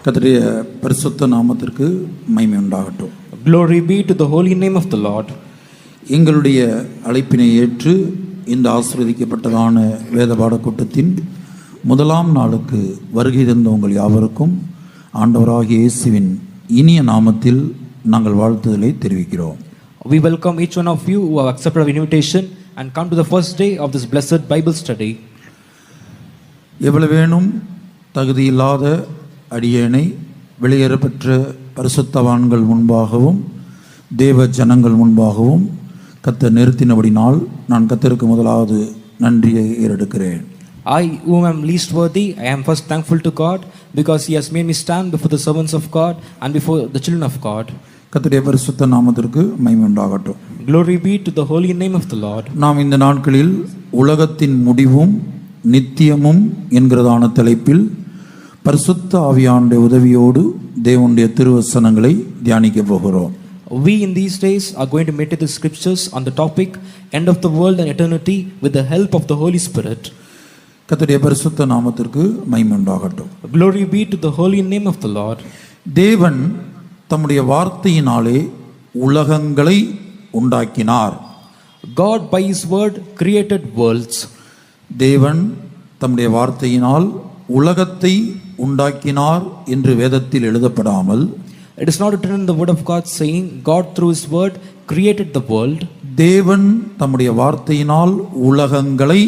கர்த்தருடைய பரிசுத்த நாமத்திற்கு மகிமை உண்டாகட்டும். Glory be to the holy name of the Lord. எங்களுடைய அழைப்பினை ஏற்று இந்த ஆசீர்வதிக்கப்பட்டதான வேத பாடக்கூட்டத்தின் முதலாம் நாளுக்கு வருகை தந்த உங்கள் யாவருக்கும் ஆண்டவராகிய இயேசுவின் இனிய நாமத்தில் நாங்கள் வாழ்த்துதலை தெரிவிக்கிறோம். We welcome each one of you who have accepted our invitation and come to the first day of this blessed Bible study. எவ்வளவேனும் தகுதியில்லாத அடியேனை வெளியேறப்பெற்ற பரிசுத்தவான்கள் முன்பாகவும் தேவ ஜனங்கள் முன்பாகவும் கர்த்தர் நிறுத்தினபடினால் நான் கர்த்தருக்கு முதலாவது நன்றியை ஏறெடுக்கிறேன். I, whom am least worthy, I am first thankful to God because He has made me stand before the servants of God and before the children of God. கர்த்தருடைய பரிசுத்த நாமத்திற்கு மகிமை உண்டாகட்டும். Glory be to the holy name of the Lord. நாம் இந்த நாட்களில் உலகத்தின் முடிவும் நித்தியமும் என்கிறதான தலைப்பில் பரிசுத்த ஆவியானுடைய உதவியோடு தேவனுடைய திருவசனங்களை தியானிக்க போகிறோம். We in these days are going to meditate the scriptures on the topic end of the world and eternity with the help of the Holy Spirit. கர்த்தருடைய பரிசுத்த நாமத்திற்கு மகிமை உண்டாகட்டும். Glory be to the holy name of the Lord. தேவன் தம்முடைய வார்த்தையினாலே உலகங்களை உண்டாக்கினார். God by His word created worlds. தேவன் தம்முடைய வார்த்தையினால் உலகத்தை உண்டாக்கினார் என்று வேதத்தில் எழுதப்படாமல், It is not written in the word of God saying God through His word created the world. தேவன் தம்முடைய வார்த்தையினால் உலகங்களை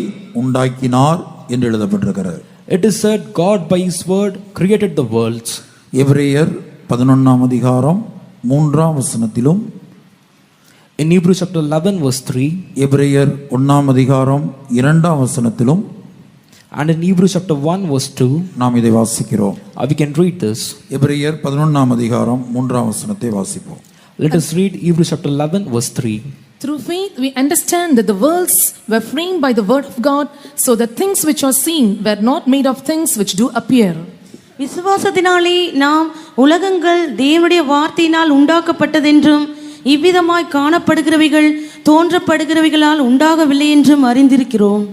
உண்டாக்கினார் என்று எழுதப்பட்டிருக்கிறது. It is said God by His word created the worlds. எபிரேயர் 11ஆம் அதிகாரம் 3ஆம் வசனத்திலும், In Hebrews chapter 11 verse 3, எபிரேயர் 1ஆம் அதிகாரம் 2ஆம் வசனத்திலும் and in Hebrews chapter 1 verse 2, நாம் இதை வாசிக்கிறோம். we can read this. எபிரேயர் 11ஆம் அதிகாரம் 3ஆம் வசனத்தை வாசிப்போம். Let us read Hebrews chapter 11 verse 3. Through faith we understand that the worlds were framed by the word of God, so that things which are seen were not made of things which do appear. விசுவாசத்தினாலே நாம் உலகங்கள் தேவனுடைய வார்த்தையினால் உண்டாக்கப்பட்டதென்றும் இவ்விதமாய் காணப்படுகிறவைகள் தோன்றப்படுகிறவைகளால் உண்டாகவில்லை என்றும் அறிந்திருக்கிறோம்.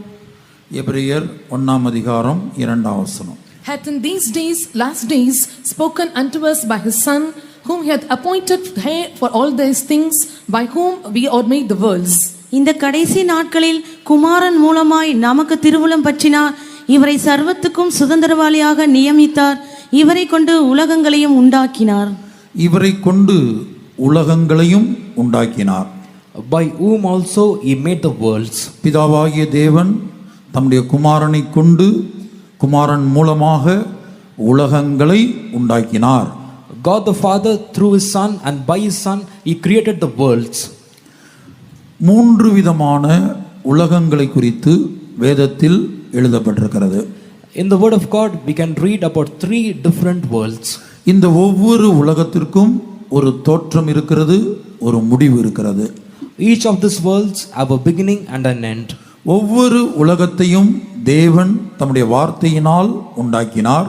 எபிரேயர் 1ஆம் அதிகாரம் 2ஆம் வசனம். Hath in these days, last days, spoken unto us by his Son, whom he hath appointed heir for all these things, by whom we are made the worlds. இந்த கடைசி நாட்களில் குமாரன் மூலமாய் நமக்கு திருவுளம் பற்றினார். இவரை சர்வத்துக்கும் சுதந்திரவாளியாக நியமித்தார். இவரை கொண்டு உலகங்களையும் உண்டாக்கினார். இவரை கொண்டு உலகங்களையும் உண்டாக்கினார். By whom also He made the worlds. பிதாவாகிய தேவன் தம்முடைய குமாரனை கொண்டு குமாரன் மூலமாக உலகங்களை உண்டாக்கினார். God the Father through His Son and by His Son He created the worlds. 3 விதமான உலகங்களை குறித்து வேதத்தில் எழுதப்பட்டிருக்கிறது. In the word of God we can read about 3 different worlds. இந்த ஒவ்வொரு உலகத்திற்கும் ஒரு தோற்றம் இருக்கிறது, ஒரு முடிவு இருக்கிறது. Each of these worlds have a beginning and an end. ஒவ்வொரு உலகத்தையும் தேவன் தம்முடைய வார்த்தையினால் உண்டாக்கினார்.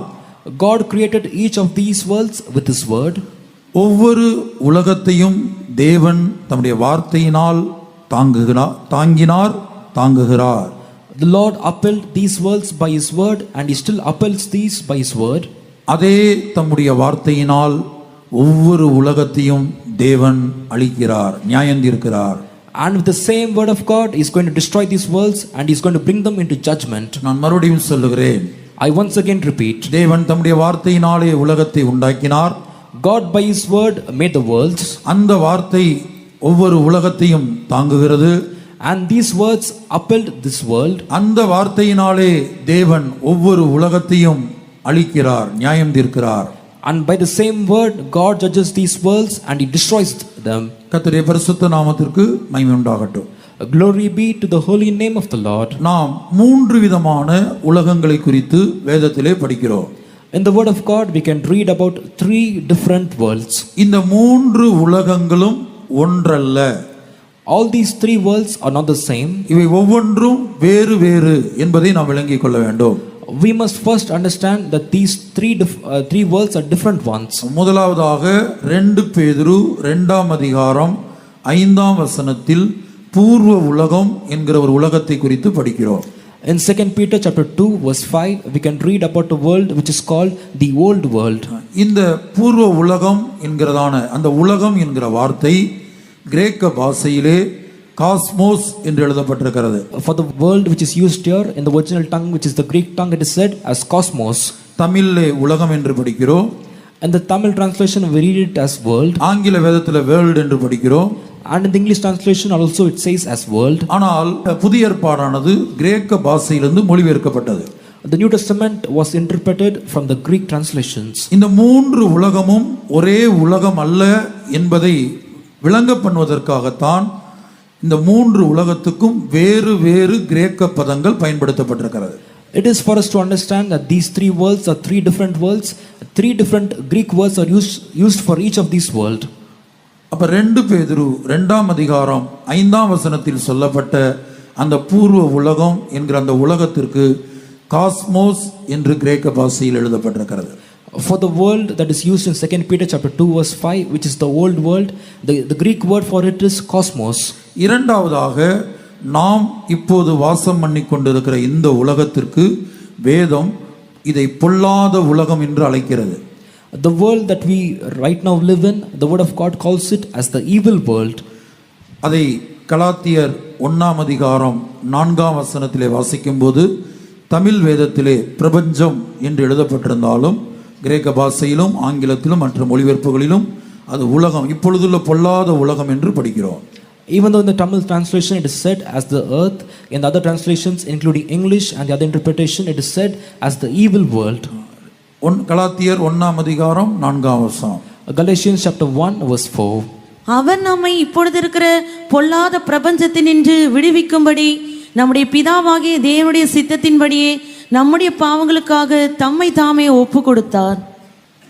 God created each of these worlds with His word. ஒவ்வொரு உலகத்தையும் தேவன் தம்முடைய வார்த்தையினால் தாங்குகிறார். The Lord upheld these worlds by His word and He still upholds these by His word. அதே தம்முடைய வார்த்தையினால் ஒவ்வொரு உலகத்தையும் தேவன் அழிக்கிறார், நியாயந்தீர்க்கிறார். And with the same word of God He is going to destroy these worlds and He is going to bring them into judgment. நான் மறுபடியும் சொல்லுகிறேன். I once again repeat. தேவன் தம்முடைய வார்த்தையினாலே உலகத்தை உண்டாக்கினார். God by His word made the worlds. அந்த வார்த்தை ஒவ்வொரு உலகத்தையும் தாங்குகிறது. And these words upheld this world. அந்த வார்த்தையினாலே தேவன் ஒவ்வொரு உலகத்தையும் அழிக்கிறார், நியாயம் தீர்க்கிறார். And by the same word God judges these worlds and He destroys them. கர்த்தருடைய பரிசுத்த நாமத்திற்கு மகிமை உண்டாகட்டும். Glory be to the holy name of the Lord. நாம் 3 விதமான உலகங்களை குறித்து வேதத்திலே படிக்கிறோம். In the word of God we can read about 3 different worlds. இந்த 3 உலகங்களும் ஒன்றல்ல. All these 3 worlds are not the same. இவை ஒவ்வொன்றும் வேறு வேறு என்பதை நாம் விளங்கிக் கொள்ள வேண்டும். We must first understand that these 3 worlds are different ones. முதலாவதாக 2 பேதுரு 2ஆம் அதிகாரம் 5ஆம் வசனத்தில் பூர்வ உலகம் என்கிற ஒரு உலகத்தை குறித்து படிக்கிறோம். In 2 Peter chapter 2 verse 5, we can read about a world which is called the old world. இந்த பூர்வ உலகம் என்கிறதான அந்த உலகம் என்கிற வார்த்தை கிரேக்க பாஷையிலே காஸ்மோஸ் என்று எழுதப்பட்டிருக்கிறது. For the world which is used here in the original tongue, which is the Greek tongue, it is said as cosmos. தமிழிலே உலகம் என்று படிக்கிறோம். And the Tamil translation we read it as world. ஆங்கில வேதத்தில் world என்று படிக்கிறோம். And in the English translation also it says as world. ஆனால் புதிய ஏற்பாடானது கிரேக்க பாஷையிலிருந்து மொழிபெயர்க்கப்பட்டது. The New Testament was interpreted from the Greek translations. இந்த மூன்று உலகமும் ஒரே உலகம் அல்ல என்பதை விளங்க பண்ணுவதற்காகத்தான் இந்த மூன்று உலகத்துக்கும் வேறு வேறு கிரேக்க பதங்கள் பயன்படுத்தப்பட்டிருக்கிறது. It is for us to understand that these three worlds are three different worlds. Three different Greek words are used for each of these worlds. அப்ப 2 பேதுரு 2ஆம் அதிகாரம் 5ஆம் வசனத்தில் சொல்லப்பட்ட அந்த பூர்வ உலகம் என்கிற அந்த உலகத்திற்கு காஸ்மோஸ் என்று கிரேக்க பாஷையில் எழுதப்பட்டிருக்கிறது. For the world that is used in 2 Peter chapter 2 verse 5, which is the old world, the Greek word for it is cosmos. இரண்டாவதாக நாம் இப்போது வாசம் பண்ணி கொண்டிருக்கிற இந்த உலகத்திற்கு வேதம் இதை பொல்லாத உலகம் என்று அழைக்கிறது. The world that we right now live in, the word of God calls it as the evil world. அதை கலாத்தியர் 1ஆம் அதிகாரம் 4ஆம் வசனத்திலே வாசிக்கும்போது தமிழ் வேதத்திலே பிரபஞ்சம் என்று எழுதப்பட்டிருந்தாலும் கிரேக்க பாஷையிலும் ஆங்கிலத்திலும் மற்ற மொழிபெயர்ப்புகளிலும் அது உலகம், இப்பொழுதுள்ள பொல்லாத உலகம் என்று படிக்கிறோம். Even though in the Tamil translation it is said as the earth, in the other translations including English and the other interpretation it is said as the evil world. கலாத்தியர் 1ஆம் அதிகாரம் 4ஆம் வசனம். Galatians chapter 1 verse 4. அவர் நம்மை இப்பொழுது இருக்கிற பொல்லாத பிரபஞ்சத்தினின்று விடுவிக்கும்படி நம்முடைய பிதாவாகிய தேவனுடைய சித்தத்தின்படியே நம்முடைய பாவங்களுக்காக தம்மை தாமே ஒப்பு கொடுத்தார்.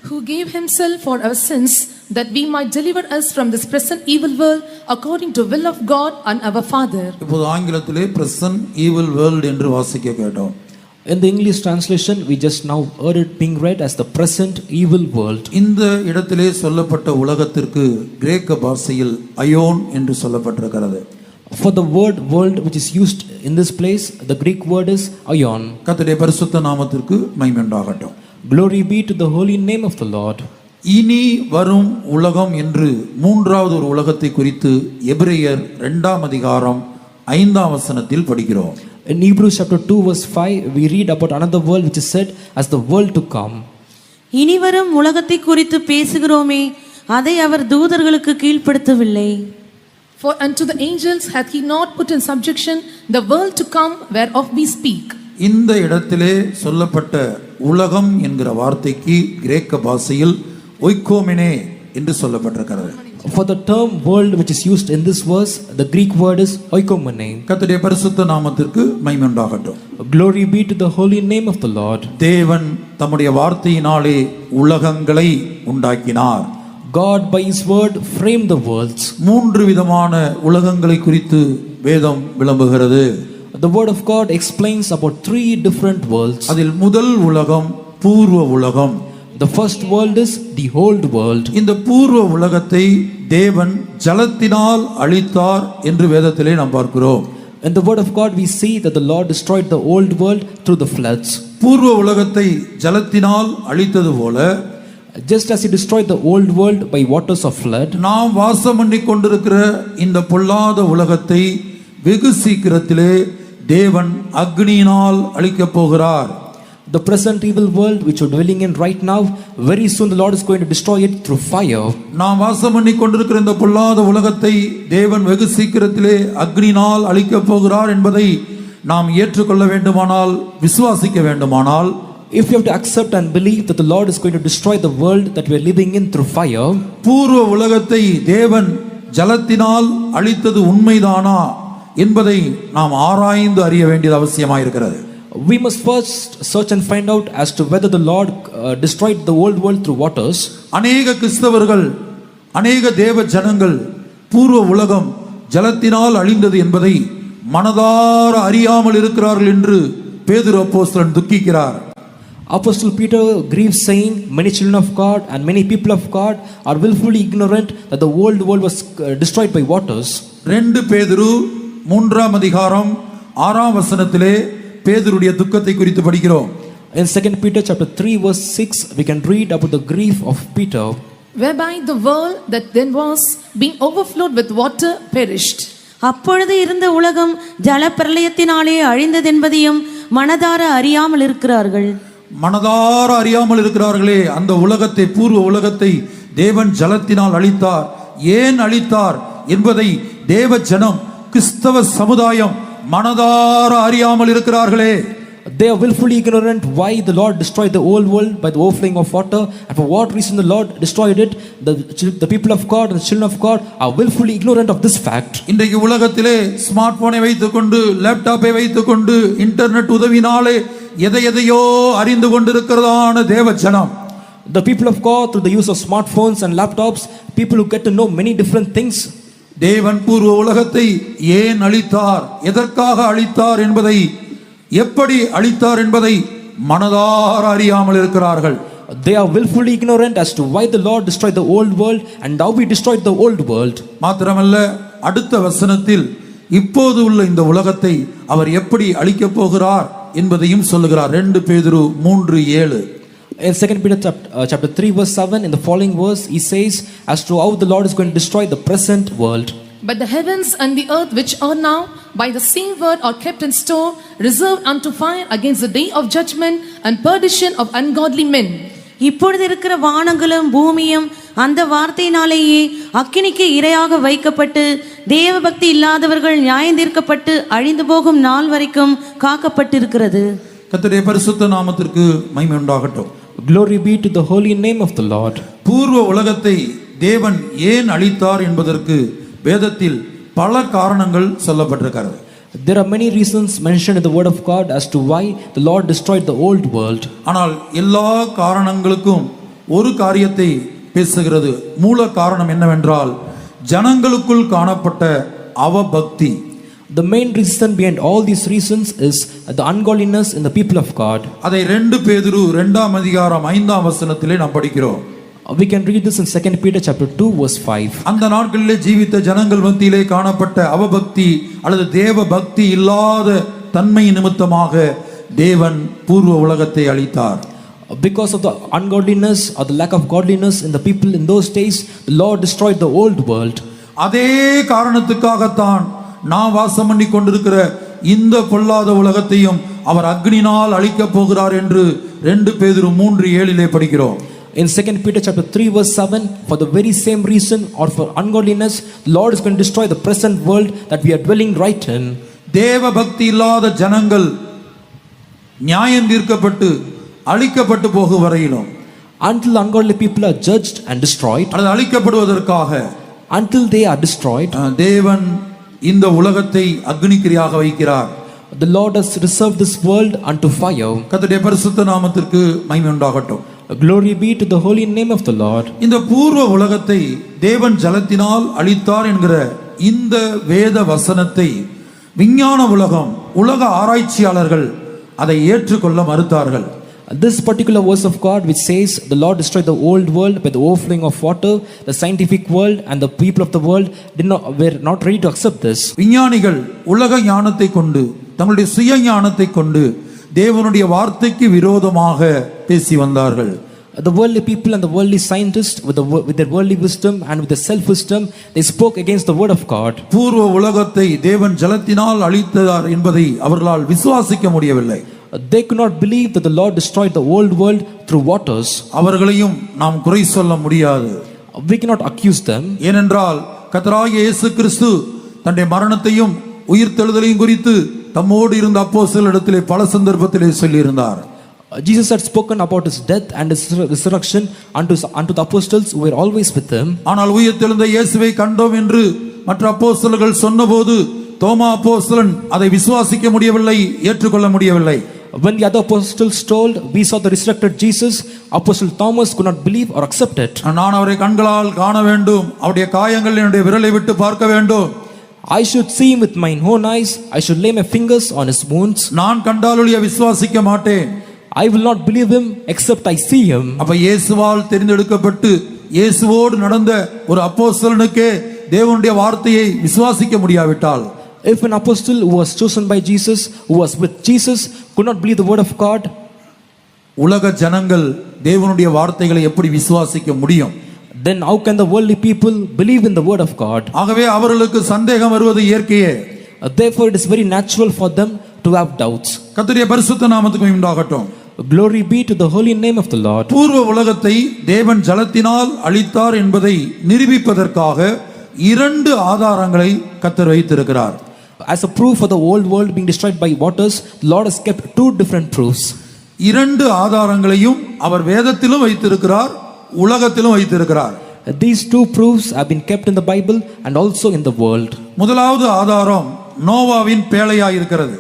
Who gave himself for our sins, that we might deliver us from this present evil world, according to will of God and our Father. இப்போது ஆங்கிலத்திலே present evil world என்று வாசிக்க கேட்டோம். In the English translation we just now heard it being read as the present evil world. இந்த இடத்திலே சொல்லப்பட்ட உலகத்திற்கு கிரேக்க பாஷையில் அயோன் என்று சொல்லப்பட்டிருக்கிறது. For the word world which is used in this place, the Greek word is aion. கர்த்தருடைய பரிசுத்த நாமத்திற்கு மகிமை உண்டாகட்டும். Glory be to the holy name of the Lord. இனி வரும் உலகம் என்று மூன்றாவது ஒரு உலகத்தை குறித்து எபிரேயர் 2ஆம் அதிகாரம் 5ஆம் வசனத்தில் படிக்கிறோம். In Hebrews chapter 2 verse 5 we read about another world which is said as the world to come. இனிவரும் உலகத்தை குறித்து பேசுகிறோமே, அதை அவர் தூதர்களுக்கு கீழ்ப்படுத்தவில்லை. For unto the angels hath he not put in subjection the world to come whereof we speak. இந்த இடத்திலே சொல்லப்பட்ட உலகம் என்கிற வார்த்தைக்கு கிரேக்க பாஷையில் ஒய்கோமெனே என்று சொல்லப்பட்டிருக்கிறது. For the term world which is used in this verse, the Greek word is oikomene. கர்த்தருடைய பரிசுத்த நாமத்திற்கு மகிமை உண்டாகட்டும். Glory be to the holy name of the Lord. தேவன் தம்முடைய வார்த்தையினாலே உலகங்களை உண்டாக்கினார். God by his word framed the worlds. மூன்று விதமான உலகங்களை குறித்து வேதம் விளம்புகிறது. The word of God explains about three different worlds. அதில் முதல் உலகம் பூர்வ உலகம். The first world is the old world. இந்த பூர்வ உலகத்தை தேவன் ஜலத்தினால் அழித்தார் என்று வேதத்திலே நாம் பார்க்கிறோம். In the word of God we see that the Lord destroyed the old world through the floods. பூர்வ உலகத்தை ஜலத்தினால் அழித்தது போல Just as he destroyed the old world by waters of flood, நாம் வாசம் பண்ணி கொண்டிருக்கிற இந்த பொல்லாத உலகத்தை வெகு சீக்கிரத்திலே தேவன் அக்னியினால் அழிக்கப் போகிறார். the present evil world which you are dwelling in right now, very soon the Lord is going to destroy it through fire. நாம் வாசம் பண்ணி கொண்டிருக்கிற இந்த பொல்லாத உலகத்தை தேவன் வெகு சீக்கிரத்திலே அக்னியினால் அழிக்கப் போகிறார் என்பதை நாம் ஏற்றுக்கொள்ள வேண்டுமானால், விசுவாசிக்க வேண்டுமானால், if you have to accept and believe that the Lord is going to destroy the world that we are living in through fire, பூர்வ உலகத்தை தேவன் ஜலத்தினால் அழித்தது உண்மைதானா என்பதை நாம் ஆராய்ந்து அறிய வேண்டியது அவசியமாயிருக்கிறது. we must first search and find out as to whether the Lord destroyed the old world through waters. அநேக கிறிஸ்தவர்கள், அநேக தேவ ஜனங்கள் பூர்வ உலகம் ஜலத்தினால் அழிந்தது என்பதை மனதார அறியாமல் இருக்கிறார்கள் என்று பேதுரு அப்போஸ்தலன் துக்கிக்கிறார். Apostle Peter grieves, saying, many children of God and many people of God are willfully ignorant that the old world was destroyed by waters. 2 பேதுரு 3ஆம் அதிகாரம் 6ஆம் வசனத்திலே பேதுருடைய துக்கத்தை குறித்து படிக்கிறோம். In 2 Peter chapter 3 verse 6, we can read about the grief of Peter. Whereby the world that then was, being overflowed with water, perished. அப்பொழுது இருந்த உலகம் ஜலப்பிரளயத்தினாலே அழிந்ததென்பதையும் மனதார அறியாமல் இருக்கிறார்கள். மனதார அறியாமல் இருக்கிறார்களே. அந்த உலகத்தை, பூர்வ உலகத்தை தேவன் ஜலத்தினால் அழித்தார். ஏன் அழித்தார் என்பதை தேவ ஜனம், கிறிஸ்தவ சமுதாயம் மனதார அறியாமல் இருக்கிறார்களே. They are willfully ignorant why the Lord destroyed the old world by the overflowing of water, and for what reason the Lord destroyed it. The people of God and the children of God are willfully ignorant of this fact. இன்றைக்கு உலகத்திலே smart போனை வைத்துக்கொண்டு, லேப்டாப்பை வைத்துக்கொண்டு, internet உதவினாலே எதையோ அறிந்து கொண்டிருக்கிறதான தேவ ஜனம், The people of God, through the use of smartphones and laptops, people who get to know many different things. தேவன் பூர்வ உலகத்தை ஏன் அழித்தார், எதற்காக அழித்தார் என்பதை, எப்படி அழித்தார் என்பதை மனதார அறியாமல் இருக்கிறார்கள். They are willfully ignorant as to why the Lord destroyed the old world and how we destroyed the old world. மாத்திரமல்ல, அடுத்த வசனத்தில் இப்போது உள்ள இந்த உலகத்தை அவர் எப்படி அழிக்கப் போகிறார் என்பதையும் சொல்லுகிறார். 2 பேதுரு 3:7. In 2 Peter chapter 3 verse 7, in the following verse, he says as to how the Lord is going to destroy the present world. But the heavens and the earth which are now by the same word are kept in store, reserved unto fire against the day of judgment and perdition of ungodly men. இப்பொழுது இருக்கிற வானங்களும் பூமியும் அந்த வார்த்தையினாலேயே அக்கினிக்கு இரையாக வைக்கப்பட்டு தேவபக்தி இல்லாதவர்கள் நியாயந்தீர்க்கப்பட்டு அழிந்து போகும் நாள் வரைக்கும் காக்கப்பட்டிருக்கிறது. கர்த்தருடைய பரிசுத்த நாமத்திற்கு மகிமை உண்டாகட்டும். Glory be to the holy name of the Lord. பூர்வ உலகத்தை தேவன் ஏன் அழித்தார் என்பதற்கு வேதத்தில் பல காரணங்கள் சொல்லப்பட்டிருக்கிறது. There are many reasons mentioned in the word of God as to why the Lord destroyed the old world. ஆனால் எல்லா காரணங்களுக்கும் ஒரு காரியத்தை பேசுகிறது. மூல காரணம் என்னவென்றால், ஜனங்களுக்குள் காணப்பட்ட அவபக்தி. The main reason behind all these reasons is the ungodliness in the people of God. அதை 2 பேதுரு 2:5 நாம் படிக்கிறோம். We can read this in 2 Peter chapter 2 verse 5. அந்த நாட்களிலே ஜீவித்த ஜனங்கள் மத்தியிலே காணப்பட்ட அவபக்தி அல்லது தேவ பக்தி இல்லாத தன்மை நிமித்தமாக தேவன் பூர்வ உலகத்தை அழித்தார். Because of the ungodliness or the lack of godliness in the people in those days, the Lord destroyed the old world. அதே காரணத்துக்காகத்தான் நாம் வாசம் பண்ணி கொண்டிருக்கிற இந்த பொல்லாத உலகத்தையும் அவர் அக்னினால் அழிக்கப் போகிறார் என்று 2 பேதுரு 3:7 படிக்கிறோம். In 2 Peter chapter 3 verse 7, for the very same reason or for ungodliness, the Lord is going to destroy the present world that we are dwelling right in. தேவ பக்தி இல்லாத ஜனங்கள் நியாயம் தீர்க்கப்பட்டு அழிக்கப்பட்டு போகும் வரையிலும், Until ungodly people are judged and destroyed, அல்லது அழிக்கப்படுவதற்காக, until they are destroyed, தேவன் இந்த உலகத்தை அக்னிக்கிரியாக வைக்கிறார். the Lord has reserved this world unto fire. கர்த்தருடைய பரிசுத்த நாமத்திற்கு மகிமை உண்டாகட்டும். Glory be to the holy name of the Lord. இந்த பூர்வ உலகத்தை தேவன் ஜலத்தினால் அழித்தார் என்கிற இந்த வேத வசனத்தை விஞ்ஞான உலகம், உலக ஆராய்ச்சியாளர்கள் அதை ஏற்றுக்கொள்ள மறுத்தார்கள். This particular verse of God which says the Lord destroyed the old world by the overflowing of water, the scientific world and the people of the world were not ready to accept this. விஞ்ஞானிகள் உலக ஞானத்தை கொண்டு, தங்களுடைய சுய ஞானத்தை கொண்டு தேவனுடைய வார்த்தைக்கு விரோதமாக பேசி வந்தார்கள். The worldly people and the worldly scientists with their worldly wisdom and with their self wisdom, they spoke against the word of God. பூர்வ உலகத்தை தேவன் ஜலத்தினால் அழித்தார் என்பதை அவர்களால் விசுவாசிக்க முடியவில்லை. They could not believe that the Lord destroyed the old world through waters. அவர்களையும் நாம் குறை சொல்ல முடியாது. We cannot accuse them. ஏனென்றால் கர்த்தராகிய இயேசு கிறிஸ்து தன்னுடைய மரணத்தையும் உயிர்த்தெழுதலையும் குறித்து தம்மோடு இருந்த அப்போஸ்தலரிடத்திலே பல சந்தர்ப்பத்திலே சொல்லியிருந்தார். Jesus had spoken about his death and his resurrection unto the apostles who were always with him. ஆனால் உயிர்த்தெழுந்த இயேசுவை கண்டோம் என்று மற்ற அப்போஸ்தலர்கள் சொன்னபோது தோமா அப்போஸ்தலன் அதை விசுவாசிக்க முடியவில்லை, ஏற்றுக்கொள்ள முடியவில்லை. When the other apostles told, we saw the resurrected Jesus, Apostle Thomas could not believe or accept it. நான் அவரை கண்களால் காண வேண்டும், அவருடைய காயங்கள் என்னுடைய விரலை விட்டு பார்க்க வேண்டும். I should see him with mine own eyes, I should lay my fingers on his wounds. நான் கண்டாலொழிய விசுவாசிக்க மாட்டேன். I will not believe him except I see him. அப்ப இயேசுவால் தெரிந்தெடுக்கப்பட்டு இயேசுவோடு நடந்த ஒரு அப்போஸ்தலனுக்கே தேவனுடைய வார்த்தையை விசுவாசிக்க முடியாவிட்டால், If an apostle who was chosen by Jesus, who was with Jesus, could not believe the word of God, உலக ஜனங்கள் தேவனுடைய வார்த்தைகளை எப்படி விசுவாசிக்க முடியும்? then how can the worldly people believe in the word of God? ஆகவே அவர்களுக்கு சந்தேகம் வருவது இயற்கையே. Therefore, it is very natural for them to have doubts. கர்த்தருடைய பரிசுத்த நாமத்துக்கு உண்டாகட்டும். Glory be to the holy name of the Lord. பூர்வ உலகத்தை தேவன் ஜலத்தினால் அழித்தார் என்பதை நிரூபிப்பதற்காக 2 ஆதாரங்களை கர்த்தர் வைத்திருக்கிறார். As a proof for the old world being destroyed by waters, the Lord has kept 2 different proofs. 2 ஆதாரங்களையும் அவர் வேதத்திலும் வைத்திருக்கிறார், உலகத்திலும் வைத்திருக்கிறார். These 2 proofs have been kept in the Bible and also in the world. முதலாவது ஆதாரம் நோவாவின் பேழையாய் இருக்கிறது.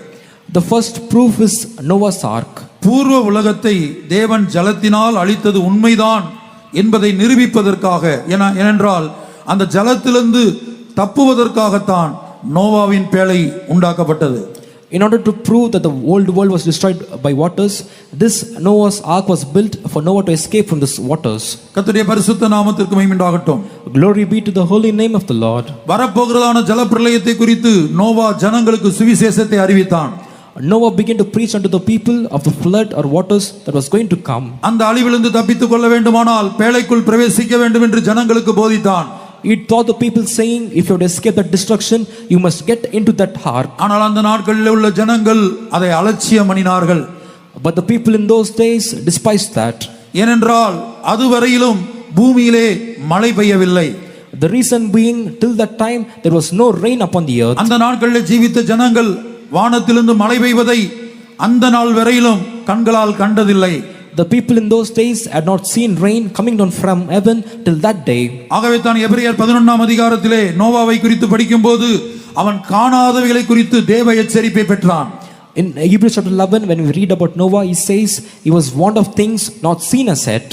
The first proof is Noah's ark. பூர்வ உலகத்தை தேவன் ஜலத்தினால் அழித்தது உண்மைதான் என்பதை நிரூபிப்பதற்காக, ஏனென்றால் அந்த ஜலத்திலிருந்து தப்புவதற்காகத்தான் நோவாவின் பேழை உண்டாக்கப்பட்டது. In order to prove that the old world was destroyed by waters, this Noah's ark was built for Noah to escape from these waters. கர்த்தருடைய பரிசுத்த நாமத்திற்கு மகிமை உண்டாகட்டும். Glory be to the holy name of the Lord. வரப்போகிறதான ஜலப்பிரளயத்தை குறித்து நோவா ஜனங்களுக்கு சுவிசேஷத்தை அறிவித்தான். Noah began to preach unto the people of the flood or waters that was going to come. அந்த அழிவிலிருந்து தப்பித்துக் கொள்ள வேண்டுமானால் பேழைக்குள் பிரவேசிக்க வேண்டும் என்று ஜனங்களுக்கு போதித்தான். He taught the people saying, if you have to escape that destruction, you must get into that ark. ஆனால் அந்த நாட்களில் உள்ள ஜனங்கள் அதை அலட்சியம் பண்ணினார்கள். But the people in those days despised that. ஏனென்றால் அதுவரையிலும் பூமியிலே மழை பெய்யவில்லை. The reason being, till that time there was no rain upon the earth. அந்த நாட்களில் ஜீவித்த ஜனங்கள் வானத்திலிருந்து மழை பெய்வதை அந்த நாள் வரையிலும் கண்களால் கண்டதில்லை. The people in those days had not seen rain coming down from heaven till that day. ஆகவே தான் எபிரேயர் 11ஆம் அதிகாரத்திலே நோவாவை குறித்து படிக்கும்போது அவன் காணாதவைகளை குறித்து தேவ எச்சரிப்பை பெற்றான். In Hebrews chapter 11, when we read about Noah, he says he was warned of things not seen as yet.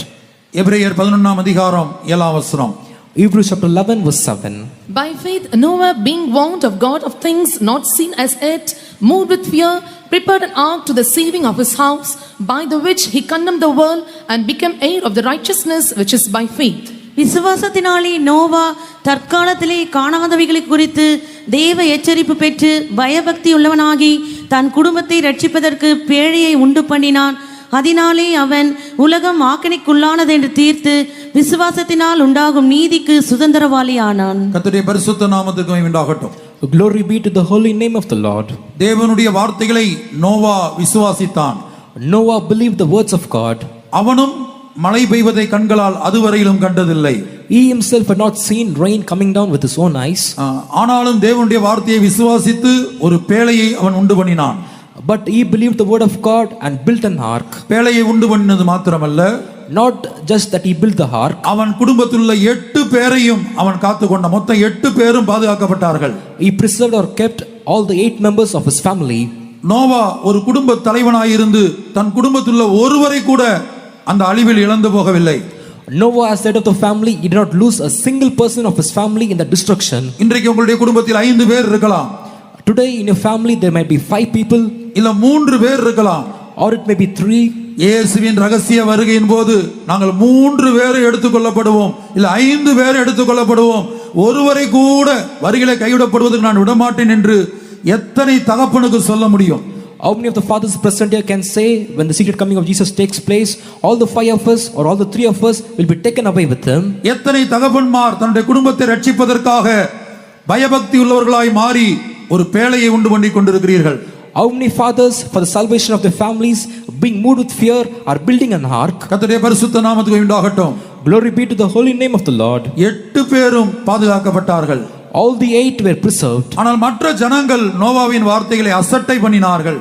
எபிரேயர் 11ஆம் அதிகாரம் 7ஆம் வசனம். Hebrews chapter 11 verse 7. By faith Noah, being warned of God of things not seen as yet, moved with fear, prepared an ark to the saving of his house, by the which he condemned the world and became heir of the righteousness which is by faith. விசுவாசத்தினாலே நோவா தற்காலத்திலே காணாதவைகளை குறித்து தேவ எச்சரிப்பு பெற்று பயபக்தி உள்ளவனாகி தன் குடும்பத்தை ரட்சிப்பதற்கு பேழையை உண்டு பண்ணினான். அதனாலே அவன் உலகம் ஆக்கினைக்குள்ளானது என்று தீர்த்து விசுவாசத்தினால் உண்டாகும் நீதிக்கு சுதந்திரவாளி ஆனான். கர்த்தருடைய பரிசுத்த நாமத்துக்கு மகிமை உண்டாகட்டும். Glory be to the holy name of the Lord. தேவனுடைய வார்த்தைகளை நோவா விசுவாசித்தான். Noah believed the words of God. அவனும் மழை பெய்வதை கண்களால் அதுவரையிலும் கண்டதில்லை. He himself had not seen rain coming down with his own eyes. ஆனாலும் தேவனுடைய வார்த்தையை விசுவாசித்து ஒரு பேழையை அவன் உண்டு பண்ணினான். But he believed the word of God and built an ark. பேழையை உண்டு பண்ணினது மாத்திரமல்ல, Not just that he built the ark. அவன் குடும்பத்தில் உள்ள 8 பேரையும் அவன் காத்துக்கொண்ட. மொத்தம் 8 பேரும் பாதுகாக்கப்பட்டார்கள். He preserved or kept all the 8 members of his family. Noah ஒரு குடும்ப தலைவனாயிருந்து தன் குடும்பத்தில் உள்ள ஒருவரை கூட அந்த அழிவில் இழந்து போகவில்லை. Noah, as head of the family, he did not lose a single person of his family in the destruction. இன்றைக்கு உங்களுடைய குடும்பத்தில் 5 பேர் இருக்கலாம். Today in your family there might be 5 people, இல்ல 3 பேர் இருக்கலாம். or it may be 3. இயேசுவின் ரகசிய வருகையின் போது நாங்கள் 3 பேரை எடுத்துக்கொள்ளப்படுவோம், இல்ல 5 பேரை எடுத்துக்கொள்ளப்படுவோம். ஒருவரை கூட வருகையிலே கைவிடப்படுவதற்கு நான் விடமாட்டேன் என்று எத்தனை தகப்பனுக்கு சொல்ல முடியும்? How many of the fathers present here can say, when the secret coming of Jesus takes place, all the 5 of us or all the 3 of us will be taken away with him? எத்தனை தகப்பன்மார் தன்னுடைய குடும்பத்தை ரட்சிப்பதற்காக பயபக்தி உள்ளவர்களாய் மாறி ஒரு பேழையை உண்டு பண்ணி கொண்டிருக்கிறீர்கள்? How many fathers, for the salvation of their families, being moved with fear, are building an ark? கர்த்தருடைய பரிசுத்த நாமத்துக்கு உண்டாகட்டும். Glory be to the holy name of the Lord. 8 பேரும் பாதுகாக்கப்பட்டார்கள். All the 8 were preserved. ஆனால் மற்ற ஜனங்கள் நோவாவின் வார்த்தைகளை அசட்டை பண்ணினார்கள்.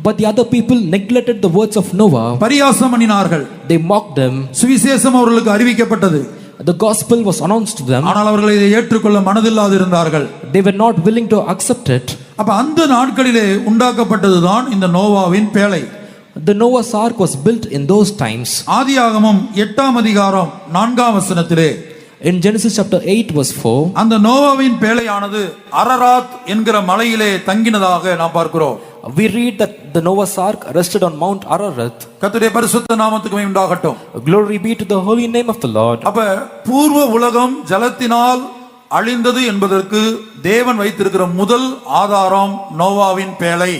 But the other people neglected the words of Noah. பரியாசம் பண்ணினார்கள். They mocked them. சுவிசேஷம் அவர்களுக்கு அறிவிக்கப்பட்டது. The gospel was announced to them. ஆனால் அவர்கள் இதை ஏற்றுக்கொள்ள மனதில்லாது இருந்தார்கள். They were not willing to accept it. அப்ப அந்த நாட்களிலே உண்டாக்கப்பட்டதுதான் இந்த நோவாவின் பேழை. The Noah's ark was built in those times. ஆதியாகமம் 8ஆம் அதிகாரம் 4ஆம் வசனத்திலே In Genesis chapter 8 verse 4, அந்த நோவாவின் பேழையானது அரராத் என்கிற மலையிலே தங்கினதாக நாம் பார்க்கிறோம். we read that the Noah's ark rested on Mount Ararat. கர்த்தருடைய பரிசுத்த நாமத்துக்கு மகிமை உண்டாகட்டும். Glory be to the holy name of the Lord. அப்ப பூர்வ உலகம் ஜலத்தினால் அழிந்தது என்பதற்கு தேவன் வைத்திருக்கிற முதல் ஆதாரம் நோவாவின் பேழை.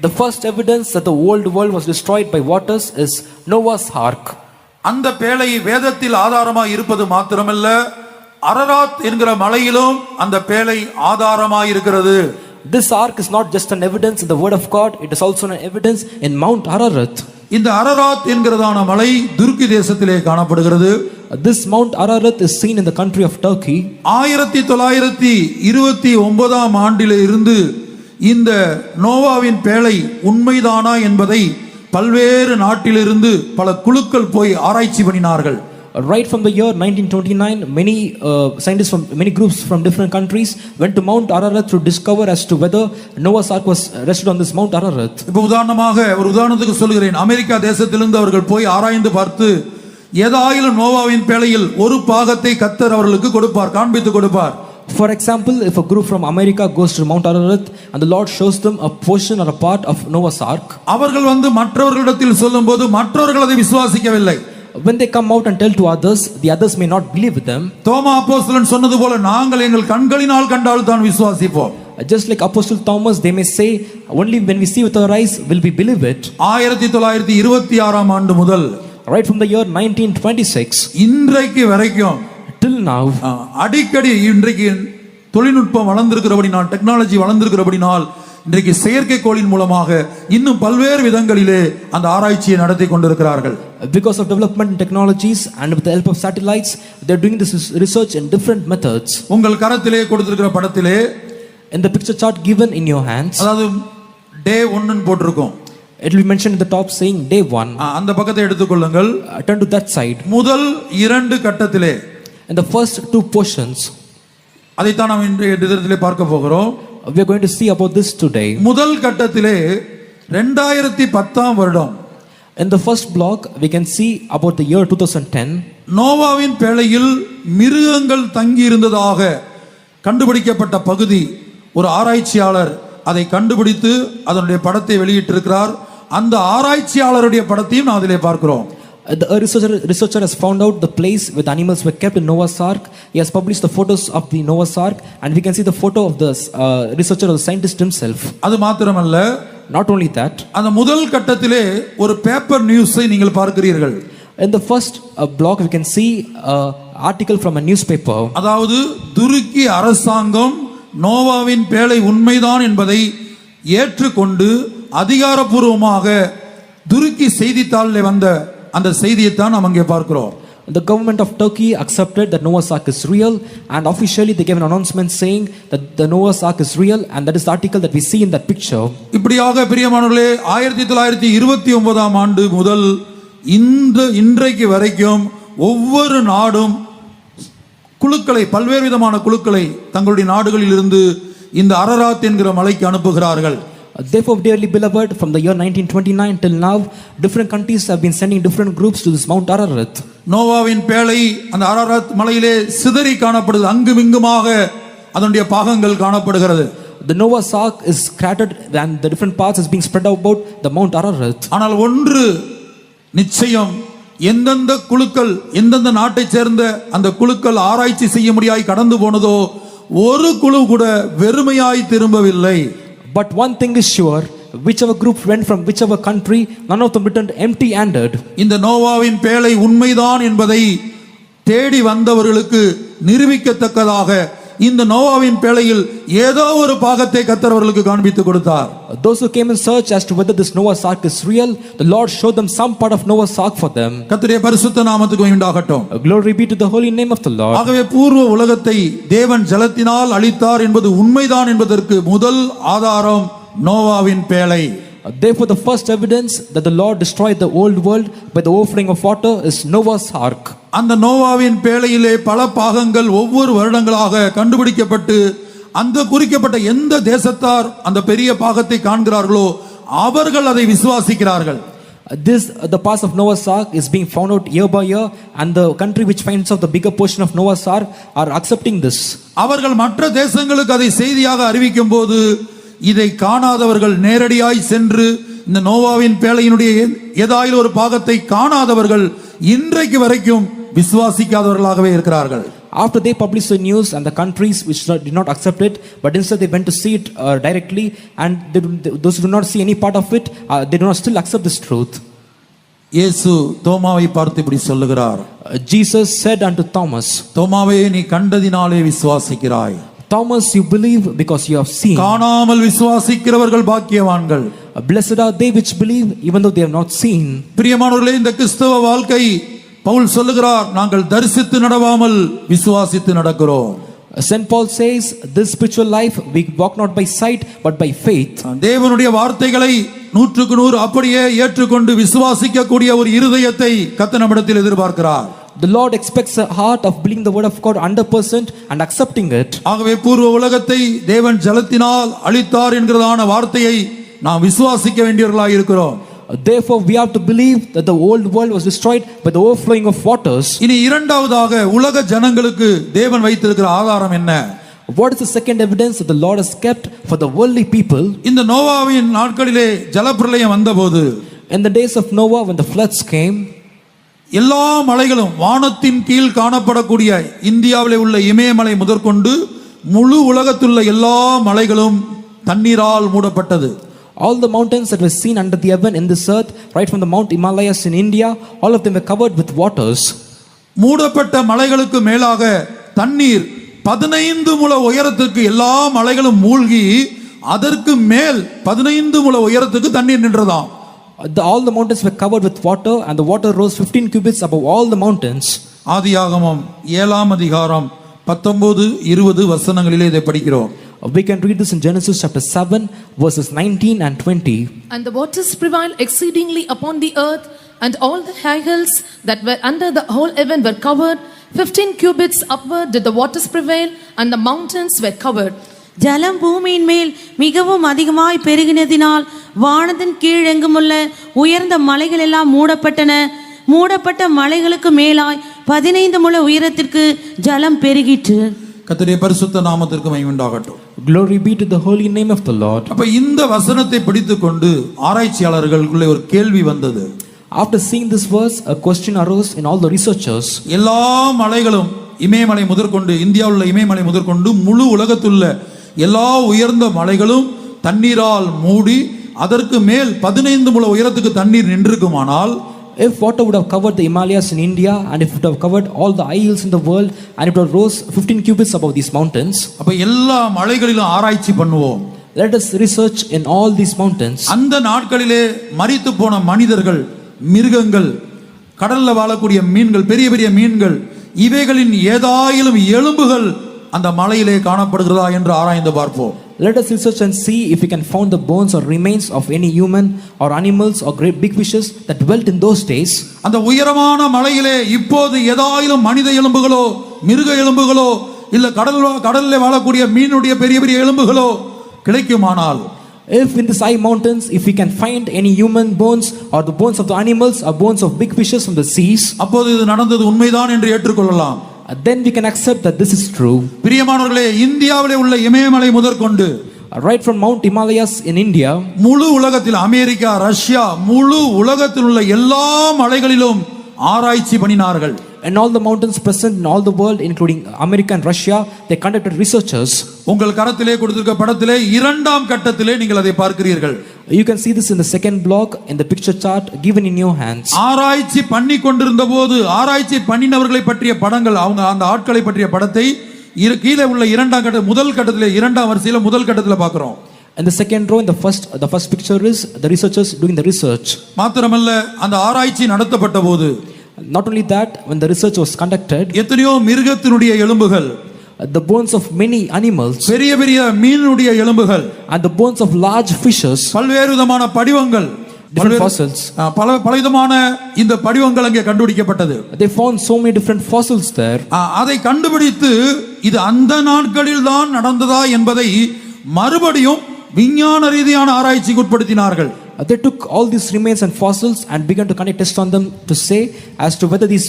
The first evidence that the old world was destroyed by waters is Noah's ark. அந்த பேழை வேதத்தில் ஆதாரமாய் இருப்பது மாத்திரமல்ல, அரராத் என்கிற மலையிலும் அந்த பேழை ஆதாரமாய் இருக்கிறது. This ark is not just an evidence in the word of God, it is also an evidence in Mount Ararat. இந்த அரராத் என்கிறதான மலை துருக்கி தேசத்திலே காணப்படுகிறது. This Mount Ararat is seen in the country of Turkey. 1929 ஆண்டிலே இருந்து இந்த நோவாவின் பேழை உண்மைதானா என்பதை பல்வேறு நாட்டிலிருந்து பல குழுக்கள் போய் ஆராய்ச்சி பண்ணினார்கள். Right from the year 1929, many scientists from many groups from different countries went to Mount Ararat to discover as to whether Noah's ark was rested on this Mount Ararat. இப்போ உதாரணத்துக்கு சொல்கிறேன், அமெரிக்கா தேசத்திலிருந்து அவர்கள் போய் ஆராய்ந்து பார்த்து ஏதாயிலும் நோவாவின் பேழையில் ஒரு பாகத்தை கர்த்தர் அவர்களுக்கு கொடுப்பார், காண்பித்து கொடுப்பார். For example, if a group from America goes to Mount Ararat and the Lord shows them a portion or a part of Noah's ark, அவர்கள் மற்றவர்களிடத்தில் சொல்லும்போது மற்றவர்கள் அதை விசுவாசிக்கவில்லை. when they come out and tell to others, the others may not believe with them. தோமா அப்போஸ்தலன் சொன்னது போல நாங்கள் எங்கள் கண்களினால் கண்டால் தான் விசுவாசிப்போம். Just like Apostle Thomas, they may say, only when we see with our eyes will we believe it. 1926 ஆண்டு முதல், Right from the year 1926 இன்றைக்கு வரைக்கும், till now, அடிக்கடி இன்றைக்கு தொழில்நுட்பம் வளர்ந்திருக்கிறபடினால், டெக்னாலஜி வளர்ந்திருக்கிறபடினால், இன்றைக்கு செயற்கைக்கோளின் மூலமாக இன்னும் பல்வேறு விதங்களிலே அந்த ஆராய்ச்சியை நடத்தி கொண்டிருக்கிறார்கள். because of development in technologies and with the help of satellites, they are doing this research in different methods. உங்கள் கரத்திலே கொடுத்திருக்கிற படத்திலே In the picture chart given in your hands, அதாவது டே 1 ன்னு போட்டிருக்கும். it will be mentioned in the top saying day 1. அந்த பக்கத்தை எடுத்துக்கொள்ளுங்கள். Turn to that side. முதல் 2 கட்டத்திலே, In the first 2 portions, அதைத்தான் நாம் இன்றைய தினத்திலே பார்க்க போகிறோம். we are going to see about this today. முதல் கட்டத்திலே 2010 வருடம், In the first block, we can see about the year 2010. நோவாவின் பேழையில் மிருகங்கள் தங்கி இருந்ததாக கண்டுபிடிக்கப்பட்ட பகுதி, ஒரு ஆராய்ச்சியாளர் அதை கண்டுபிடித்து அதனுடைய படத்தை வெளியிட்டிருக்கிறார். அந்த ஆராய்ச்சியாளருடைய படத்தையும் நான் அதிலே பார்க்கிறோம். The researcher has found out the place where the animals were kept in Noah's ark. He has published the photos of the Noah's ark, and we can see the photo of the researcher or the scientist himself. அது மாத்திரமல்ல, Not only that, அந்த முதல் கட்டத்திலே ஒரு paper நியூஸை நீங்கள் பார்க்கிறீர்கள். in the first block we can see an article from a newspaper. அதாவது துருக்கி அரசாங்கம் நோவாவின் பேழை உண்மைதான் என்பதை ஏற்றுக்கொண்டு அதிகாரப்பூர்வமாக துருக்கி செய்தித்தாளில் வந்த அந்த செய்தியைத்தான் நாம் அங்கே பார்க்கிறோம். The government of Turkey accepted that Noah's ark is real, and officially they gave an announcement saying that the Noah's ark is real, and that is the article that we see in that picture. இப்படியாக பிரியமானவர்களே, 1929 ஆண்டு முதல் இன்றைக்கு வரைக்கும் ஒவ்வொரு நாடும் குழுக்களை, பல்வேறு விதமான குழுக்களை தங்களுடைய நாடுகளில் இருந்து இந்த அரராத் என்கிற மலைக்கு அனுப்புகிறார்கள். Therefore, dearly beloved, from the year 1929 till now, different countries have been sending different groups to this Mount Ararat. நோவாவின் பேழை அந்த அரராத் மலையிலே சிதறி காணப்படுது, அங்குமிங்குமாக அதனுடைய பாகங்கள் காணப்படுகிறது. The Noah's ark is scattered and the different parts is being spread about the Mount Ararat. ஆனால் ஒன்று நிச்சயம், எந்தெந்த குழுக்கள், எந்தெந்த நாட்டை சேர்ந்த அந்த குழுக்கள் ஆராய்ச்சி செய்ய முடியாய் கடந்து போனதோ ஒரு குழு கூட வெறுமையாய் திரும்பவில்லை. But one thing is sure, whichever group went from whichever country, none of them returned empty-handed. இந்த நோவாவின் பேழை உண்மைதான் என்பதை தேடி வந்தவர்களுக்கு நிரூபிக்கத்தக்கதாக இந்த நோவாவின் பேழையில் ஏதோ ஒரு பாகத்தை கர்த்தர் அவர்களுக்கு காண்பித்து கொடுத்தார். Those who came in search as to whether this Noah's ark is real, the Lord showed them some part of Noah's ark for them. கர்த்தருடைய பரிசுத்த நாமத்துக்கு உண்டாகட்டும். Glory be to the holy name of the Lord. ஆகவே பூர்வ உலகத்தை தேவன் ஜலத்தினால் அழித்தார் என்பது உண்மைதான் என்பதற்கு முதல் ஆதாரம் நோவாவின் பேழை. Therefore, the first evidence that the Lord destroyed the old world by the overflowing of water is Noah's ark. அந்த நோவாவின் பேழையிலே பல பாகங்கள் ஒவ்வொரு வருடங்களாக கண்டுபிடிக்கப்பட்டு அந்த குறிக்கப்பட்ட எந்த தேசத்தார் அந்த பெரிய பாகத்தை காண்கிறார்களோ அவர்கள் அதை விசுவாசிக்கிறார்கள். The parts of Noah's ark is being found out year by year, and the country which finds out the bigger portion of Noah's ark are accepting this. அவர்கள் மற்ற தேசங்களுக்கு அதை செய்தியாக அறிவிக்கும் போது இதை காணாதவர்கள் நேரடியாய் சென்று இந்த நோவாவின் பேழையினுடைய ஏதாயிலும் ஒரு பாகத்தை காணாதவர்கள் இன்றைக்கு வரைக்கும் விசுவாசிக்காதவர்களாகவே இருக்கிறார்கள். After they published the news, and the countries which did not accept it, but instead they went to see it directly, and those who do not see any part of it, they do not still accept this truth. இயேசு தோமாவை பார்த்து இப்படி சொல்லுகிறார். Jesus said unto Thomas, தோமாவே, நீ கண்டதினாலே விசுவாசிக்கிறாய். Thomas, you believe because you have seen. காணாமல் விசுவாசிக்கிறவர்கள் பாக்கியவான்கள். Blessed are they which believe even though they have not seen. பிரியமானவர்களே, இந்த கிறிஸ்தவ வாழ்க்கை பவுல் சொல்லுகிறார், நாங்கள் தரிசித்து நடவாமல் விசுவாசித்து நடக்கிறோம். St. Paul says, this spiritual life we walk not by sight but by faith. தேவனுடைய வார்த்தைகளை 100% அப்படியே ஏற்றுக்கொண்டு விசுவாசிக்க கூடிய ஒரு இருதயத்தை கர்த்தர் நம்மிடத்தில் எதிர்பார்க்கிறார். The Lord expects a heart of believing the word of God 100% and accepting it. ஆகவே பூர்வ உலகத்தை தேவன் ஜலத்தினால் அழித்தார் என்கிறதான வார்த்தையை நாம் விசுவாசிக்க வேண்டியவர்களாய் இருக்கிறோம். Therefore we have to believe that the old world was destroyed by the overflowing of waters. இனி இரண்டாவதாக உலக ஜனங்களுக்கு தேவன் வைத்திருக்கிற ஆதாரம் என்ன? What is the second evidence that the Lord has kept for the worldly people? இந்த நோவாவின் நாட்களிலே ஜலப்பிரளயம் வந்தபோது, In the days of Noah, when the floods came, எல்லா மலைகளும் வானத்தின் கீழ் காணப்படக்கூடிய இந்தியாவிலே உள்ள இமயமலை முதற்கொண்டு முழு உலகத்துள்ள எல்லா மலைகளும் தண்ணீரால் மூடப்பட்டது. all the mountains that were seen under the heaven in this earth, right from the Mount Himalayas in India, all of them were covered with waters. மூடப்பட்ட மலைகளுக்கு மேலாக தண்ணீர் 15 முழ உயரத்துக்கு எல்லா மலைகளும் மூழ்கி அதற்கு மேல் 15 முழ உயரத்துக்கு தண்ணீர் நின்றதாம். All the mountains were covered with water, and the water rose 15 cubits above all the mountains. ஆதியாகமம் 7 அதிகாரம் 19-20 வசனங்களிலே இதை படிக்கிறோம். We can read this in Genesis chapter 7 verses 19 and 20. And the waters prevailed exceedingly upon the earth, and all the high hills that were under the whole heaven were covered. 15 cubits upward did the waters prevail, and the mountains were covered. ஜலம் பூமியின் மேல் மிகவும் அதிகமாய் பெருகினதினால் வானத்தின் கீழ் எங்குமுள்ள உயர்ந்த மலைகள் எல்லாம் மூடப்பட்டன. மூடப்பட்ட மலைகளுக்கு மேலாய் 15 முழ உயரத்திற்கு ஜலம் பெருகிற்று. கர்த்தருடைய பரிசுத்த நாமத்திற்கு மகிமை உண்டாகட்டும். Glory be to the holy name of the Lord. அப்ப இந்த வசனத்தை படித்துக்கொண்டு ஆராய்ச்சியாளர்களுக்குள்ளே ஒரு கேள்வி வந்தது. After seeing this verse, a question arose in all the researchers. எல்லா மலைகளும் இமயமலை முதற்கொண்டு இந்தியாவில் உள்ள இமயமலை முதற்கொண்டு முழு உலகத்துள்ள எல்லா உயர்ந்த மலைகளும் தண்ணீரால் மூடி அதற்கு மேல் 15 முழ உயரத்துக்கு தண்ணீர் நின்றிருக்குமானால், If water would have covered the Himalayas in India, and if it would have covered all the high hills in the world, and it would have rose 15 cubits above these mountains, அப்ப எல்லா மலைகளிலும் ஆராய்ச்சி பண்ணுவோம். let us research in all these mountains. அந்த நாட்களிலே மரித்து போன மனிதர்கள், மிருகங்கள், கடல்ல வாழக்கூடிய மீன்கள், பெரிய பெரிய மீன்கள், இவைகளின் ஏதாயிலும் எலும்புகள் அந்த மலையிலே காணப்படுகிறதா என்று ஆராய்ந்து பார்ப்போம். Let us research and see if we can find the bones or remains of any human or animals or great big fishes that dwelt in those days. அந்த உயரமான மலையிலே இப்போது ஏதாயிலும் மனித எலும்புகளோ மிருக எலும்புகளோ இல்ல கடல்ல வாழக்கூடிய மீனுடைய பெரிய பெரிய எலும்புகளோ கிடைக்குமானால், If in these high mountains, if we can find any human bones or the bones of the animals or bones of big fishes from the seas, அப்போது இது நடந்தது உண்மைதான் என்று ஏற்றுக்கொள்ளலாம். then we can accept that this is true. பிரியமானவர்களே, இந்தியாவிலே உள்ள இமயமலை முதற்கொண்டு Right from Mount Himalayas in India, முழு உலகத்தில் அமெரிக்கா, ரஷ்யா, முழு உலகத்தில் உள்ள எல்லா மலைகளிலும் ஆராய்ச்சி பண்ணினார்கள். and all the mountains present in all the world, including America and Russia, they conducted researches. உங்கள் கரத்திலே கொடுத்திருக்க படத்திலே இரண்டாம் கட்டத்திலே நீங்கள் அதை பார்க்கிறீர்கள். You can see this in the second block in the picture chart given in your hands. ஆராய்ச்சி பண்ணி கொண்டிருந்த போது ஆராய்ச்சி பண்ணினவர்களை பற்றிய படங்கள், அவங்க அந்த ஆட்களை பற்றிய படத்தை கீழே உள்ள இரண்டாம் கட்ட முதல் கட்டத்திலே இரண்டாம் வரிசையில முதல் கட்டத்திலே பார்க்கிறோம். In the second row, in the first picture is the researchers doing the research. மாத்திரமல்ல, அந்த ஆராய்ச்சி நடத்தப்பட்ட போது, not only that, when the research was conducted, எத்தனையோ மிருகத்தினுடைய எலும்புகள், the bones of many animals, பெரிய பெரிய மீனுடைய எலும்புகள், and the bones of large fishes, பல்வேறு விதமான படிவங்கள், different fossils, பலவிதமான இந்த படிவங்கள் அங்கே கண்டுபிடிக்கப்பட்டது. they found so many different fossils there. அதை கண்டுபிடித்து இது அந்த நாட்களில் தான் நடந்ததா என்பதை மறுபடியும் விஞ்ஞான ரீதியான ஆராய்ச்சிக்கு உட்படுத்தினார்கள். They took all these remains and fossils and began to conduct tests on them to say as to whether these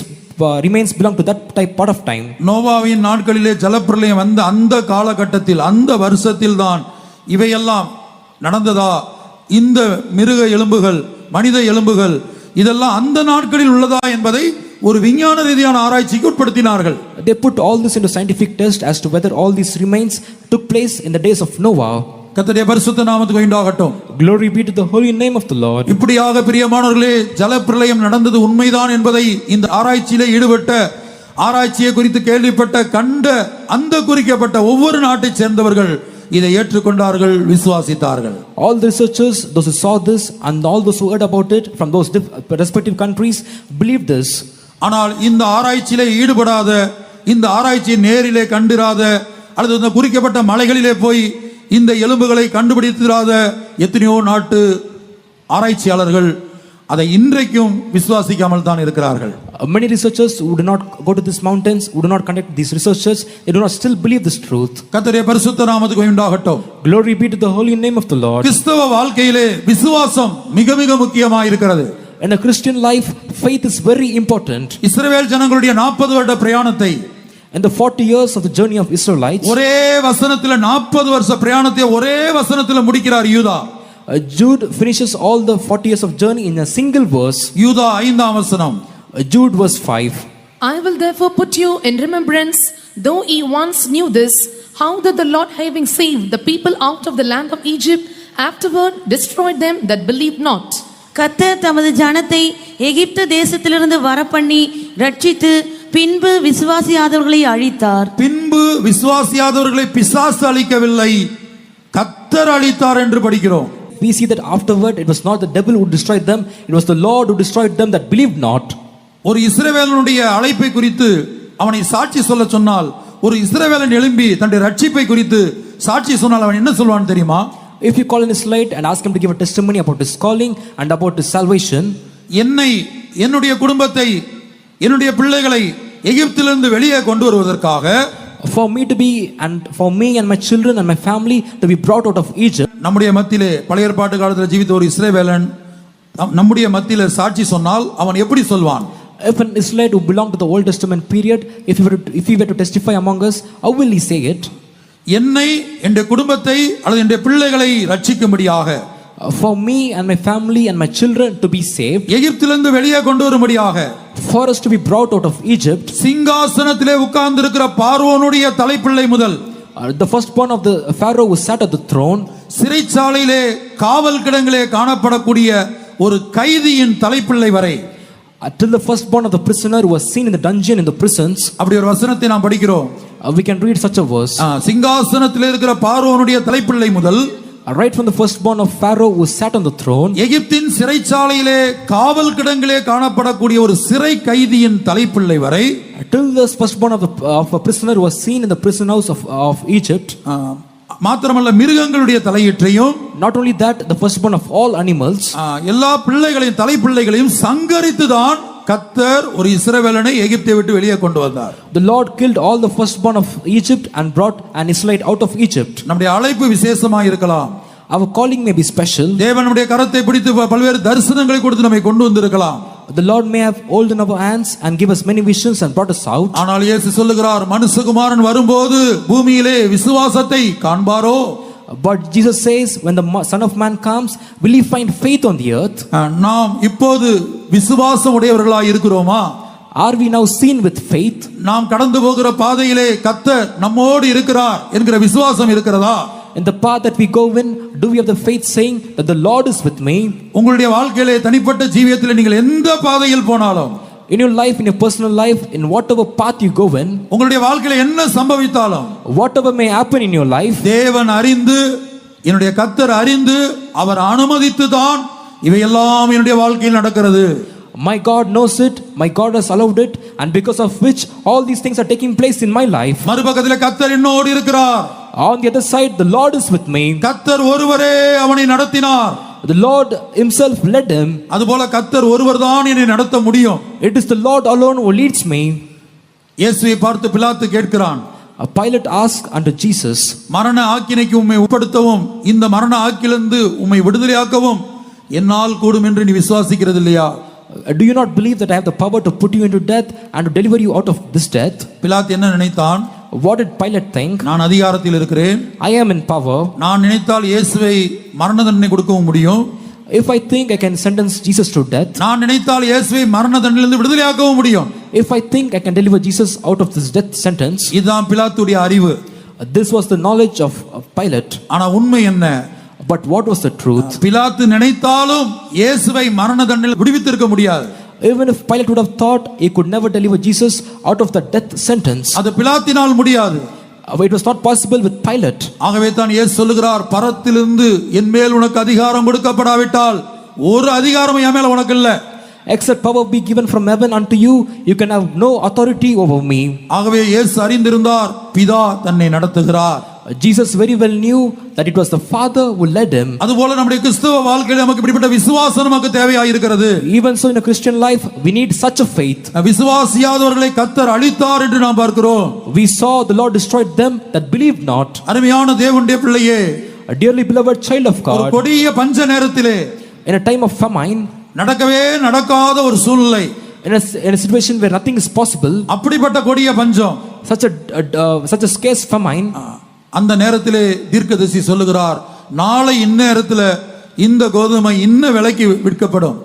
remains belong to that part of time. நோவாவின் நாட்களிலே ஜலப்பிரளயம் வந்த அந்த காலகட்டத்தில், அந்த வருஷத்தில் தான் இவையெல்லாம் நடந்ததா, இந்த மிருக எலும்புகள், மனித எலும்புகள் இதெல்லாம் அந்த நாட்களில் உள்ளதா என்பதை ஒரு விஞ்ஞான ரீதியான ஆராய்ச்சிக்கு உட்படுத்தினார்கள். They put all this into scientific test as to whether all these remains took place in the days of Noah. கர்த்தருடைய பரிசுத்த நாமத்துக்கு உண்டாகட்டும். Glory be to the holy name of the Lord. இப்படியாக பிரியமானவர்களே, ஜலப்பிரளயம் நடந்தது உண்மைதான் என்பதை இந்த ஆராய்ச்சியிலே ஈடுபட்ட, ஆராய்ச்சியை குறித்து கேள்விப்பட்ட, கண்ட அந்த குறிக்கப்பட்ட ஒவ்வொரு நாட்டைச் சேர்ந்தவர்கள் இதை ஏற்றுக்கொண்டார்கள், விசுவாசித்தார்கள். All the researchers, those who saw this and all those who heard about it from those respective countries believed this. ஆனால் இந்த ஆராய்ச்சியிலே ஈடுபடாத, இந்த ஆராய்ச்சியை நேரிலே கண்டிராத, அல்லது இந்த குறிக்கப்பட்ட மலைகளிலே போய் இந்த எலும்புகளை கண்டுபிடித்திராத எத்தனையோ நாட்டு ஆராய்ச்சியாளர்கள் அதை இன்றைக்கும் விசுவாசிக்காமல் தான் இருக்கிறார்கள். Many researchers who do not go to these mountains, who do not conduct these researches, they do not still believe this truth. கர்த்தருடைய பரிசுத்த நாமத்துக்கு உண்டாகட்டும். Glory be to the holy name of the Lord. கிறிஸ்தவ வாழ்க்கையிலே விசுவாசம் மிக மிக முக்கியமாக இருக்கிறது. In a Christian life, faith is very important. இஸ்ரவேல் ஜனங்களுடைய 40 வருட பிரயாணத்தை, In the 40 years of the journey of Israelites, ஒரே வசனத்திலே 40 வருஷ பிரயாணத்தை ஒரே வசனத்திலே முடிக்கிறார் யூதா. Jude finishes all the 40 years of journey in a single verse. யூதா 5ஆம் வசனம். Jude verse 5. I will therefore put you in remembrance, though ye once knew this, how that the Lord, having saved the people out of the land of Egypt, afterward destroyed them that believed not. கர்த்தர் தமது ஜனத்தை எகிப்து தேசத்திலிருந்து வரப்பண்ணி ரட்சித்து பின்பு விசுவாசியாதவர்களை அழித்தார். பின்பு விசுவாசியாதவர்களை பிசாசு அழிக்கவில்லை, கர்த்தர் அழித்தார் என்று படிக்கிறோம். We see that afterward it was not the devil who destroyed them, it was the Lord who destroyed them that believed not. ஒரு இஸ்ரவேலனுடைய அழைப்பை குறித்து அவனை சாட்சி சொல்ல சொன்னால், ஒரு இஸ்ரவேலன் எழும்பி தன்னுடைய ரட்சிப்பை குறித்து சாட்சி சொன்னால் அவன் என்ன சொல்வான் தெரியுமா? If you call an Israelite and ask him to give a testimony about his calling and about his salvation, என்னை, என்னுடைய குடும்பத்தை, என்னுடைய பிள்ளைகளை எகிப்திலிருந்து வெளியே கொண்டு வருவதற்காக, for me to be and for me and my children and my family to be brought out of Egypt. நம்முடைய மத்தியிலே பழைய ஏற்பாட்டு காலத்தில் ஜீவித்த ஒரு இஸ்ரவேலன் நம்முடைய மத்தியிலே சாட்சி சொன்னால் அவன் எப்படி சொல்வான்? If an Israelite who belonged to the Old Testament period, if he were to testify among us, how will he say it? என்னை, என்னுடைய குடும்பத்தை அல்லது என்னுடைய பிள்ளைகளை ரட்சிக்கும்படியாக, for me and my family and my children to be saved, எகிப்திலிருந்து வெளியே கொண்டு வரும்படியாக, for us to be brought out of Egypt, சிங்காசனத்திலே உட்கார்ந்திருக்கிற பார்வோனுடைய தலைப்பிள்ளை முதல், the firstborn of the Pharaoh who sat at the throne, சிறைச்சாலையிலே காவல் கிடங்கிலே காணப்படக்கூடிய ஒரு கைதியின் தலைப்பிள்ளை வரை, till the firstborn of the prisoner who was seen in the dungeon in the prisons. அப்படி ஒரு வசனத்தை நாம் படிக்கிறோம். We can read such a verse. சிங்காசனத்திலே இருக்கிற பார்வோனுடைய தலைப்பிள்ளை முதல், right from the firstborn of Pharaoh who sat on the throne, எகிப்தின் சிறைச்சாலையிலே காவல் கிடங்கிலே காணப்படக்கூடிய ஒரு சிறை கைதியின் தலைப்பிள்ளை வரை, till the firstborn of a prisoner who was seen in the prison house of Egypt. மாத்திரமல்ல மிருகங்களுடைய தலையீற்றையும், not only that, the firstborn of all animals, எல்லா பிள்ளைகளையும் தலைப்பிள்ளைகளையும் சங்கரித்துதான் கர்த்தர் ஒரு இஸ்ரவேலனை எகிப்தை விட்டு வெளியே கொண்டு வந்தார். The Lord killed all the firstborn of Egypt and brought an Israelite out of Egypt. நம்முடைய அழைப்பு விசேஷமாக இருக்கலாம். Our calling may be special. தேவன் நம்முடைய கரத்தை பிடித்து பல்வேறு தரிசனங்களை கொடுத்து நம்மை கொண்டு வந்திருக்கலாம். The Lord may have holding our hands and give us many visions and brought us out. ஆனால் இயேசு சொல்லுகிறார், மனுஷகுமாரன் வரும்போது பூமியிலே விசுவாசத்தை காண்பாரோ? But Jesus says, when the Son of Man comes, will he find faith on the earth? நாம் இப்போது விசுவாசம் உடையவர்களாய் இருக்கிறோமா? Are we now seen with faith? நாம் கடந்து போகிற பாதையிலே கர்த்தர் நம்மோடு இருக்கிறார் என்கிற விசுவாசம் இருக்கிறதா? In the path that we go in, do we have the faith saying that the Lord is with me? உங்களுடைய வாழ்க்கையிலே தனிப்பட்ட ஜீவியத்திலே நீங்கள் எந்த பாதையில் போனாலும், in your life, in your personal life, in whatever path you go in, உங்களுடைய வாழ்க்கையில என்ன சம்பவித்தாலும், whatever may happen in your life, தேவன் அறிந்து, என்னுடைய கர்த்தர் அறிந்து, அவர் அனுமதித்து தான் இவையெல்லாம் என்னுடைய வாழ்க்கையில் நடக்கிறது. my God knows it, my God has allowed it, and because of which all these things are taking place in my life. மறுபக்கத்திலே கர்த்தர் என்னோடு இருக்கிறார். On the other side, the Lord is with me. கர்த்தர் ஒருவரே அவனை நடத்தினார். The Lord himself led him. அதுபோல கர்த்தர் ஒருவர்தான் என்னை நடத்த முடியும். It is the Lord alone who leads me. இயேசுவை பார்த்து பிலாத்து கேட்கிறான். Pilate asked unto Jesus, மரண ஆக்கினைக்கு உம்மை உட்படுத்தவும் இந்த மரண ஆக்கிலிருந்து உம்மை விடுதலையாக்கவும் என்னால் கூடும் என்று நீ விசுவாசிக்கிறது இல்லையா? do you not believe that I have the power to put you into death and to deliver you out of this death? பிலாத்து என்ன நினைத்தான்? What did Pilate think? நான் அதிகாரத்தில் இருக்கிறேன், I am in power. நான் நினைத்தால் இயேசுவை மரண தண்டனை கொடுக்கவும் முடியும். If I think I can sentence Jesus to death, நான் நினைத்தால் இயேசுவை மரண தண்டனையிலிருந்து விடுதலையாக்கவும் முடியும். if I think I can deliver Jesus out of this death sentence, இதுதான் பிலாத்துடைய அறிவு. this was the knowledge of Pilate. ஆனா உண்மை என்ன? But what was the truth? பிலாத்து நினைத்தாலும் இயேசுவை மரண தண்டனையில் விடுவித்திருக்க முடியாது. Even if Pilate would have thought, he could never deliver Jesus out of the death sentence. அது பிலாத்தினால் முடியாது. It was not possible with Pilate. ஆகவே தான் இயேசு சொல்லுகிறார், பரத்திலிருந்து என் மேல் உனக்கு அதிகாரம் கொடுக்கப்படாவிட்டால் ஒரு அதிகாரமும் என் மேல உனக்கு இல்ல. Except power be given from heaven unto you, you can have no authority over me. ஆகவே இயேசு அறிந்திருந்தார், பிதா தன்னை நடத்துகிறார். Jesus very well knew that it was the Father who led him. அதுபோல நம்முடைய கிறிஸ்தவ வாழ்க்கையில் நமக்கு இப்படிப்பட்ட விசுவாசம் நமக்கு தேவையாக இருக்கிறது. Even so in a Christian life we need such a faith. விசுவாசியாதவர்களை கர்த்தர் அழித்தார் என்று நாம் பார்க்கிறோம். We saw the Lord destroyed them that believed not. அருமையான தேவனுடைய பிள்ளையே, A dearly beloved child of ஒரு God, கொடிய பஞ்ச நேரத்திலே in a time of famine, நடக்கவே நடக்காத ஒரு சூழ்நிலை, in a situation where nothing is possible, அப்படிப்பட்ட கொடிய பஞ்சம், such a scarce famine, அந்த நேரத்திலே தீர்க்கதரிசி சொல்லுகிறார், நாளை இந்நேரத்துல இந்த கோதுமை இன்ன விலைக்கு விற்கப்படும்.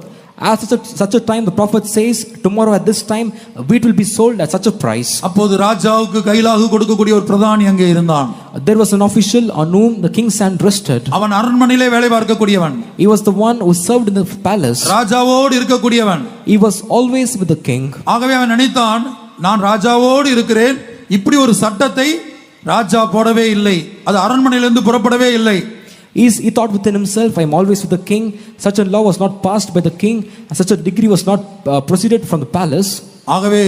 At such a time the prophet says, tomorrow at this time wheat will be sold at such a price. அப்போது ராஜாவுக்கு கைலாகு கொடுக்கக்கூடிய ஒரு பிரதானி அங்கே இருந்தான். There was an official on whom the king's hand rested. அவன் அரண்மனையிலே வேலை பார்க்கக்கூடியவன். He was the one who served in the palace. ராஜாவோடு இருக்கக்கூடியவன். He was always with the king. ஆகவே அவன் நினைத்தான், நான் ராஜாவோடு இருக்கிறேன், இப்படி ஒரு சட்டத்தை ராஜா போடவே இல்லை, அது அரண்மனையிலிருந்து புறப்படவே இல்லை. He thought within himself, I am always with the king. Such a law was not passed by the king, and such a decree was not proceeded from the palace. ஆகவே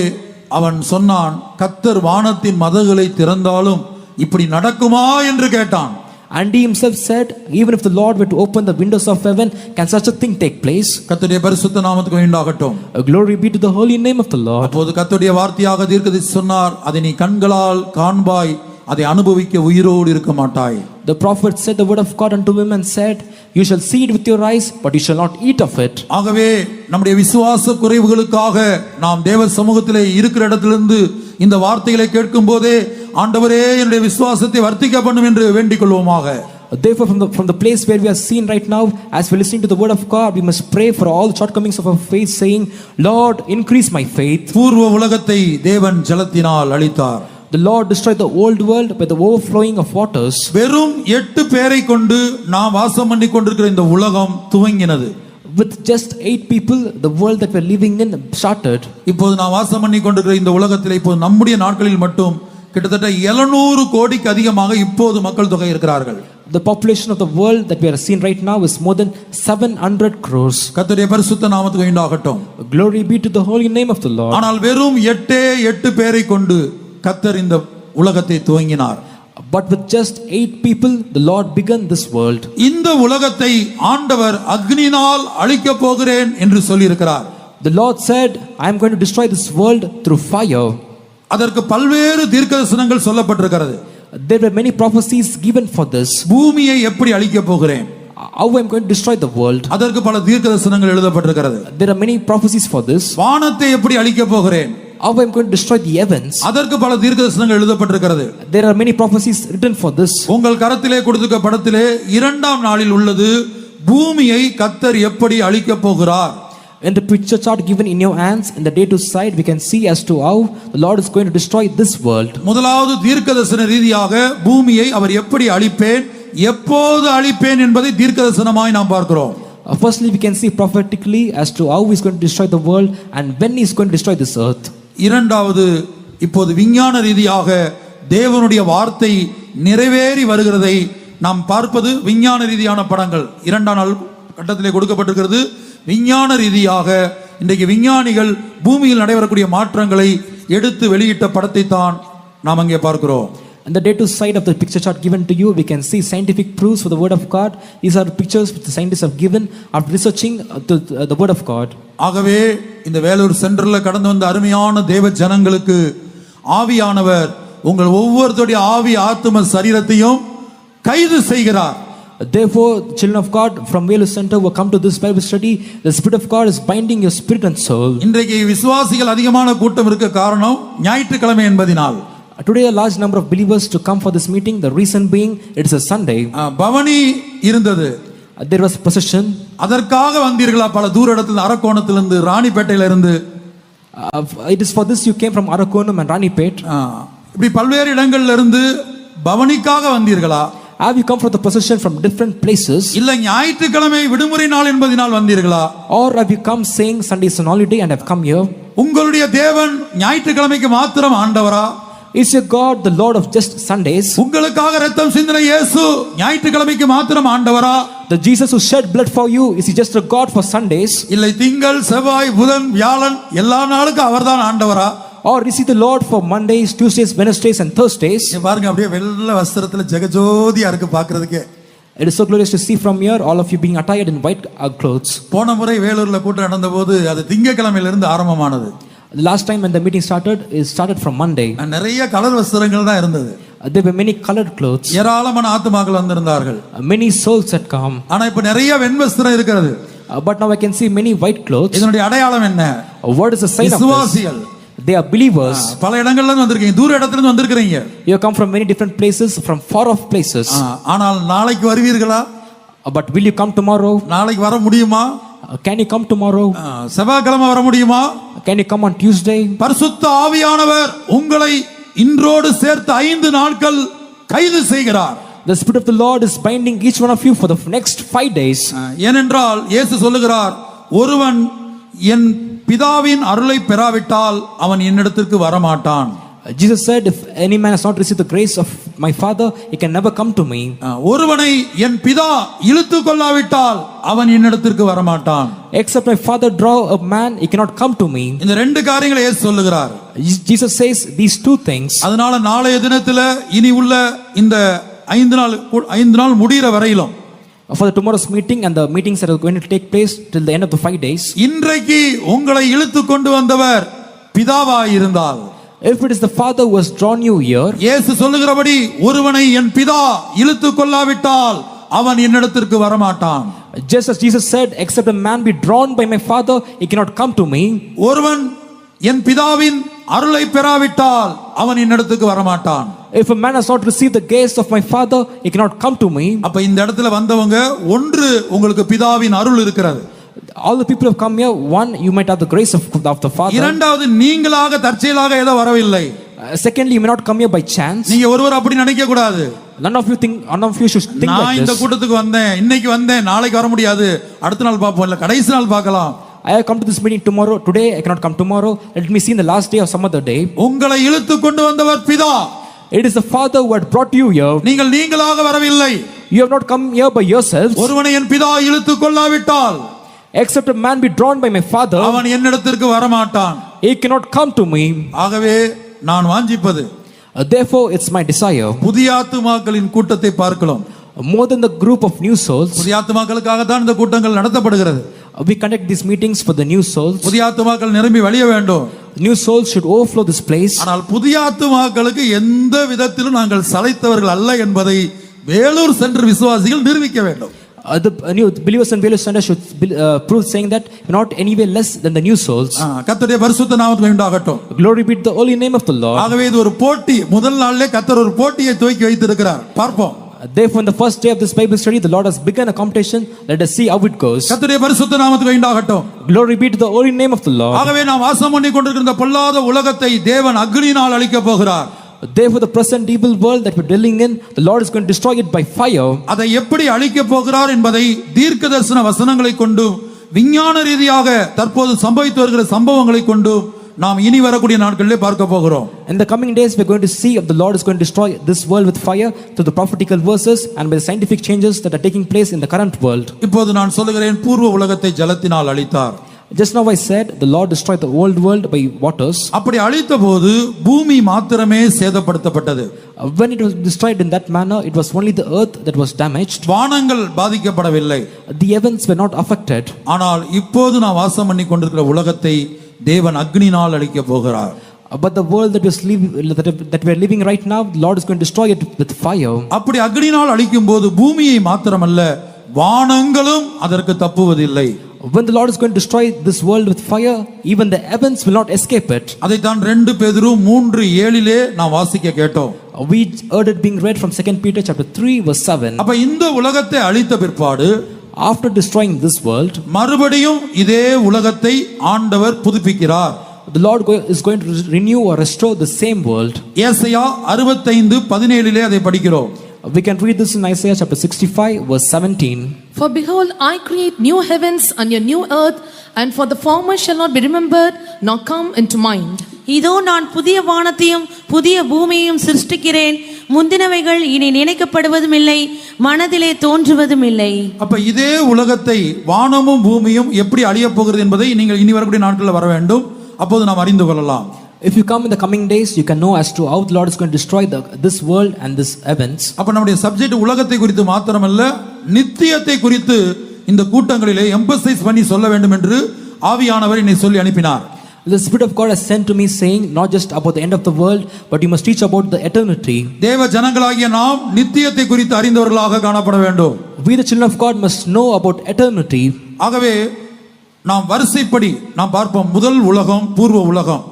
அவன் சொன்னான், கர்த்தர் வானத்தின் மதகுகளை திறந்தாலும் இப்படி நடக்குமா என்று கேட்டான். And he himself said, even if the Lord were to open the windows of heaven, can such a thing take place? கர்த்தருடைய பரிசுத்த நாமத்துக்கு உண்டாகட்டும். Glory be to the holy name of the Lord. அப்போது கர்த்தருடைய வார்த்தையாக தீர்க்கதரிசி சொன்னார், அதை நீ கண்களால் காண்பாய், அதை அனுபவிக்க உயிரோடு இருக்க மாட்டாய். The prophet said the word of God unto him and said, you shall see it with your eyes, but you shall not eat of it. ஆகவே நம்முடைய விசுவாச குறைவுகளுக்காக நாம் தேவ சமூகத்திலே இருக்கிற இடத்திலிருந்து இந்த வார்த்தைகளை கேட்கும் போதே, ஆண்டவரே என்னுடைய விசுவாசத்தை வர்த்திக்க பண்ணும் என்று வேண்டிக் கொள்வோமாக. Therefore from the place where we are seen right now, as we listen to the word of God, we must pray for all the shortcomings of our faith, saying, Lord, increase my faith. பூர்வ உலகத்தை தேவன் ஜலத்தினால் அழித்தார். The Lord destroyed the old world by the overflowing of waters. வெறும் 8 பேரை கொண்டு நாம் வாசம் பண்ணி கொண்டிருக்கிற இந்த உலகம் துவங்கினது. With just 8 people, the world that we are living in started. இப்போது நாம் வாசம் பண்ணி கொண்டிருக்கிற இந்த உலகத்தில் இப்போது நம்முடைய நாட்களில் மட்டும் கிட்டத்தட்ட 700 கோடிக்கு அதிகமாக இப்போது மக்கள் தொகை இருக்கிறார்கள். The population of the world that we are seeing right now is more than 700 crores. கர்த்தருடைய பரிசுத்த நாமத்துக்கு உண்டாகட்டும். Glory be to the holy name of the Lord. ஆனால் வெறும் 8 பேரை கொண்டு கர்த்தர் இந்த உலகத்தை துவங்கினார். But with just 8 people, the Lord began this world. இந்த உலகத்தை ஆண்டவர் அக்னியினால் அழிக்க போகிறேன் என்று சொல்லி இருக்கிறார். The Lord said, I am going to destroy this world through fire. அதற்கு பல்வேறு தீர்க்கதரிசனங்கள் சொல்லப்பட்டிருக்கிறது. There were many prophecies given for this. பூமியை எப்படி அழிக்க போகிறேன், how I am going to destroy the world. அதற்கு பல தீர்க்கதரிசனங்கள் எழுதப்பட்டிருக்கிறது. There are many prophecies for this. வானத்தை எப்படி அழிக்க போகிறேன், how I am going to destroy the heavens. அதற்கு பல தீர்க்கதரிசனங்கள் எழுதப்பட்டிருக்கிறது. There are many prophecies written for this. உங்கள் கரத்திலே கொடுத்த படத்திலே 2ஆம் நாளில் உள்ளது, பூமியை கர்த்தர் எப்படி அழிக்க போகிறார். In the picture chart given in your hands, in the day to side, we can see as to how the Lord is going to destroy this world. முதலாவது தீர்க்கதரிசன ரீதியாக பூமியை அவர் எப்படி அழிப்பேன், எப்போது அழிப்பேன் என்பதை தீர்க்கதரிசனமாய் நாம் பார்க்கிறோம். Firstly, we can see prophetically as to how he is going to destroy the world and when he is going to destroy this earth. இரண்டாவது, இப்போது விஞ்ஞான ரீதியாக தேவனுடைய வார்த்தை நிறைவேறி வருகிறதை நாம் பார்ப்பது விஞ்ஞான ரீதியான படங்கள் 2ஆம் நாள் கட்டத்திலே கொடுக்கப்பட்டிருக்கிறது. விஞ்ஞான ரீதியாக இன்றைக்கு விஞ்ஞானிகள் பூமியில் நடைபெறக்கூடிய மாற்றங்களை எடுத்து வெளியிட்ட படத்தை தான் நாம் அங்கே பார்க்கிறோம். On the day to side of the picture chart given to you, we can see scientific proofs for the word of God. These are pictures which the scientists have given after researching the word of God. ஆகவே இந்த வேலூர் சென்டர்ல கடந்து வந்த அருமையான தேவ ஜனங்களுக்கு ஆவியானவர் உங்கள் ஒவ்வொருத்தருடைய ஆவி ஆத்தும சரீரத்தையும் கைது செய்கிறார். Therefore, children of God from Velu Center who come to this Bible study, the Spirit of God is binding your spirit and soul. இன்றைக்கு விசுவாசிகள் அதிகமான கூட்டம் இருக்க காரணம் ஞாயிற்றுக்கிழமை என்பதினால். Today a large number of believers to come for this meeting, the reason being it is a Sunday. பவனி இருந்தது. There was procession. அதற்காக வந்தீர்களா? பல தூர இடத்துல, அரக்கோணத்திலிருந்து, ராணிப்பேட்டையில இருந்து, It is for this you came from Arakonam and Ranipet. இப்படி பல்வேறு இடங்கள்ல இருந்து பவனிக்காக வந்தீர்களா? Have you come for the procession from different places? இல்ல ஞாயிற்றுக்கிழமை விடுமுறை நாள் என்பதினால் வந்தீர்களா? Or have you come saying Sunday is an holiday and have come here? உங்களுடைய தேவன் ஞாயிற்றுக்கிழமைக்கு மாத்திரம் ஆண்டவரா? Is your God the Lord of just Sundays? உங்களுக்காக இரத்தம் சிந்தின இயேசு ஞாயிற்றுக்கிழமைக்கு மாத்திரம் ஆண்டவரா? The Jesus who shed blood for you, is he just a God for Sundays? இல்லை திங்கள், செவ்வாய், புதன், வியாழன் எல்லா நாளுக்கும் அவர்தான் ஆண்டவரா? Or is he the Lord for Mondays, Tuesdays, Wednesdays and Thursdays? இங்க பாருங்க, அப்படியே வெள்ளை வஸ்திரத்துல ஜெகஜோதியா இருக்கு பார்க்கிறதுக்கே. It is so glorious to see from here all of you being attired in white clothes. போன முறை வேலூர்ல கூட்டம் நடந்தபோது அது திங்கட்கிழமையிலிருந்து ஆரம்பமானது. The last time when the meeting started, it started from Monday. நிறைய கலர் வஸ்திரங்கள் தான் இருந்தது. There were many colored clothes. ஏராளமான ஆத்துமாக்கள் வந்திருந்தார்கள். Many souls had come. ஆனா இப்ப நிறைய வெண்வஸ்திரம் இருக்கிறது. But now I can see many white clothes. இதனுடைய அடையாளம் என்ன? What is the sign of this? விசுவாசிகள். They are believers. பல இடங்கள்ல இருந்து வந்திருக்கீங்க, தூர இடத்துல இருந்து வந்திருக்கீங்க. You have come from many different places, from far off places. ஆனால் நாளைக்கு வருவீர்களா? But will you come tomorrow? நாளைக்கு வர முடியுமா? Can you come tomorrow? செவ்வாய்க்கிழமை வர முடியுமா? Can you come on Tuesday? பரிசுத்த ஆவியானவர் உங்களை இன்றோடு சேர்த்து 5 நாட்கள் கைது செய்கிறார். The Spirit of the Lord is binding each one of you for the next 5 days. ஏனென்றால் இயேசு சொல்லுகிறார், ஒருவன் என் பிதாவின் அருளை பெறாவிட்டால் அவன் என்னிடத்திற்கு வரமாட்டான். Jesus said, if any man has not received the grace of my Father, he can never come to me. ஒருவனை என் பிதா இழுத்து கொள்ளாவிட்டால் அவன் என்னிடத்திற்கு வரமாட்டான். Except my Father draw a man, he cannot come to me. இந்த ரெண்டு காரியங்களை இயேசு சொல்லுகிறார். Jesus says these two things. அதனால நாளைய தினத்துல இனி உள்ள இந்த 5 நாள் முடிகிற வரையிலும், For the tomorrow's meeting and the meetings that are going to take place till the end of the 5 days, இன்றைக்கு உங்களை இழுத்து கொண்டு வந்தவர் பிதாவாய் இருந்தால், if it is the Father who has drawn you here, இயேசு சொல்லுகிறபடி ஒருவனை என் பிதா இழுத்து கொள்ளாவிட்டால் அவன் என்னிடத்திற்கு வரமாட்டான். just as Jesus said, except a man be drawn by my Father, he cannot come to me. ஒருவன் என் பிதாவின் அருளை பெறாவிட்டால் அவன் என்னிடத்துக்கு வரமாட்டான். If a man has not received the grace of my Father, he cannot come to me. அப்ப இந்த இடத்துல வந்தவங்க, ஒன்று உங்களுக்கு பிதாவின் அருள் இருக்கிறது. All the people have come here. One, you might have the grace of the Father. இரண்டாவது, நீங்களாக தற்செயலாக ஏதோ வரவில்லை. Secondly, you may not come here by chance. நீங்க ஒருவர் அப்படி நினைக்க கூடாது. None of you should think நான் like இந்த this. கூட்டத்துக்கு வந்தேன், இன்னைக்கு வந்தேன், நாளைக்கு வர முடியாது, அடுத்த நாள் பார்ப்போம், இல்ல கடைசி நாள் பார்க்கலாம். I have come to this meeting tomorrow. Today I cannot come tomorrow. Let me see in the last day or some other day. உங்களை இழுத்து கொண்டு வந்தவர் பிதா. It is the Father who had brought you here. நீங்களாக வரவில்லை. You have not come here by yourselves. ஒருவனை என் பிதா இழுத்து கொள்ளாவிட்டால், Except a man be drawn by my Father, அவன் என்னிடத்திற்கு வரமாட்டான். he cannot come to me. ஆகவே நான் வாஞ்சிப்பது, Therefore it's my desire, புதிய ஆத்துமாக்களின் கூட்டத்தை பார்க்கலாம். more than the group of new souls. புதிய ஆத்துமாக்களுக்காக தான் இந்த கூட்டங்கள் நடத்தப்படுகிறது. We conduct these meetings for the new souls. புதிய ஆத்துமாக்கள் நிரம்பி வழிய வேண்டும். New souls should overflow this place. ஆனால் புதிய ஆத்துமாக்களுக்கு எந்த விதத்திலும் நாங்கள் சளைத்தவர்கள் அல்ல என்பதை வேலூர் சென்ற விசுவாசிகள் நிரூபிக்க வேண்டும். The new believers and Velus Center should prove saying that we're not anywhere less than the new souls. கர்த்தருடைய பரிசுத்த நாமத்துக்கு உண்டாகட்டும். Glory be to the holy name of the Lord. ஆகவே இது ஒரு போட்டி. முதல் நாளிலே கர்த்தர் ஒரு போட்டியை துவக்கி வைத்திருக்கிறார். பார்ப்போம். Therefore, in the first day of this Bible study, the Lord has begun a competition. Let us see how it goes. கர்த்தருடைய பரிசுத்த நாமத்துக்கு உண்டாகட்டும். Glory be to the holy name of the Lord. ஆகவே நாம் வாசம் பண்ணி கொண்டிருக்கிற இந்த பொல்லாத உலகத்தை தேவன் அக்கினியினால் அழிக்க போகிறார். Therefore, the present evil world that we're dwelling in, the Lord is going to destroy it by fire. அதை எப்படி அழிக்க போகிறார் என்பதை தீர்க்கதரிசன வசனங்களை கொண்டு, விஞ்ஞான ரீதியாக தற்போது சம்பவித்து வருகிற சம்பவங்களை கொண்டு நாம் இனி வரக்கூடிய நாட்களிலே பார்க்க போகிறோம். In the coming days, we're going to see if the Lord is going to destroy this world with fire through the prophetical verses and by the scientific changes that are taking place in the current world. இப்போது நான் சொல்லுகிறேன், பூர்வ உலகத்தை ஜலத்தினால் அழித்தார். Just now I said the Lord destroyed the old world by waters. அப்படி அழித்த போது பூமி மாத்திரமே சேதப்படுத்தப்பட்டது. When it was destroyed in that manner, it was only the earth that was damaged. வானங்கள் பாதிக்கப்படவில்லை. The heavens were not affected. ஆனால் இப்போது நான் வாசம் பண்ணி கொண்டிருக்கிற உலகத்தை தேவன் அக்னியினால் அழிக்க போகிறார். But the world that we are living right now, the Lord is going to destroy it with fire. அப்படி அக்னியினால் அழிக்கும் போது பூமியை மாத்திரமல்ல, வானங்களும் அதற்கு தப்புவதில்லை. When the Lord is going to destroy this world with fire, even the heavens will not escape it. அதைத்தான் 2 பேதுரு 3:7 நாம் வாசிக்க கேட்டோம். We heard it being read from 2 Peter chapter 3 verse 7. அப்ப இந்த உலகத்தை அழித்த பிற்பாடு, After destroying this world, மறுபடியும் இதே உலகத்தை ஆண்டவர் புதுப்பிக்கிறார். the Lord is going to renew or restore the same world. ஏசாயா 65:17 அதை படிக்கிறோம். We can read this in Isaiah chapter 65 verse 17. For behold, I create new heavens and a new earth, and for the former shall not be remembered, nor come into mind. இதோ நான் புதிய வானத்தையும் புதிய பூமியையும் சிருஷ்டிக்கிறேன், முந்தினவைகள் இனி நினைக்கப்படுவதும் இல்லை, மனதிலே தோன்றுவதும் இல்லை. அப்ப இதே உலகத்தை வானமும் பூமியும் எப்படி அழியப் போகிறது என்பதை நீங்கள் இனி வரக்கூடிய நாட்களில் வர வேண்டும். அப்போது நாம் அறிந்து கொள்ளலாம். If you come in the coming days, you can know as to how the Lord is going to destroy this world and this heavens. அப்ப நம்முடைய சப்ஜெக்ட் உலகத்தை குறித்து மாத்திரமல்ல, நித்தியத்தை குறித்து இந்த கூட்டங்களிலே எம்பசைஸ் பண்ணி சொல்ல வேண்டும் என்று ஆவியானவர் என்னை சொல்லி அனுப்பினார். The Spirit of God has sent to me saying not just about the end of the world, but you must teach about the eternity. தேவ ஜனங்களாகிய நாம் நித்தியத்தை குறித்து அறிந்தவர்களாக காணப்பட வேண்டும். We the children of God must know about eternity. ஆகவே நாம் வரிசைப்படி நாம் பார்ப்போம். முதல் உலகம் பூர்வ உலகம்.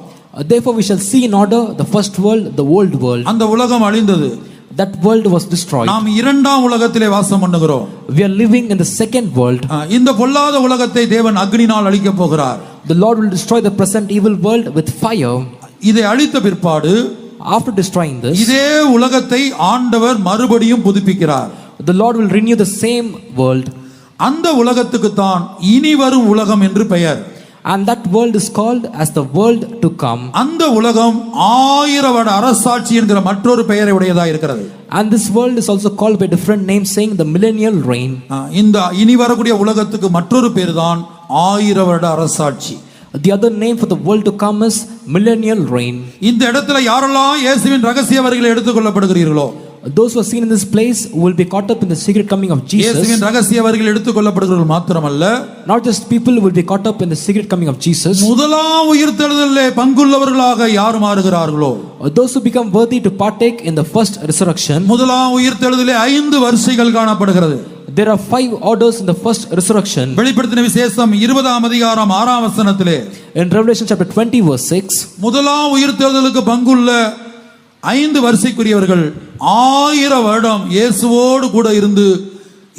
Therefore we shall see in order the first world, the old world. அந்த உலகம் அழிந்தது. That world was destroyed. நாம் இரண்டாம் உலகத்திலே வாசம் பண்ணுகிறோம். We are living in the second world. இந்த பொல்லாத உலகத்தை தேவன் அக்னியால் அழிக்கப் போகிறார். The Lord will destroy the present evil world with fire. இதை அழித்த பிற்பாடு After destroying this, இதே உலகத்தை ஆண்டவர் மறுபடியும் புதுப்பிக்கிறார். the Lord will renew the same world. அந்த உலகத்துக்கு தான் இனி வரும் உலகம் என்று பெயர். And that world is called as the world to come. அந்த உலகம் 1000 வருட அரசாட்சி என்கிற மற்றொரு பெயரை உடையதாக இருக்கிறது. And this world is also called by different names, saying the millennial reign. இந்த இனி வரக்கூடிய உலகத்துக்கு மற்றொரு பேர் தான் 1000 வருட அரசாட்சி. The other name for the world to come is millennial reign. இந்த இடத்துல யாரெல்லாம் இயேசுவின் ரகசிய வருகையில் எடுத்துக்கொள்ளப்படுகிறீர்களோ, Those who are seen in this place will be caught up in the secret coming of Jesus. இயேசுவின் ரகசிய வருகையில் எடுத்துக்கொள்ளப்படுகிறவர்கள் மாத்திரமல்ல, Not just people will be caught up in the secret coming of Jesus. முதலாம் உயிர்த்தெழுதலிலே பங்குள்ளவர்களாக யார் மாறுகிறார்களோ, Those who become worthy to partake in the first resurrection. முதலாம் உயிர்த்தெழுதலிலே 5 வரிசைகள் காணப்படுகிறது. There are 5 orders in the first resurrection. வெளிப்படுத்தின விசேஷம் 20ஆம் அதிகாரம் 6ஆம் வசனத்திலே, In Revelation chapter 20 verse 6, முதலாம் உயிர்த்தெழுதலுக்கு பங்குள்ள 5 வரிசைக்குரியவர்கள் 1000 வருடம் இயேசுவோடு கூட இருந்து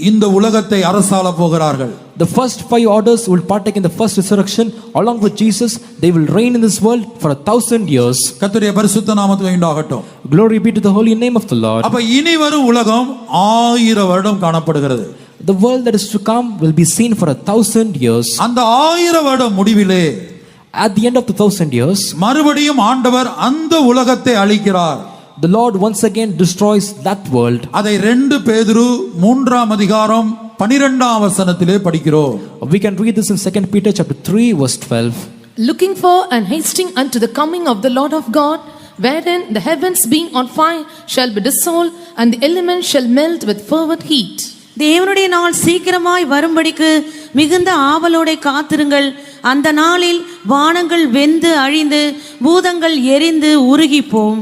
இந்த உலகத்தை அரசாள போகிறார்கள். the first 5 orders will partake in the first resurrection along with Jesus. They will reign in this world for 1000 years. கர்த்தருடைய பரிசுத்த நாமத்துக்கு உண்டாகட்டும். Glory be to the holy name of the Lord. அப்ப இனி வரும் உலகம் 1000 வருடம் காணப்படுகிறது. The world that is to come will be seen for 1000 years. அந்த 1000 வருடம் முடிவிலே, At the end of the 1000 years, மறுபடியும் ஆண்டவர் அந்த உலகத்தை அழிக்கிறார். the Lord once again destroys that world. அதை 2 பேதுரு 3ஆம் அதிகாரம் 12ஆம் வசனத்திலே படிக்கிறோம். We can read this in 2 Peter chapter 3 verse 12. Looking for and hasting unto the coming of the Lord of God, wherein the heavens being on fire shall be dissolved, and the elements shall melt with fervent heat. தேவனுடைய நாள் சீக்கிரமாய் வரும்படிக்கு மிகுந்த ஆவலோட காத்திருங்கள். அந்த நாளில் வானங்கள் வெந்து அழிந்து பூதங்கள் எரிந்து உருகிப்போம்.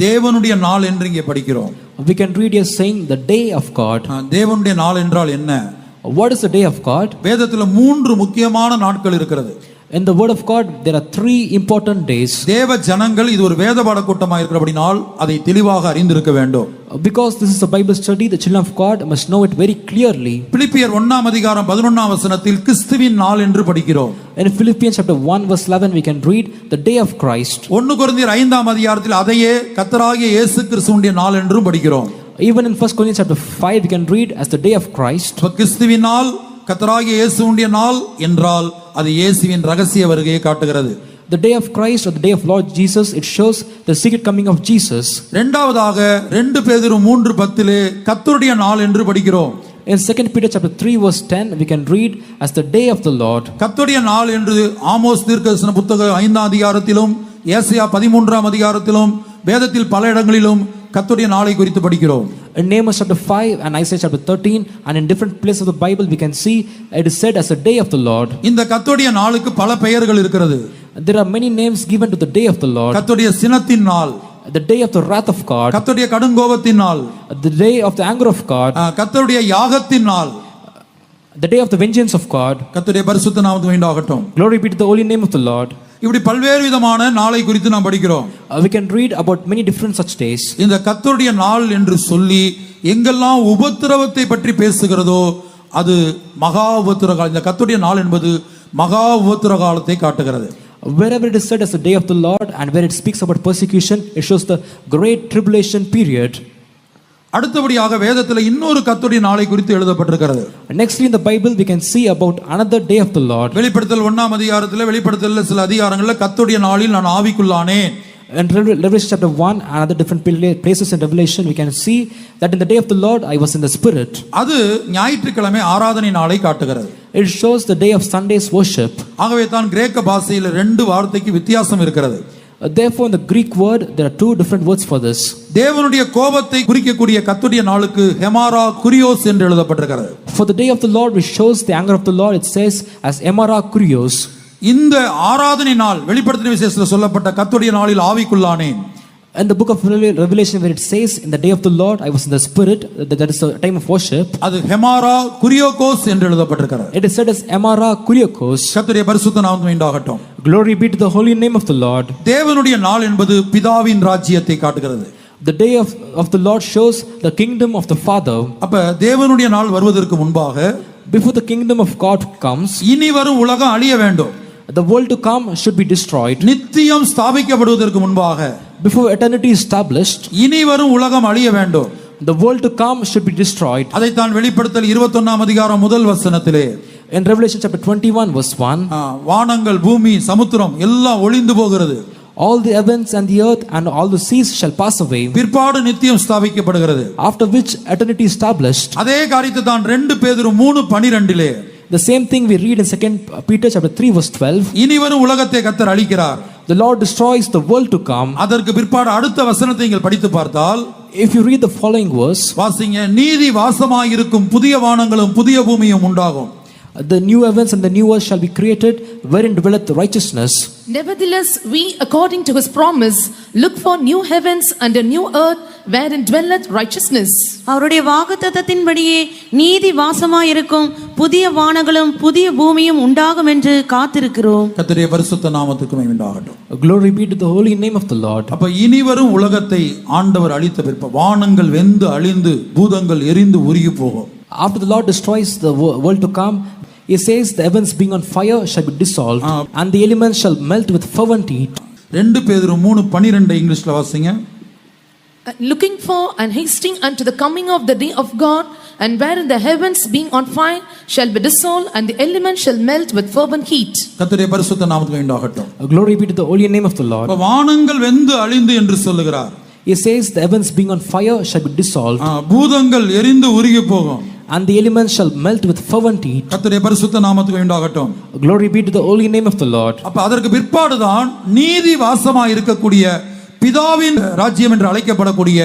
தேவனுடைய நாள் என்று இங்கே படிக்கிறோம். We can read here saying the day of God. தேவனுடைய நாள் என்றால் என்ன? What is the day of God? வேதத்தில் 3 முக்கியமான நாட்கள் இருக்கிறது. In the word of God there are 3 important days. தேவ ஜனங்கள் இது ஒரு வேத பாட கூட்டமாக இருக்கிறபடினால் அதை தெளிவாக அறிந்திருக்க வேண்டும். Because this is a Bible study, the children of God must know it very clearly. பிலிப்பியர் 1ஆம் அதிகாரம் 11ஆம் வசனத்தில் கிறிஸ்துவின் நாள் என்று படிக்கிறோம். In Philippians chapter 1 verse 11 we can read the day of Christ. 1 கொரிந்தியர் 5ஆம் அதிகாரத்தில் அதையே கர்த்தராகிய இயேசு கிறிஸ்துவினுடைய நாள் என்றும் படிக்கிறோம். Even in 1 Corinthians chapter 5 we can read as the day of Christ. கிறிஸ்துவின் நாள் கர்த்தராகிய இயேசுவினுடைய நாள் என்றால் அது இயேசுவின் ரகசிய வருகையை காட்டுகிறது. The day of Christ or the day of Lord Jesus, it shows the secret coming of Jesus. இரண்டாவதாக 2 பேதுரு 3:10 கர்த்தருடைய நாள் என்று படிக்கிறோம். In 2 Peter chapter 3 verse 10 we can read as the day of the Lord. கர்த்தருடைய நாள் என்று ஆமோஸ் தீர்க்கதரிசன புத்தகம் 5ஆம் அதிகாரத்திலும் ஏசாயா 13ஆம் அதிகாரத்திலும் வேதத்தில் பல இடங்களிலும் கர்த்தருடைய நாளை குறித்து படிக்கிறோம். In Amos chapter 5 and Isaiah chapter 13 and in different places of the Bible we can see it is said as the day of the Lord. இந்த கர்த்தருடைய நாளுக்கு பல பெயர்கள் இருக்கிறது. There are many names given to the day of the Lord. கர்த்தருடைய சினத்தின் நாள், The day of the wrath of God, கர்த்தருடைய கடுங்கோபத்தின் நாள், the day of the anger of God, கர்த்தருடைய யாகத்தின் நாள், the day of the vengeance of God. கர்த்தருடைய பரிசுத்த நாமத்துக்கு உண்டாகட்டும். Glory be to the holy name of the Lord. இப்படி பல்வேறு விதமான நாளை குறித்து நாம் படிக்கிறோம். We can read about many different such days. இந்த கர்த்தருடைய நாள் என்று சொல்லி எங்கெல்லாம் உபத்திரவத்தை பற்றி பேசுகிறதோ அது மகா உபத்திர காலம். இந்த கர்த்தருடைய நாள் என்பது மகா உபத்திர காலத்தை காட்டுகிறது. Wherever it is said as the day of the Lord and where it speaks about persecution, it shows the great tribulation period. அடுத்தபடியாக வேதத்தில் இன்னொரு கர்த்தருடைய நாளை குறித்து எழுதப்பட்டிருக்கிறது. Nextly in the Bible we can see about another day of the Lord. வெளிப்படுத்தல் 1ஆம் அதிகாரத்தில் வெளிப்படுத்தல் சில அதிகாரங்களில் கர்த்தருடைய நாளில் நான் ஆவிக்குள்ளானேன். In Revelation chapter 1 and other different places in Revelation we can see that in the day of the Lord I was in the spirit. அது ஞாயிற்றுக்கிழமை ஆராதனை நாளை காட்டுகிறது. It shows the day of Sunday's worship. ஆகவே தான் கிரேக்க பாஷையில் ரெண்டு வார்த்தைக்கு வித்தியாசம் இருக்கிறது. Therefore in the Greek word there are two different words for this. தேவனுடைய கோபத்தை குறிக்கக்கூடிய கர்த்தருடைய நாளுக்கு ஹெமாரா குரியோஸ் என்று எழுதப்பட்டிருக்கிறது. For the day of the Lord which shows the anger of the Lord it says as Emara Kurios. இந்த ஆராதனை நாள் வெளிப்படுத்தின விசேஷத்தில் சொல்லப்பட்ட கர்த்தருடைய நாளில் ஆவிக்குள்ளானேன். In the book of Revelation where it says in the day of the Lord I was in the spirit, that is the time of worship. அது ஹெமாரா குரியோகோஸ் என்று எழுதப்பட்டிருக்கிறது. It is said as Emara Kuriokos. கர்த்தருடைய பரிசுத்த நாமம் உண்டாகட்டும். Glory be to the holy name of the Lord. தேவனுடைய நாள் என்பது பிதாவின் ராஜ்யத்தை காட்டுகிறது. The day of the Lord shows the kingdom of the Father. அப்ப தேவனுடைய நாள் வருவதற்கு முன்பாக Before the kingdom of God comes, இனி வரும் உலகம் அழிய வேண்டும். the world to come should be destroyed. நித்தியம் ஸ்தாபிக்கப்படுவதற்கு முன்பாக Before eternity is established, இனி வரும் உலகம் அழிய வேண்டும். the world to come should be destroyed. அதைத்தான் வெளிப்படுத்தல் 21ஆம் அதிகாரம் முதல் வசனத்திலே In Revelation chapter 21 verse 1, வானங்கள் பூமி சமுத்திரம் எல்லாம் ஒளிந்து போகிறது. all the heavens and the earth and all the seas shall pass away, பிற்பாடு நித்தியம் ஸ்தாபிக்கப்படுகிறது. after which eternity is established. அதே காரியத்தை தான் 2 பேதுரு 3:12 The same thing we read in 2 Peter chapter 3 verse 12. இனி வரும் உலகத்தை கர்த்தர் அழிக்கிறார். The Lord destroys the world to come. அதற்கு பிற்பாடு அடுத்த வசனத்தை நீங்கள் படித்து பார்த்தால், If you read the following verse, வாசிங்க, நீதி வாசமாயிருக்கும் புதிய வானங்களும் புதிய பூமியும் உண்டாகும். the new heavens and the new earth shall be created, wherein dwelleth righteousness. Nevertheless, we, according to his promise, look for new heavens and a new earth wherein dwelleth righteousness. அவருடைய வாக்குத்தத்தத்தின்படியே நீதி வாசமாயிருக்கும் புதிய வானங்களும் புதிய பூமியும் உண்டாகும் என்று காத்திருக்கிறோம். கர்த்தருடைய பரிசுத்த நாமத்துக்கு மகிமை உண்டாகட்டும். Glory be to the holy name of the Lord. அப்ப இனி வரும் உலகத்தை ஆண்டவர் அழித்த பிற்ப வானங்கள் வெந்து அழிந்து பூதங்கள் எரிந்து உருகி போகும். After the Lord destroys the world to come, he says the heavens being on fire shall be dissolved, and the elements shall melt with fervent heat. 2 பேதுரு 3:12 இங்கிலீஷ்ல வாசிங்க. Looking for and hasting unto the coming of the day of God, and wherein the heavens being on fire shall be dissolved, and the elements shall melt with fervent heat. கர்த்தருடைய பரிசுத்த நாமத்துக்கு உண்டாகட்டும். Glory be to the holy name of the Lord. அப்ப வானங்கள் வெந்து அழிந்து என்று சொல்லுகிறார். He says the heavens being on fire shall be dissolved, பூதங்கள் எரிந்து உருகி போகும். and the elements shall melt with fervent heat. கர்த்தருடைய பரிசுத்த நாமத்துக்கு உண்டாகட்டும். Glory be to the holy name of the Lord. அப்ப அதற்கு பிற்பாடு தான் நீதி வாசமாய் இருக்கக்கூடிய பிதாவின் ராஜ்யம் என்று அழைக்கப்படக்கூடிய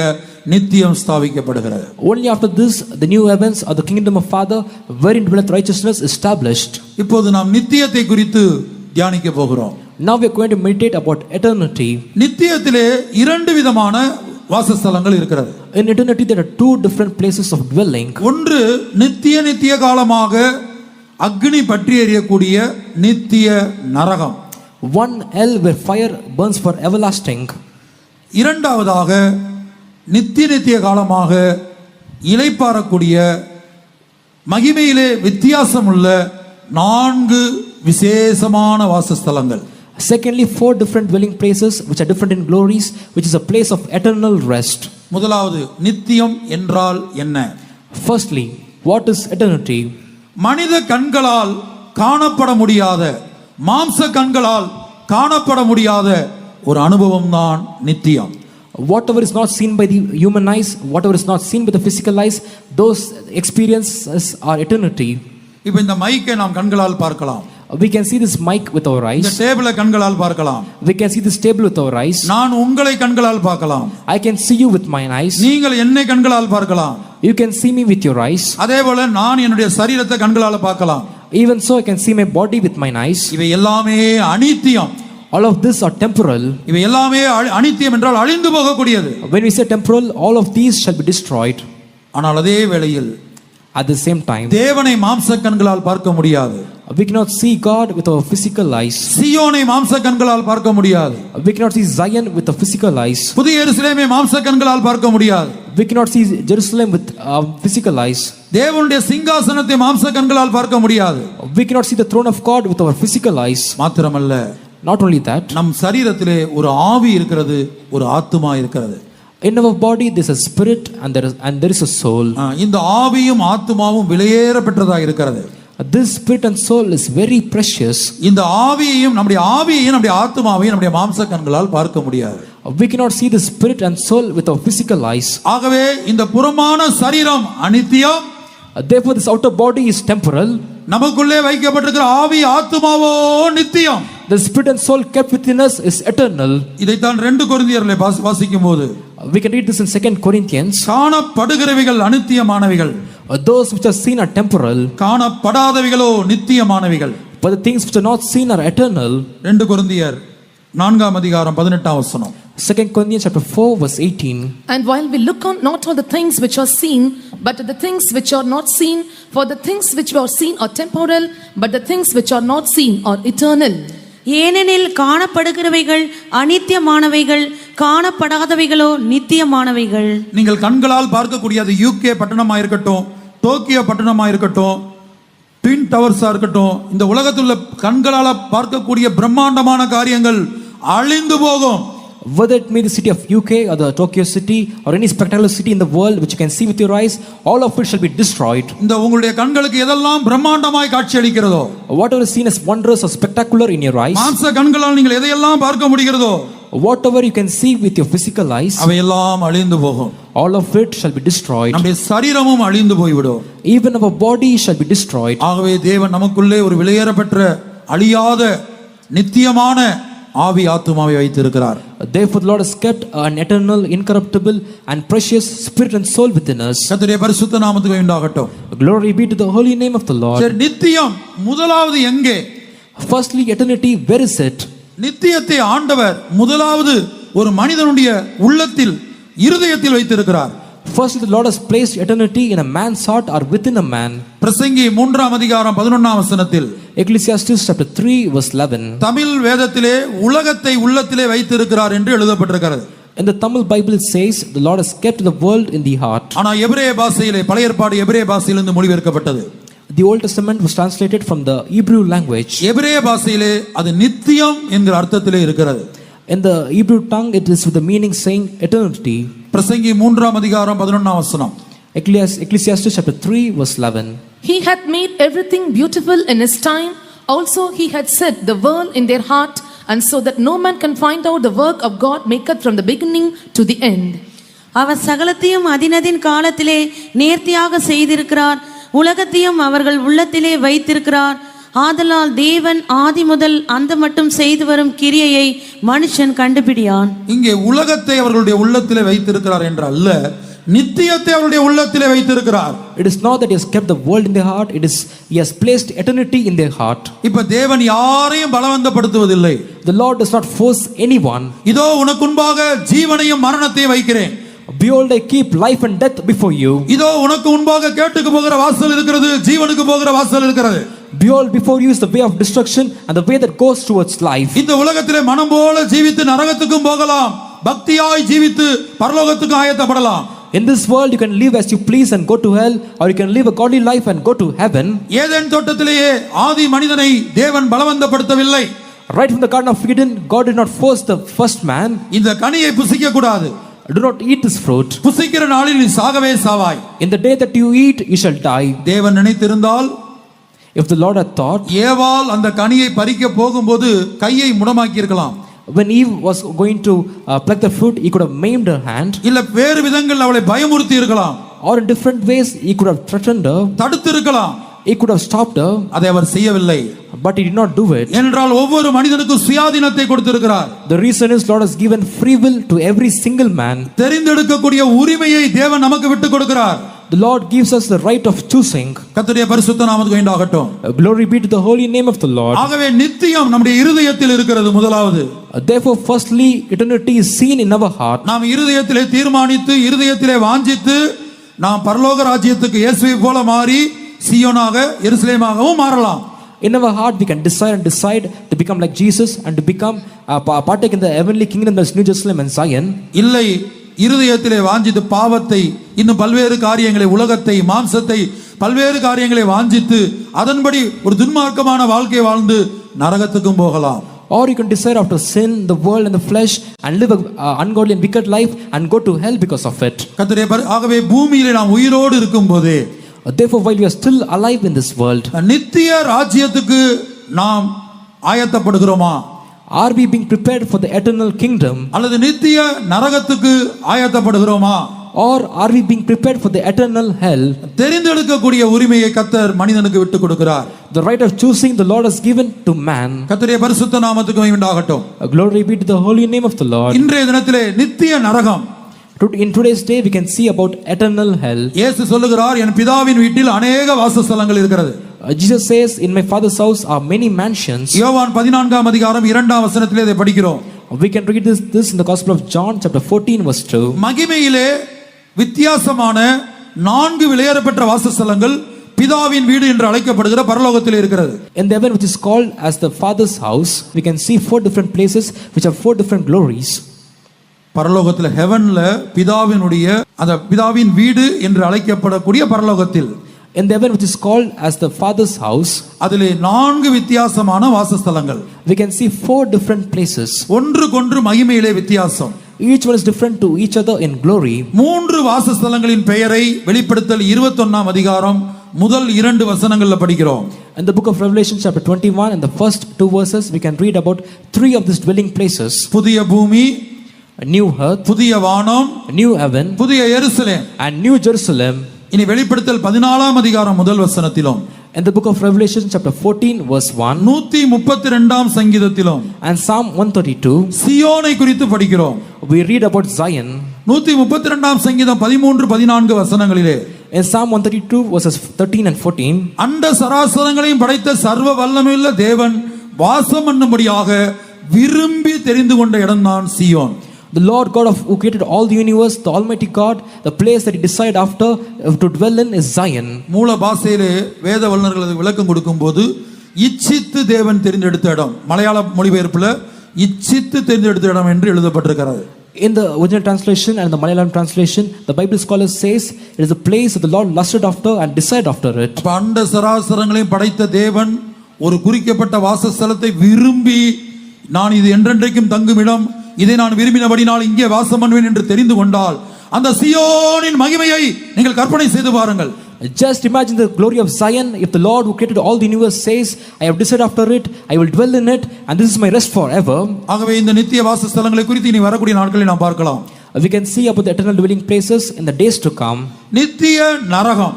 நித்தியம் ஸ்தாபிக்கப்படுகிறது. Only after this the new heavens or the kingdom of Father wherein dwelleth righteousness is established. இப்போது நாம் நித்தியத்தை குறித்து தியானிக்க போகிறோம். Now we are going to meditate about eternity. நித்தியத்திலே 2 விதமான வாசஸ்தலங்கள் இருக்கிறது. In eternity there are 2 different places of dwelling. ஒன்று நித்திய காலமாக அக்னி பற்றி எரியக்கூடிய நித்திய நரகம். One hell where fire burns for everlasting. இரண்டாவதாக நித்திய காலமாக இளைப்பாறக்கூடிய மகிமையிலே வித்தியாசமுள்ள 4 விசேஷமான வாசஸ்தலங்கள். Secondly, 4 different dwelling places which are different in glories, which is a place of eternal rest. முதலாவது நித்தியம் என்றால் என்ன? Firstly, what is eternity? மனித கண்களால் காணப்பட முடியாத, மாம்ச கண்களால் காணப்பட முடியாத ஒரு அனுபவம் தான் நித்தியம். Whatever is not seen by the human eyes, whatever is not seen by the physical eyes, those experiences are eternity. இப்போ இந்த மைக்கை நாம் கண்களால் பார்க்கலாம். We can see this mic with our eyes. இந்த டேபிளை கண்களால் பார்க்கலாம். We can see this table with our eyes. நான் உங்களை கண்களால் பார்க்கலாம். I can see you with my eyes. நீங்கள் என்னை கண்களால் பார்க்கலாம். You can see me with your eyes. அதேபோல நான் என்னுடைய சரீரத்தை கண்களால் பார்க்கலாம். Even so, I can see my body with my eyes. இவை எல்லாமே அனித்தியம். All of this are temporal. இவை எல்லாமே அனித்தியம் என்றால் அழிந்து போகக்கூடியது. When we say temporal, all of these shall be destroyed. ஆனால் அதே வேளையில் at the same time, தேவனை மாம்ச கண்களால் பார்க்க முடியாது. We cannot see God with our physical eyes. சீயோனை மாம்ச கண்களால் பார்க்க முடியாது. We cannot see Zion with the physical eyes. புதிய எருசலேமை மாம்ச கண்களால் பார்க்க முடியாது. We cannot see Jerusalem with physical eyes. தேவனுடைய சிங்காசனத்தை மாம்ச கண்களால் பார்க்க முடியாது. We cannot see the throne of God with our physical eyes. மாத்திரமல்ல, Not only that, நம் சரீரத்திலே ஒரு ஆவி இருக்கிறது, ஒரு ஆத்துமா இருக்கிறது. in our body there is a spirit and there is a soul. இந்த ஆவியும் ஆத்துமாவும் விலையேற பெற்றதாக இருக்கிறது. This spirit and soul is very precious. இந்த ஆவியையும் நம்முடைய ஆத்துமாவையும் நம்முடைய மாம்ச கண்களால் பார்க்க முடியாது. We cannot see the spirit and soul with our physical eyes. ஆகவே இந்த புறமான சரீரம் அனித்தியம். Therefore this outer body is temporal. நமக்குள்ளே வைக்கப்பட்டிருக்கிற ஆவி ஆத்துமாவோ நித்தியம். The spirit and soul kept within us is eternal. இதைத்தான் 2 கொரிந்தியர்ல வாசிக்கும்போது We can read this in 2 Corinthians. காணப்படுகிறவைகள் அனித்தியமானவைகள், Those which are seen are temporal, காணப்படாதவைகளோ நித்தியமானவைகள். but the things which are not seen are eternal. 2 கொரிந்தியர் 4 அதிகாரம் 18 வசனம். 2 Corinthians chapter 4 verse 18. And while we look on not on the things which are seen, but the things which are not seen, for the things which are seen are temporal, but the things which are not seen are eternal. ஏனெனில் காணப்படுகிறவைகள் அநித்தியமானவைகள், காணப்படாதவைகளோ நித்தியமானவைகள். நீங்கள் கண்களால் பார்க்கக்கூடிய அது UK பட்டணமா இருக்கட்டும், Tokyo பட்டணமா இருக்கட்டும், twin டவர்ஸா இருக்கட்டும், இந்த உலகத்தில் உள்ள கண்களால பார்க்கக்கூடிய பிரம்மாண்டமான காரியங்கள் அழிந்து போகும். Whether it may be the city of UK or the Tokyo city or any spectacular city in the world which you can see with your eyes, all of it shall be destroyed. இந்த உங்களுடைய கண்களுக்கு எதெல்லாம் பிரம்மாண்டமாய் காட்சியளிக்கிறதோ, Whatever is seen as wondrous or spectacular in your eyes, மாம்ச கண்களால் நீங்கள் எதையெல்லாம் பார்க்க முடிகிறதோ, whatever you can see with your physical eyes, அவையெல்லாம் அழிந்து போகும். all of it shall be destroyed. நம்முடைய சரீரமும் அழிந்து போய்விடும். Even our body shall be destroyed. ஆகவே தேவன் நமக்குள்ளே ஒரு விலையேறப்பெற்ற அழியாத நித்தியமான ஆவி ஆத்துமாவை வைத்திருக்கிறார். Therefore the Lord has kept an eternal, incorruptible and precious spirit and soul within us. கர்த்தருடைய பரிசுத்த நாமத்துக்கு உண்டாகட்டும். Glory be to the holy name of the Lord. சரி, நித்தியம் முதலாவது எங்கே? Firstly, eternity, where is it? நித்தியத்தை ஆண்டவர் முதலாவது ஒரு மனிதனுடைய உள்ளத்தில், இருதயத்தில் வைத்திருக்கிறார். Firstly, the Lord has placed eternity in a man's heart or within a man. பிரசங்கி 3 அதிகாரம் 11 வசனத்தில், Ecclesiastes chapter 3 verse 11. தமிழ் வேதத்திலே உலகத்தை உள்ளத்திலே வைத்திருக்கிறார் என்று எழுதப்பட்டிருக்கிறது. In the Tamil Bible it says the Lord has kept the world in the heart. ஆனா எபிரேய பாஷையிலே, பழைய ஏற்பாடு எபிரேய பாஷையிலிருந்து மொழிபெயர்க்கப்பட்டது. The Old Testament was translated from the Hebrew language. எபிரேய பாஷையிலே அது நித்தியம் என்கிற அர்த்தத்திலே இருக்கிறது. In the Hebrew tongue it is with the meaning saying eternity. பிரசங்கி 3 அதிகாரம் 11 வசனம். Ecclesiastes chapter 3 verse 11. He hath made everything beautiful in his time, also he hath set the world in their heart, and so that no man can find out the work of God maketh from the beginning to the end. அவர் சகலத்தையும் அதினதின் காலத்திலே நேர்த்தியாக செய்திருக்கிறார், உலகத்தையும் அவர்கள் உள்ளத்திலே வைத்திருக்கிறார். ஆதலால் தேவன் ஆதி முதல் அந்த மட்டும் செய்து வரும் கிரியையை மனுஷன் கண்டுபிடியான். இங்கே உலகத்தை அவர்களுடைய உள்ளத்திலே வைத்திருக்கிறார் என்று அல்ல, நித்தியத்தை அவருடைய உள்ளத்திலே வைத்திருக்கிறார். It is not that he has kept the world in their heart, it is he has placed eternity in their heart. இப்ப தேவன் யாரையும் பலவந்தப்படுத்துவதில்லை. The Lord does not force anyone. இதோ உனக்கு முன்பாக ஜீவனையும் மரணத்தையும் வைக்கிறேன். Behold, I keep life and death before you. இதோ உனக்கு முன்பாக கேட்டுக்கு போகிற வாசல் இருக்கிறது, ஜீவனுக்கு போகிற வாசல் இருக்கிறது. Behold, before you is the way of destruction and the way that goes towards life. இந்த உலகத்திலே மனம் போல ஜீவித்து நரகத்துக்கும் போகலாம், பக்தியாய் ஜீவித்து பரலோகத்துக்கு ஆயத்தப்படலாம். In this world you can live as you please and go to hell, or you can live a godly life and go to heaven. Eden தோட்டத்திலேயே ஆதி மனிதனை தேவன் பலவந்தப்படுத்தவில்லை. Right from the Garden of Eden, God did not force the first man. இந்த கனியை புசிக்க கூடாது, Do not eat this fruit. புசிக்கிற நாளில் நீ சாகவே சாவாய். In the day that you eat, you shall die. தேவன் நினைத்திருந்தால், If the Lord had thought, ஏவாள் அந்த கனியை பறிக்க போகும்போது கையை முடமாக்கி இருக்கலாம். when Eve was going to pluck the fruit, he could have maimed her hand. இல்ல வேறு விதங்கள் அவளை பயமுறுத்தி இருக்கலாம், Or in different ways, he could have threatened her. தடுத்து இருக்கலாம். He could have stopped her. அதை அவர் செய்யவில்லை. But he did not do it. என்றால் ஒவ்வொரு மனிதனுக்கும் சுயாதீனத்தை கொடுத்திருக்கிறார். The reason is Lord has given free will to every single man. தெரிந்தெடுக்கக்கூடிய உரிமையை தேவன் நமக்கு விட்டு கொடுக்கிறார். The Lord gives us the right of choosing. கர்த்தருடைய பரிசுத்த நாமத்துக்கு உண்டாகட்டும். Glory be to the holy name of the Lord. ஆகவே நித்தியம் நம்முடைய இருதயத்தில் இருக்கிறது முதலாவது. Therefore, firstly, eternity is seen in our heart. நாம் இருதயத்திலே தீர்மானித்து, இருதயத்திலே வாஞ்சித்து, நாம் பரலோக ராஜ்யத்துக்கு இயேசுவை போல மாறி சீயோனாக எருசலேமாகவும் மாறலாம். In our heart, we can decide to become like Jesus and to become partake in the heavenly kingdom, that's New Jerusalem and Zion. இல்லை, இருதயத்திலே வாஞ்சித்து பாவத்தை, இன்னும் பல்வேறு காரியங்களை, உலகத்தை, மாம்சத்தை, பல்வேறு காரியங்களை வாஞ்சித்து அதன்படி ஒரு துன்மார்க்கமான வாழ்க்கை வாழ்ந்து நரகத்துக்கும் போகலாம். Or you can decide after sin, the world and the flesh, and live an ungodly and wicked life and go to hell because of it. ஆகவே பூமியிலே நாம் உயிரோடு இருக்கும்போதே, Therefore, while we are still alive in this world, நித்திய ராஜ்யத்துக்கு நாம் ஆயத்தப்படுகிறோமா? are we being prepared for the eternal kingdom? அல்லது நித்திய நரகத்துக்கு ஆயத்தப்படுகிறோமா? Or are we being prepared for the eternal hell? தெரிந்தெடுக்கக்கூடிய உரிமையை கர்த்தர் மனிதனுக்கு விட்டு கொடுக்கிறார். The right of choosing the Lord has given to man. கர்த்தருடைய பரிசுத்த நாமத்துக்கு மகிமை உண்டாகட்டும். Glory be to the holy name of the Lord. இன்றைய தினத்திலே நித்திய நரகம், In today's day, we can see about eternal hell. இயேசு சொல்லுகிறார், என் பிதாவின் வீட்டில் अनेक வாசஸ்தலங்கள் இருக்கிறது. Jesus says, in my father's house are many mansions. யோவான் 14ஆம் அதிகாரம் 2ஆம் வசனத்திலே இதை படிக்கிறோம். We can read this in the Gospel of John chapter 14 verse 2. மகிமையிலே வித்தியாசமான 4 விலையேறப்பெற்ற வாசஸ்தலங்கள் பிதாவின் வீடு என்று அழைக்கப்படுகிற பரலோகத்தில் இருக்கிறது. In the heaven which is called as the Father's house, we can see 4 different places which have 4 different glories. பரலோகத்தில் ஹெவன்ல பிதாவினுடைய அந்த பிதாவின் வீடு என்று அழைக்கப்படக்கூடிய பரலோகத்தில், In the heaven which is called as the Father's house, அதிலே 4 வித்தியாசமான வாசஸ்தலங்கள். we can see 4 different places. ஒன்றுக்கொன்று மகிமையிலே வித்தியாசம். Each one is different to each other in glory. 3 வாசஸ்தலங்களின் பெயரை வெளிப்படுத்தல் 21ஆம் அதிகாரம் முதல் 2 வசனங்கள்ல படிக்கிறோம். In the book of Revelation chapter 21 and the first 2 verses, we can read about 3 of these dwelling places. புதிய பூமி, A new earth, புதிய வானம், a new heaven, புதிய எருசலேம். and new Jerusalem. இனி வெளிப்படுத்தல் 14ஆம் அதிகாரம் முதல் வசனத்திலும், In the book of Revelation chapter 14 verse 1 132ஆம் சங்கீதத்திலும் and Psalm 132, சியோனை குறித்து படிக்கிறோம். we read about Zion. 132ஆம் சங்கீதம் 13-14 வசனங்களிலே, In Psalm 132 verses 13 and 14, அண்ட சராசரங்களையும் படைத்த சர்வ வல்லமையுள்ள தேவன் வாசம் பண்ணும்படியாக விரும்பி தெரிந்து கொண்ட இடம்தான் Zion. the Lord God who created all the universe, the Almighty God, the place that He decided after to dwell in is Zion. மூல பாஷையிலே வேத வல்லுநர்கள் அதுக்கு விளக்கம் கொடுக்கும்போது, இச்சித்து தேவன் தெரிந்தெடுத்த இடம், மலையாள மொழிபெயர்ப்புல இச்சித்து தெரிந்தெடுத்த இடம் என்று எழுதப்பட்டிருக்கிறது. In the original translation and the Malayalam translation, the Bible scholars says it is a place that the Lord lusted after and decided after it. அப்ப அண்ட சராசரங்களையும் படைத்த தேவன் ஒரு குறிக்கப்பட்ட வாசஸ்தலத்தை விரும்பி, நான் இது என்றென்றைக்கும் தங்கும் இடம், இதை நான் விரும்பினபடினால் இங்கே வாசம் பண்ணுவேன் என்று தெரிந்து கொண்டால், அந்த சியோனின் மகிமையை நீங்கள் கற்பனை செய்து பாருங்கள். Just imagine the glory of Zion. If the Lord who created all the universe says, I have decided after it, I will dwell in it, and this is my rest forever. ஆகவே இந்த நித்திய வாசஸ்தலங்களை குறித்து இனி வரக்கூடிய நாட்களில் நாம் பார்க்கலாம். We can see about the eternal dwelling places in the days to come. நித்திய நரகம்,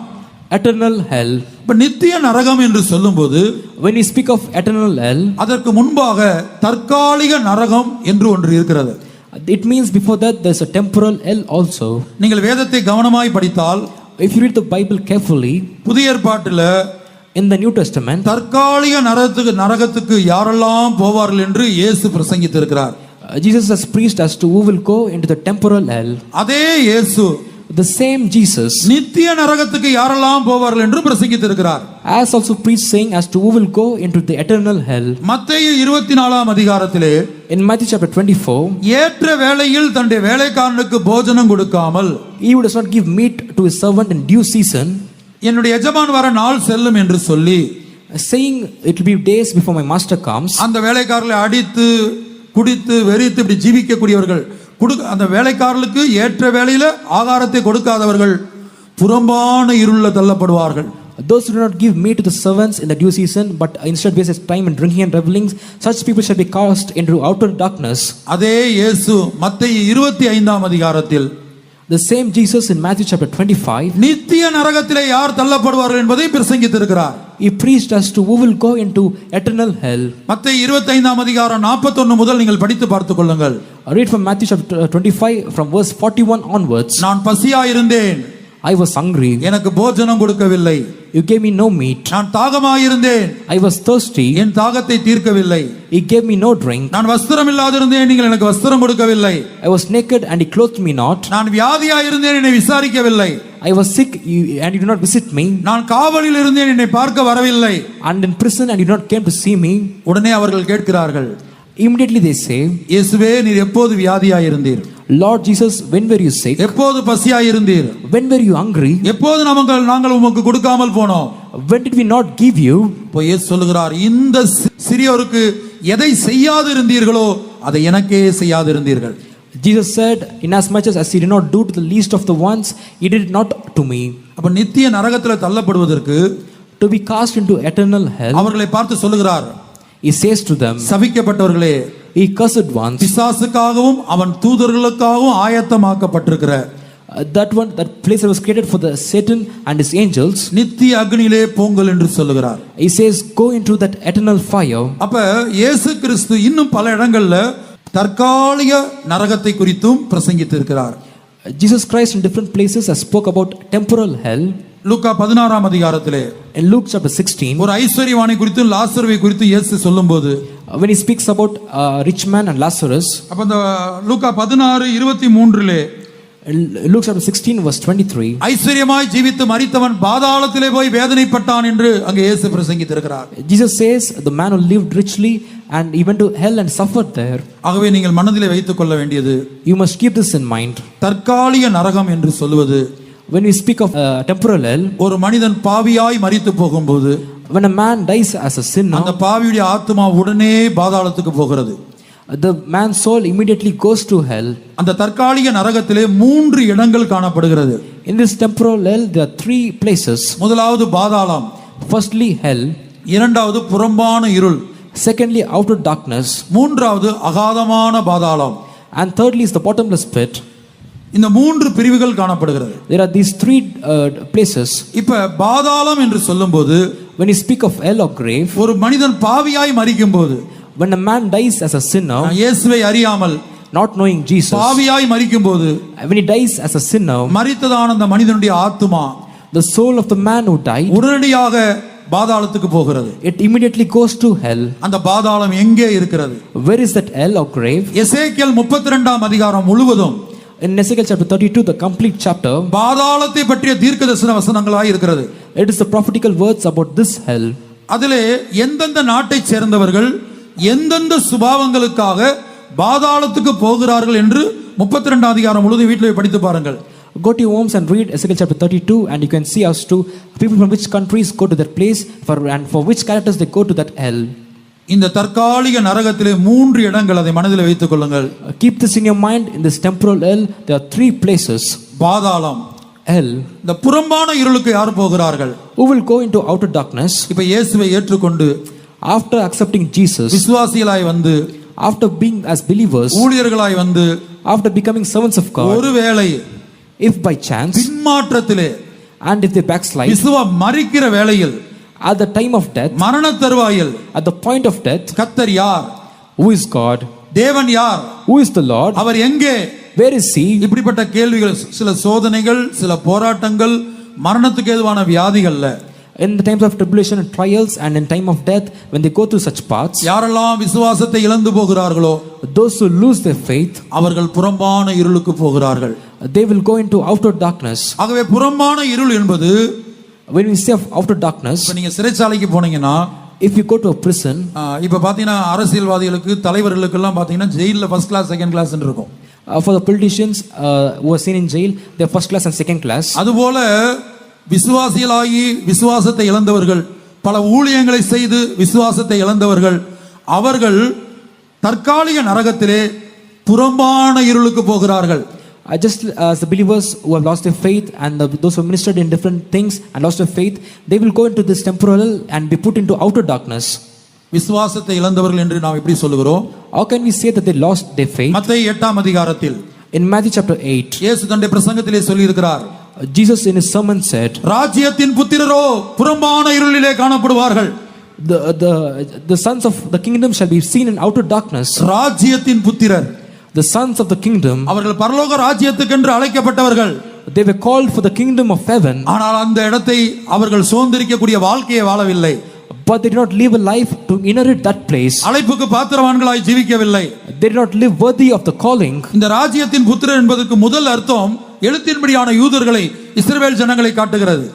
Eternal hell. இப்ப நித்திய நரகம் என்று சொல்லும்போது, When we speak of eternal hell, அதற்கு முன்பாக தற்காலிக நரகம் என்று ஒன்று இருக்கிறது. it means before that there is a temporal hell also. நீங்கள் வேதத்தை கவனமாய் படித்தால், If you read the Bible carefully, புதிய ஏற்பாட்டில் in the New Testament, தற்காலிக நரகத்துக்கு யாரெல்லாம் போவார்கள் என்று இயேசு பிரசங்கித்திருக்கிறார். Jesus has preached as to who will go into the temporal hell. அதே இயேசு The same Jesus நித்திய நரகத்துக்கு யாரெல்லாம் போவார்கள் என்று பிரசங்கித்திருக்கிறார். has also preached saying as to who will go into the eternal hell. மத்தேயு 24ஆம் அதிகாரத்திலே, In Matthew chapter 24, ஏற்ற வேளையில் தன்னுடைய வேலைக்காரனுக்கு போஜனம் கொடுக்காமல், he who does not give meat to his servant in due season, என்னுடைய எஜமான் வர நாள் செல்லும் என்று சொல்லி, saying it will be days before my master comes, அந்த வேலைக்காரர்களை அடித்து குடித்து வெறித்து இப்படி ஜீவிக்கக்கூடியவர்கள், அந்த வேலைக்காரர்களுக்கு ஏற்ற வேளையில ஆகாரத்தை கொடுக்காதவர்கள் புறம்பான இருள தள்ளப்படுவார்கள். those who do not give meat to the servants in the due season, but instead waste his time in drinking and revelings, such people shall be cast into outer darkness. அதே இயேசு மத்தேயு 25ஆம் அதிகாரத்தில், The same Jesus in Matthew chapter 25, நித்திய நரகத்திலே யார் தள்ளப்படுவார்கள் என்பதை பிரசங்கித்திருக்கிறார். he preached as to who will go into eternal hell. மத்தேயு 25ஆம் அதிகாரம் 41 முதல் நீங்கள் படித்து பார்த்துக் கொள்ளுங்கள். Read from Matthew chapter 25 from verse 41 onwards. நான் பசியாயிருந்தேன், I was hungry, எனக்கு போஜனம் கொடுக்கவில்லை, You gave me no meat. நான் தாகமாயிருந்தேன், I was thirsty. என் தாகத்தை தீர்க்கவில்லை. He gave me no drink. நான் வஸ்திரம் இல்லாதிருந்தேன், நீங்கள் எனக்கு வஸ்திரம் கொடுக்கவில்லை. I was naked and he clothed me not. நான் வியாதியாயிருந்தேன், என்னை விசாரிக்கவில்லை. I was sick and you did not visit me. நான் காவலில் இருந்தேன், என்னை பார்க்க வரவில்லை. And in prison and you did not came to see me. உடனே அவர்கள் கேட்கிறார்கள், Immediately they say, இயேசுவே நீர் எப்போது வியாதியாயிருந்தீர்? Lord Jesus, when were you sick? எப்போது பசியாயிருந்தீர்? When were you hungry? எப்போது நாங்கள் உமக்கு கொடுக்காமல் போனோம்? When did we not give you? இப்போ இயேசு சொல்லுகிறார், இந்த சிறியோருக்கு எதை செய்யாதிருந்தீர்களோ அதை எனக்கே செய்யாதிருந்தீர்கள். Jesus said, inasmuch as he did not do to the least of the ones, he did it not to me. அப்ப நித்திய நரகத்தில் தள்ளப்படுவதற்கு To be cast into eternal hell, அவர்களை பார்த்து சொல்லுகிறார், he says to them, சபிக்கப்பட்டவர்களே, ye cursed ones, பிசாசுக்காகவும் அவன் தூதர்களுக்காகவும் ஆயத்தமாக்கப்பட்டிருக்கிற that place that was created for the Satan and his angels, நித்திய அக்னியிலே போங்கள் என்று சொல்லுகிறார். he says, go into that eternal fire. அப்ப இயேசு கிறிஸ்து இன்னும் பல இடங்கள்ல தற்காலிக நரகத்தை குறித்தும் பிரசங்கித்திருக்கிறார். Jesus Christ in different places has spoke about temporal hell. லூக்கா 16ஆம் அதிகாரத்திலே In Luke chapter 16, ஒரு ஐஸ்வரியவானை குறித்தும் லாசருவை குறித்தும் இயேசு சொல்லும்போது, when he speaks about rich man and Lazarus, அப்ப இந்த லூக்கா 16:23 Luke chapter 16 verse 23, ஐஸ்வரியமாய் ஜீவித்து மரித்தவன் பாதாளத்திலே போய் வேதனைப்பட்டான் என்று அங்கே இயேசு பிரசங்கித்திருக்கிறார். Jesus says the man who lived richly and he went to hell and suffered there. ஆகவே நீங்கள் மனதிலே வைத்துக் கொள்ள வேண்டியது, You must keep this in mind. தற்காலிக நரகம் என்று சொல்லுவது, When we speak of temporal hell, ஒரு மனிதன் பாவியாய் மரித்து போகும்போது when a man dies as a sinner, அந்த பாவியுடைய ஆத்மா உடனே பாதாளத்துக்கு போகிறது. the man's soul immediately goes to hell. அந்த தற்காலிக நரகத்திலே 3 இடங்கள் காணப்படுகிறது. In this temporal hell there are 3 places. முதலாவது பாதாளம், Firstly hell, இரண்டாவது புறம்பான இருள், secondly outer darkness, மூன்றாவது அகாதமான பாதாளம். and thirdly is the bottomless pit. இந்த 3 பிரிவுகள் காணப்படுகிறது. There are these 3 places. இப்ப பாதாளம் என்று சொல்லும்போது, When you speak of hell or grave, ஒரு மனிதன் பாவியாய் மரிக்கும்போது, when a man dies as a sinner, இயேசுவை அறியாமல் not knowing Jesus, பாவியாய் மரிக்கும்போது when he dies as a sinner, மரித்ததான அந்த மனிதனுடைய ஆத்துமா the soul of the man who died, உடனடியாக பாதாளத்துக்கு போகிறது. it immediately goes to hell. அந்த பாதாளம் எங்கே இருக்கிறது? Where is that hell or grave? எசேக்கியேல் 32ஆம் அதிகாரம் முழுவதும் In Ezekiel chapter 32, the complete chapter, பாதாளத்தை பற்றிய தீர்க்கதரிசன வசனங்களாய் இருக்கிறது. it is the prophetical words about this hell. அதிலே எந்தெந்த நாட்டை சேர்ந்தவர்கள் எந்தெந்த சுபாவங்களுக்காக பாதாளத்துக்கு போகிறார்கள் என்று 32ஆம் அதிகாரம் முழுவதும் வீட்டில் படித்து பாருங்கள். Go to your homes and read Ezekiel chapter 32 and you can see as to people from which countries go to that place and for which characters they go to that hell. இந்த தற்காலிக நரகத்திலே 3 இடங்கள், அதை மனதில் வைத்துக் கொள்ளுங்கள். Keep this in your mind. In this temporal hell there are 3 places. பாதாளம், Hell. இந்த புறம்பான இருளுக்கு யார் போகிறார்கள்? Who will go into outer darkness? இப்ப இயேசுவை ஏற்றுக்கொண்டு After accepting Jesus, விசுவாசிகளாய் வந்து, after being as believers, ஊழியர்களாய் வந்து, after becoming servants of God, ஒருவேளை if by chance பின்மாற்றத்திலே and if they backslide, மரிக்கிற வேளையில், at the time of death, மரண தருவாயில், at the point of death, கர்த்தர் யார்? who is God? தேவன் யார்? Who is the Lord? அவர் எங்கே? Where is he? இப்படிப்பட்ட கேள்விகள், சில சோதனைகள், சில போராட்டங்கள், மரணத்துக்கு ஏதுவான வியாதிகள்ல In the times of tribulation and trials and in time of death, when they go through such paths, யாரெல்லாம் விசுவாசத்தை இழந்து போகிறார்களோ those who lose their faith, அவர்கள் புறம்பான இருளுக்கு போகிறார்கள். they will go into outer darkness. ஆகவே புறம்பான இருள் என்பது, When we say of outer darkness, இப்ப நீங்க சிறைச்சாலைக்கு போனீங்கன்னா, if you go to a prison, இப்ப பாத்தீங்கன்னா அரசியல்வாதிகளுக்கு, தலைவர்களுக்கு எல்லாம் பாத்தீங்கன்னா ஜெயில ஃபர்ஸ்ட் கிளாஸ் செகண்ட் கிளாஸ் இருக்கும். for the politicians who are seen in jail, they are first class and second class. அதுபோல விசுவாசிகளாகி விசுவாசத்தை இழந்தவர்கள், பல ஊழியங்களை செய்து விசுவாசத்தை இழந்தவர்கள், அவர்கள் தற்காலிக நரகத்திலே புறம்பான இருளுக்கு போகிறார்கள். Just as the believers who have lost their faith and those who ministered in different things and lost their faith, they will go into this temporal and be put into outer darkness. விசுவாசத்தை இழந்தவர்கள் என்று நாம் எப்படி சொல்லுகிறோம்? How can we say that they lost their faith? மத்தேயு 8ஆம் அதிகாரத்தில் In Matthew chapter 8, இயேசு தன்னுடைய பிரசங்கத்திலே சொல்லி இருக்கிறார், Jesus in his sermon said, ராஜ்யத்தின் புத்திரரோ புறம்பான இருளிலே காணப்படுவார்கள். the sons of the kingdom shall be seen in outer darkness. ராஜ்யத்தின் புத்திரர், The sons of the kingdom, அவர்கள் பரலோக ராஜ்யத்துக்கென்று அழைக்கப்பட்டவர்கள். They were called for the kingdom of heaven, ஆனால் அந்த இடத்தை அவர்கள் சுதந்திரிக்கக்கூடிய வாழ்க்கையை வாழவில்லை. but they did not live a life to inherit that place. அழைப்புக்கு பாத்திரவான்களாய் ஜீவிக்கவில்லை. They did not live worthy of the calling. இந்த ராஜ்யத்தின் புத்திரர் என்பதற்கு முதல் அர்த்தம் எழுத்தின்படியான யூதர்களை, இஸ்ரவேல் ஜனங்களை காட்டுகிறது.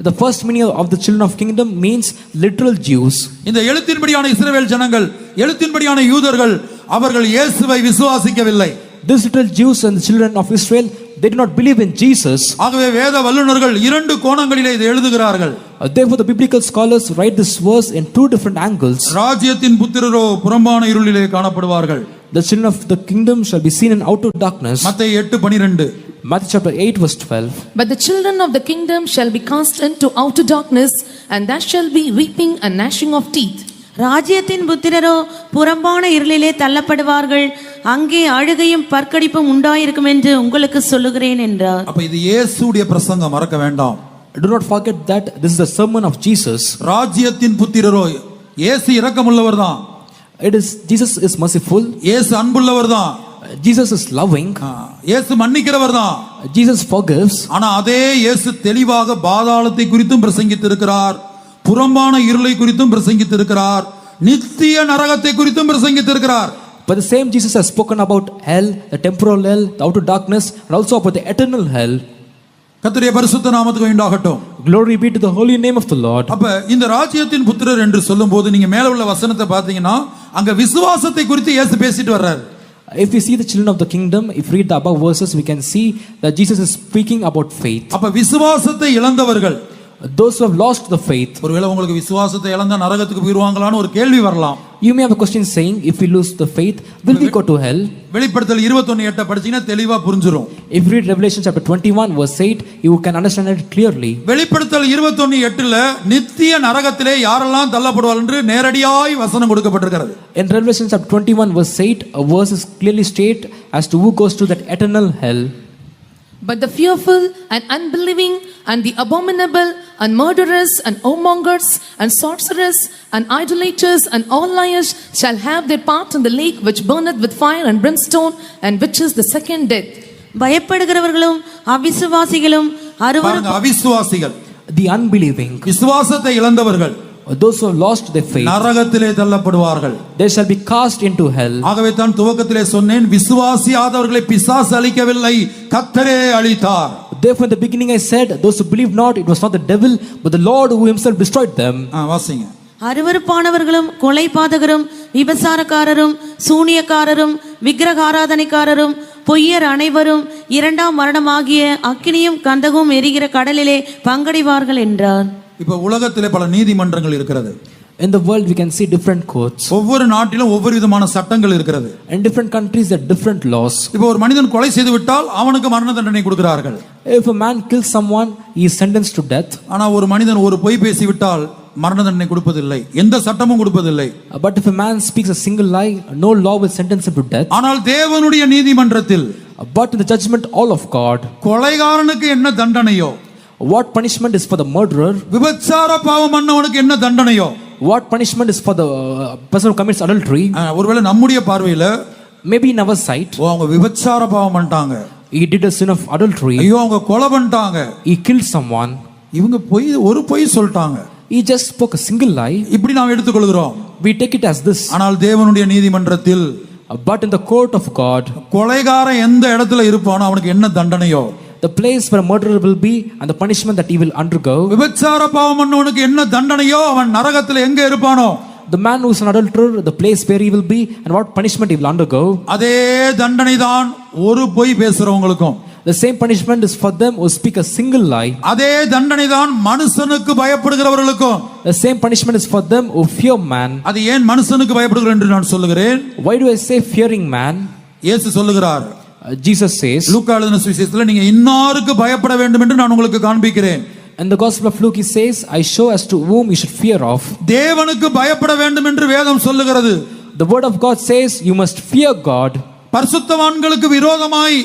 The first meaning of the children of kingdom means literal Jews. இந்த எழுத்தின்படியான இஸ்ரவேல் ஜனங்கள், எழுத்தின்படியான யூதர்கள், அவர்கள் இயேசுவை விசுவாசிக்கவில்லை. These little Jews and the children of Israel, they did not believe in Jesus. ஆகவே வேத வல்லுனர்கள் இரண்டு கோணங்களிலே இதை எழுதுகிறார்கள். Therefore the biblical scholars write this verse in two different angles. ராஜ்யத்தின் புத்திரரோ புறம்பான இருளிலே காணப்படுவார்கள். The children of the kingdom shall be seen in outer darkness. மத்தேயு 8:12. Matthew chapter 8 verse 12. But the children of the kingdom shall be cast into outer darkness, and there shall be weeping and gnashing of teeth. ராஜ்யத்தின் புத்திரரோ புறம்பான இருளிலே தள்ளப்படுவார்கள், அங்கே அழுகையும் பற்கடிப்பும் உண்டாயிருக்கும் என்று உங்களுக்கு சொல்லுகிறேன் என்றார். அப்ப இது இயேசுவுடைய பிரசங்கம், மறக்க வேண்டாம். Do not forget that this is the sermon of Jesus. ராஜ்யத்தின் புத்திரரோ, இயேசு இரக்கமுள்ளவர்தான். Jesus is merciful. இயேசு அன்புள்ளவர்தான். Jesus is loving. இயேசு மன்னிக்கிறவர்தான். Jesus forgives. ஆனா அதே இயேசு தெளிவாக பாதாளத்தை குறித்தும் பிரசங்கித்திருக்கிறார், புறம்பான இருளை குறித்தும் பிரசங்கித்திருக்கிறார், நித்திய நரகத்தை குறித்தும் பிரசங்கித்திருக்கிறார். But the same Jesus has spoken about hell, the temporal hell, the outer darkness, and also about the eternal hell. கர்த்தருடைய பரிசுத்த நாமத்துக்கு உண்டாகட்டும். Glory be to the holy name of the Lord. அப்ப இந்த ராஜ்யத்தின் புத்திரர் என்று சொல்லும்போது நீங்க மேல உள்ள வசனத்தை பார்த்தீங்கன்னா அங்க விசுவாசத்தை குறித்து இயேசு பேசிட்டு வர்றார். If we see the children of the kingdom, if we read the above verses, we can see that Jesus is speaking about faith. அப்ப விசுவாசத்தை இழந்தவர்கள், Those who have lost the faith. ஒருவேளை உங்களுக்கு விசுவாசத்தை இழந்தா நரகத்துக்கு போயிடுவாங்களான்னு ஒரு கேள்வி வரலாம். You may have a question saying, if we lose the faith, will we go to hell? வெளிப்படுத்தல் 21:8 படிச்சீங்கன்னா தெளிவா புரிஞ்சிரும். If you read Revelation chapter 21 verse 8, you can understand it clearly. வெளிப்படுத்தல் 21:8ல நித்திய நரகத்திலே யாரெல்லாம் தள்ளப்படுவார்கள் என்று நேரடியாய் வசனம் கொடுக்கப்பட்டிருக்கிறது. In Revelation chapter 21 verse 8, a verse is clearly state as to who goes to that eternal hell. But the fearful and unbelieving and the abominable and murderers and whoremongers and sorcerers and idolaters and all liars shall have their part in the lake which burneth with fire and brimstone, and which is the second death. பயப்படுகிறவர்களும் அவிசுவாசிகளும் அவிசுவாசிகள், The unbelieving, விசுவாசத்தை இழந்தவர்கள், those who have lost their faith, நரகத்திலே தள்ளப்படுவார்கள். they shall be cast into hell. ஆகவே தான் துவக்கத்திலே சொன்னேன், விசுவாசியாதவர்களை பிசாசு அழிக்கவில்லை, கர்த்தரே அழித்தார். Therefore in the beginning I said, those who believe not, it was not the devil but the Lord who himself destroyed them. வாசிங்க. அருவருப்பானவர்களும் கொலைபாதகரும் விபசாரக்காரரும் சூனியக்காரரும் விக்கிரகாராதனைக்காரரும் பொய்யர் அனைவரும் இரண்டாம் மரணமாகிய அக்கினியும் கந்தகமும் எரிகிற கடலிலே பங்கடைவார்கள் என்றார். இப்ப உலகத்திலே பல நீதிமன்றங்கள் இருக்கிறது. In the world we can see different courts. ஒவ்வொரு நாட்டிலும் ஒவ்வொரு விதமான சட்டங்கள் இருக்கிறது. In different countries there are different laws. இப்போ ஒரு மனிதன் கொலை செய்து விட்டால் அவனுக்கு மரண தண்டனை கொடுக்கிறார்கள். If a man kills someone, he is sentenced to death. ஆனா ஒரு மனிதன் ஒரு பொய் பேசி விட்டால் மரண தண்டனை கொடுப்பதில்லை, எந்த சட்டமும் கொடுப்பதில்லை. But if a man speaks a single lie, no law will sentence him to death. ஆனால் தேவனுடைய நீதிமன்றத்தில், But in the judgment all of God, கொலைகாரனுக்கு என்ன தண்டனையோ, what punishment is for the murderer, விபச்சார பாவம் பண்ணவனுக்கு என்ன தண்டனையோ, what punishment is for the person who commits adultery, ஒருவேளை நம்முடைய பார்வையில maybe in our sight, அவங்க விபச்சார பாவம் பண்ணிட்டாங்க, he did a sin of adultery, ஐயோ அவங்க கொலை பண்ணிட்டாங்க, he killed someone, இவங்க ஒரு பொய் சொல்லிட்டாங்க, he just spoke a single lie, இப்படி நாம் எடுத்துக்கொள்கிறோம். we take it as this. ஆனால் தேவனுடைய நீதிமன்றத்தில், But in the court of God, கொலைகாரன் எந்த இடத்துல இருப்பானோ அவனுக்கு என்ன தண்டனையோ, the place where a murderer will be and the punishment that he will undergo, விபச்சார பாவம் பண்ணவனுக்கு என்ன தண்டனையோ அவன் நரகத்துல எங்க இருப்பானோ, the man who is an adulterer, the place where he will be and what punishment he will undergo, அதே தண்டனை தான் ஒரு பொய் பேசுறவங்களுக்கும். the same punishment is for them who speak a single lie. அதே தண்டனை தான் மனுஷனுக்கு பயப்படுகிறவர்களுக்கும். The same punishment is for them who fear man. அது ஏன் மனுஷனுக்கு பயப்படுகிறேன் என்று நான் சொல்லுகிறேன். Why do I say fearing man? இயேசு சொல்லுகிறார், Jesus says, லூக்கா எழுதின சுவிசேஷத்துல நீங்க இன்னாருக்கு பயப்பட வேண்டும் என்று நான் உங்களுக்கு காண்பிக்கிறேன். in the gospel of Luke he says, I show as to whom you should fear of. தேவனுக்கு பயப்பட வேண்டும் என்று வேதம் சொல்லுகிறது. The word of God says you must fear God. பரிசுத்தவான்களுக்கு விரோதமாய்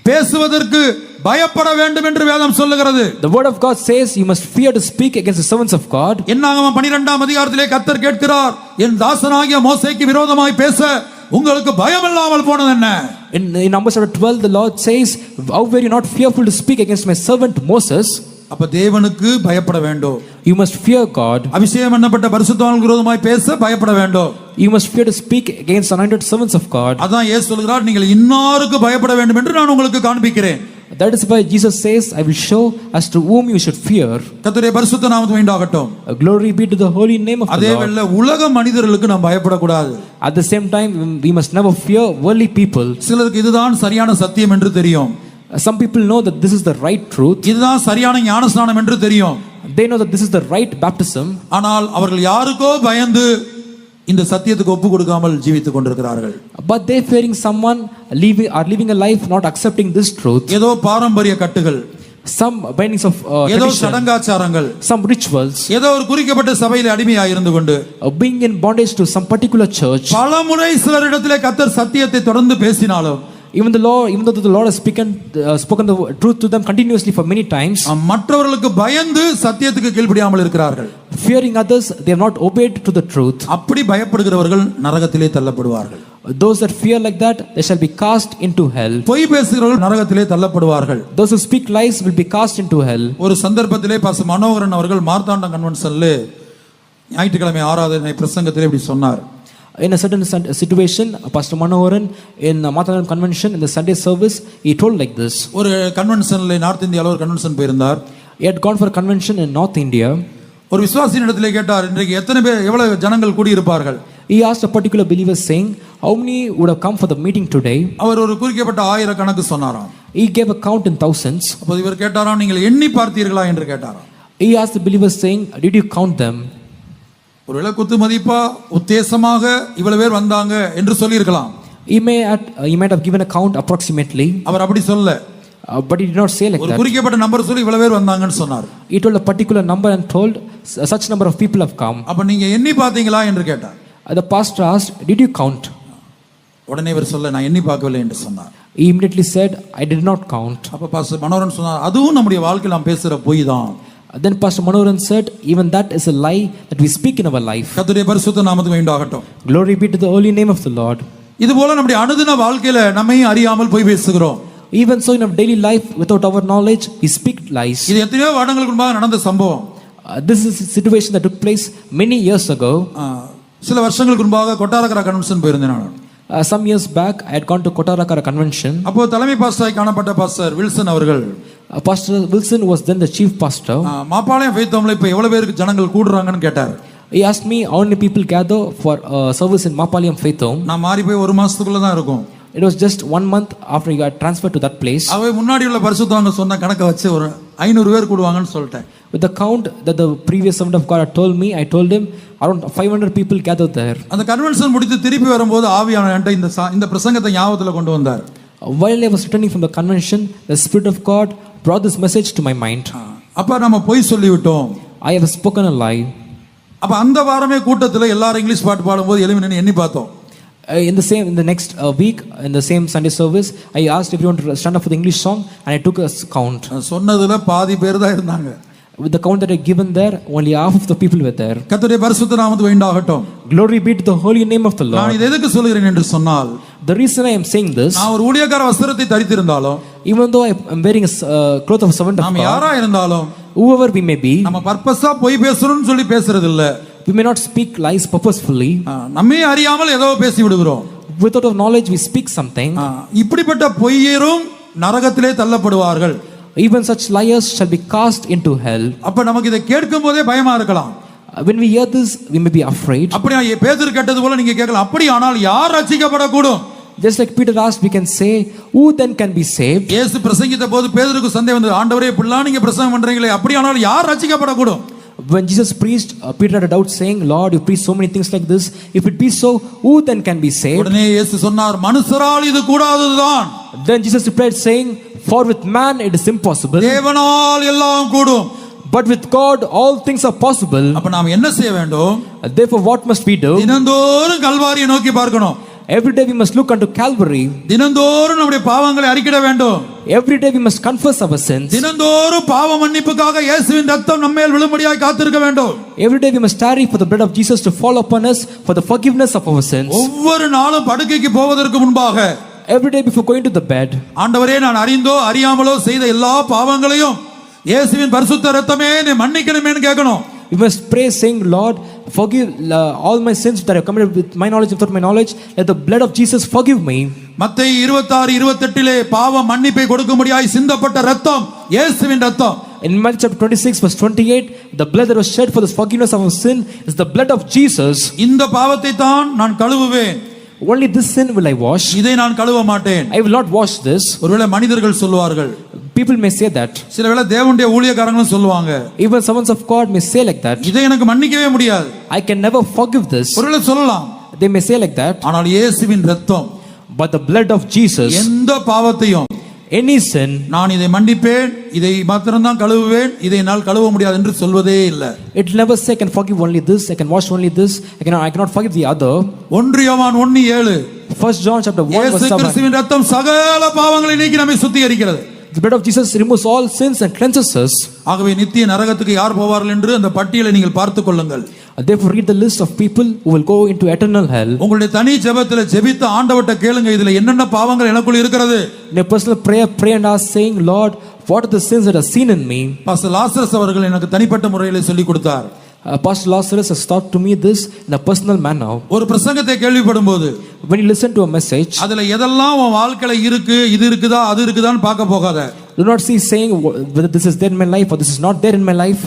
பேசுவதற்கு பயப்பட வேண்டும் என்று வேதம் சொல்லுகிறது. The word of God says you must fear to speak against the servants of God. என்னாகமம் 12ஆம் அதிகாரத்திலே கர்த்தர் கேட்கிறார், என் தாசனாகிய மோசேக்கு விரோதமாய் பேச உங்களுக்கு பயம் இல்லாமல் போனது என்ன? In Numbers chapter 12, the Lord says, how were you not fearful to speak against my servant Moses? அப்ப தேவனுக்கு பயப்பட வேண்டும். You must fear God. அபிஷேகம் பண்ணப்பட்ட பரிசுத்தவான்களுக்கு விரோதமாய் பேச பயப்பட வேண்டும். You must fear to speak against anointed servants of God. அதான் இயேசு சொல்கிறார், நீங்கள் இன்னாருக்கு பயப்பட வேண்டும் என்று நான் உங்களுக்கு காண்பிக்கிறேன். That is why Jesus says, I will show as to whom you should fear. கர்த்தருடைய பரிசுத்த நாமத்துக்கு உண்டாகட்டும். Glory be to the holy name of the அதே Lord. வேளை உலக மனிதர்களுக்கு நாம் பயப்படக்கூடாது. At the same time, we must never fear worldly people. சிலருக்கு இதுதான் சரியான சத்தியம் என்று தெரியும். Some people know that this is the right truth. இதுதான் சரியான ஞானஸ்நானம் என்று தெரியும். They know that this is the right baptism. ஆனால் அவர்கள் யாருக்கோ பயந்து இந்த சத்தியத்துக்கு ஒப்பு கொடுக்காமல் ஜீவித்துக் கொண்டிருக்கிறார்கள். But they fearing someone are living a life not accepting this truth. ஏதோ பாரம்பரிய கட்டுகள், Some bindings of ஏதோ tradition, சடங்காச்சாரங்கள், some rituals, ஏதோ ஒரு குறிக்கப்பட்ட சபையில் அடிமையாக இருந்து கொண்டு being in bondage to some particular church. பலமுறை சிலரிடத்திலே கர்த்தர் சத்தியத்தை தொடர்ந்து பேசினாலும் Even though the Lord has spoken the truth to them continuously for many times, மற்றவர்களுக்கு பயந்து சத்தியத்துக்கு கீழ்ப்படியாமல் இருக்கிறார்கள். fearing others, they have not obeyed to the truth. அப்படி பயப்படுகிறவர்கள் நரகத்திலே தள்ளப்படுவார்கள். Those that fear like that, they shall be cast into hell. பொய் பேசுகிறவர்கள் நரகத்திலே தள்ளப்படுவார்கள். Those who speak lies will be cast into hell. ஒரு சந்தர்ப்பத்திலே பாஸ்டர் மனோகரன் அவர்கள் மார்த்தாண்டம் கன்வென்ஷன்ல ஞாயிற்றுக்கிழமை ஆராதனை பிரசங்கத்திலே இப்படி சொன்னார். In a certain situation, Pastor Manoharan in Matharan convention in the Sunday service, he told like this. ஒரு கன்வென்ஷன்ல நார்த் இந்தியால ஒரு கன்வென்ஷன் போயிருந்தார். He had gone for a convention in North India. ஒரு விசுவாசியின் இடத்திலே கேட்டார், இன்றைக்கு எத்தனை பேர் எவ்வளவு ஜனங்கள் கூடி இருப்பார்கள்? He asked a particular believer saying, how many would have come for the meeting today? அவர் ஒரு குறிக்கப்பட்ட 1000 கணக்கு சொன்னாராம். He gave a count in thousands. அப்போது இவர் கேட்டாராம், நீங்கள் எண்ணி பார்த்தீர்களா என்று கேட்டாராம். He asked the believer saying, did you count them? ஒருவேளை குத்து மதிப்பா உத்தேசமாக இவ்வளவு பேர் வந்தாங்க என்று சொல்லி இருக்கலாம். He might have given a count approximately. அவர் அப்படி சொல்ல. But he did not say like ஒரு that. குறிக்கப்பட்ட நம்பர் சொல்லி இவ்வளவு பேர் வந்தாங்கன்னு சொன்னார். He told a particular number and told such number of people have come. அப்ப நீங்க எண்ணி பார்த்தீங்களா என்று கேட்டார். The pastor asked, did you count? உடனே இவர் சொல்ல, நான் எண்ணி பார்க்கவில்லை என்று சொன்னார். He immediately said, I did not count. அப்ப பாஸ்டர் மனோகரன் சொன்னார், அதுவும் நம்முடைய வாழ்க்கையில் நாம் பேசுற பொய் தான். Then Pastor Manoharan said, even that is a lie that we speak in our life. கர்த்தருடைய பரிசுத்த நாமத்துக்கு உண்டாகட்டும். Glory be to the holy name of the Lord. இது போல நம்முடைய அனுதின வாழ்க்கையில நம்மையும் அறியாமல் பொய் பேசுகிறோம். Even so in our daily life, without our knowledge, we speak lies. இது எத்தனையோ வருடங்களுக்கு முன்பாக நடந்த சம்பவம். This is a situation that took place many years ago. சில வருஷங்களுக்கு முன்பாக கொட்டாரக்கரா கன்வென்ஷன் போயிருந்தேன் நான். Some years back, I had gone to Kotarakara convention. அப்போ தலைமை பாஸ்டராய் காணப்பட்ட பாஸ்டர் வில்சன் அவர்கள், Pastor Wilson was then the chief pastor. Mappalayam faith ஹோம்ல இப்ப எவ்வளவு பேருக்கு ஜனங்கள் கூடுறாங்கன்னு கேட்டார். He asked me how many people gather for service in Mappalayam Faith Home. நான் மாறி போய் ஒரு மாசத்துக்குள்ள தான் இருக்கும். It was just 1 month after he got transferred to that place. அவை முன்னாடி உள்ள பரிசுத்தவான்க சொன்ன கணக்க வச்சு ஒரு 500 பேர் கூடுவாங்கன்னு சொல்லிட்டேன். With the count that the previous servant of God had told me, I told him around 500 people gathered there. அந்த கன்வென்ஷன் முடித்து திருப்பி வரும்போது ஆவியானவர் என்கிட்ட இந்த பிரசங்கத்தை ஞாபகத்துல கொண்டு வந்தார். While I was returning from the convention, the Spirit of God brought this message to my mind. அப்ப நம்ம பொய் சொல்லிவிட்டோம். I have spoken a lie. அப்ப அந்த வாரமே கூட்டத்துல எல்லாரும் இங்கிலீஷ் பாட்டு பாடும்போது எழுப்பி நின்னு எண்ணி பார்த்தோம். In the next week, in the same Sunday service, I asked everyone to stand up for the English song, and I took a count. சொன்னதுல பாதி பேர் தான் இருந்தாங்க. With the count that I given there, only half of the people were there. கர்த்தருடைய பரிசுத்த நாமத்துக்கு உண்டாகட்டும். Glory be to the holy name of the Lord. நான் இதை எதுக்கு சொல்கிறேன் என்று சொன்னால், The reason I am saying this, நான் ஒரு ஊழியக்கார வஸ்திரத்தை தரித்திருந்தாலும், even though I am wearing a cloth of a servant of நாம் God, யாரா இருந்தாலும், whoever we may be, நம்ம பர்பஸா பொய் பேசணும்னு சொல்லி பேசுறது இல்ல. we may not speak lies purposefully. நம்மை அறியாமல் ஏதோ பேசி விடுகிறோம். Without our knowledge, we speak something. இப்படிப்பட்ட பொய்யரும் நரகத்திலே தள்ளப்படுவார்கள். Even such liars shall be cast into hell. அப்ப நமக்கு இதை கேட்கும் போதே பயமா இருக்கலாம். When we hear this, we may be afraid. அப்படியே பேதுரு கேட்டது போல நீங்க கேட்கலாம், அப்படி ஆனால் யார் ரட்சிக்கப்படக்கூடும்? Just like Peter asked, we can say, who then can be saved? இயேசு பிரசங்கித்த போது பேதுருக்கு சந்தேகம் வந்தது, ஆண்டவரே இப்படிலாம் நீங்க பிரசங்கம் பண்றீங்களே, அப்படி ஆனால் யார் ரட்சிக்கப்படக்கூடும்? When Jesus preached, Peter had a doubt saying, Lord, you preach so many things like this. If it be so, who then can be saved? உடனே இயேசு சொன்னார், மனுஷரால் இது கூடாததுதான். Then Jesus replied saying, for with man it is impossible, தேவனால் எல்லாம் கூடும். but with God all things are possible. அப்ப நாம் என்ன செய்ய வேண்டும்? Therefore what must we do? தினந்தோறும் கல்வாரியை நோக்கி பார்க்கணும். Every day we must look unto Calvary. தினந்தோறும் நம்முடைய பாவங்களை அறிக்கிட வேண்டும். Every day we must confess our sins. தினந்தோறும் பாவ மன்னிப்புக்காக இயேசுவின் ரத்தம் நம்மேல் விழும்படியாய் காத்திருக்க வேண்டும். Every day we must tarry for the blood of Jesus to fall upon us for the forgiveness of our sins. ஒவ்வொரு நாளும் படுக்கைக்கு போவதற்கு முன்பாக Every day before going to the bed, ஆண்டவரே, நான் அறிந்தோ அறியாமலோ செய்த எல்லா பாவங்களையும் இயேசுவின் பரிசுத்த ரத்தமே என்னை மன்னிக்கணுமேன்னு கேட்கணும். we must pray saying, Lord, forgive all my sins that I have committed with my knowledge and without my knowledge. Let the blood of Jesus forgive me. மத்தேயு 26:28 பாவ மன்னிப்பை கொடுக்கும்படியாய் சிந்தப்பட்ட ரத்தம் இயேசுவின் ரத்தம். In Matthew chapter 26 verse 28, the blood that was shed for the forgiveness of our sin is the blood of Jesus. இந்த பாவத்தை தான் நான் கழுவுவேன், Only this sin will I wash. இதை நான் கழுவ மாட்டேன். I will not wash this. ஒருவேளை மனிதர்கள் சொல்லுவார்கள், People may say that. சில வேளை தேவனுடைய ஊழியக்காரங்களும் சொல்லுவாங்க, Even servants of God may say like that. இதை எனக்கு மன்னிக்கவே முடியாது. I can never forgive this. ஒருவேளை சொல்லலாம். They may say like that. ஆனால் இயேசுவின் ரத்தம் But the blood of Jesus, எந்த பாவத்தையும் any sin, நான் இதை மன்னிப்பேன், இதை மாத்திரம்தான் கழுவுவேன், இதை என்னால் கழுவ முடியாது என்று சொல்வதே இல்லை. it will never say I can forgive only this, I can wash only this, I cannot forgive the other. 1 யோவான் 1:7 First John chapter 1 verse இயேசு 7. கிறிஸ்துவின் ரத்தம் சகல பாவங்களை நீக்கி நம்மை சுத்திகரிக்கிறது. The blood of Jesus removes all sins and cleanses us. ஆகவே நித்திய நரகத்துக்கு யார் போவார்கள் என்று அந்த பட்டியலை நீங்கள் பார்த்துக் கொள்ளுங்கள். Therefore read the list of people who will go into eternal hell. உங்களுடைய தனி ஜெபத்தில் ஜெபித்த ஆண்டவர்ட்ட கேளுங்க, இதுல என்னென்ன பாவங்கள் எனக்குள்ள இருக்கிறது. In a personal prayer, pray and ask saying, Lord, what are the sins that are seen in me? Pastor Lazarus அவர்கள் எனக்கு தனிப்பட்ட முறையில் சொல்லிக் கொடுத்தார். Pastor Lazarus has taught to me this in a personal manner. ஒரு பிரசங்கத்தை கேள்விப்படும் போது When you listen to a message, அதுல எதெல்லாம் உன் வாழ்க்கையில இருக்கு, இது இருக்குதா அது இருக்குதான்னு பார்க்க போகாத. do not see saying whether this is there in my life or this is not there in my life.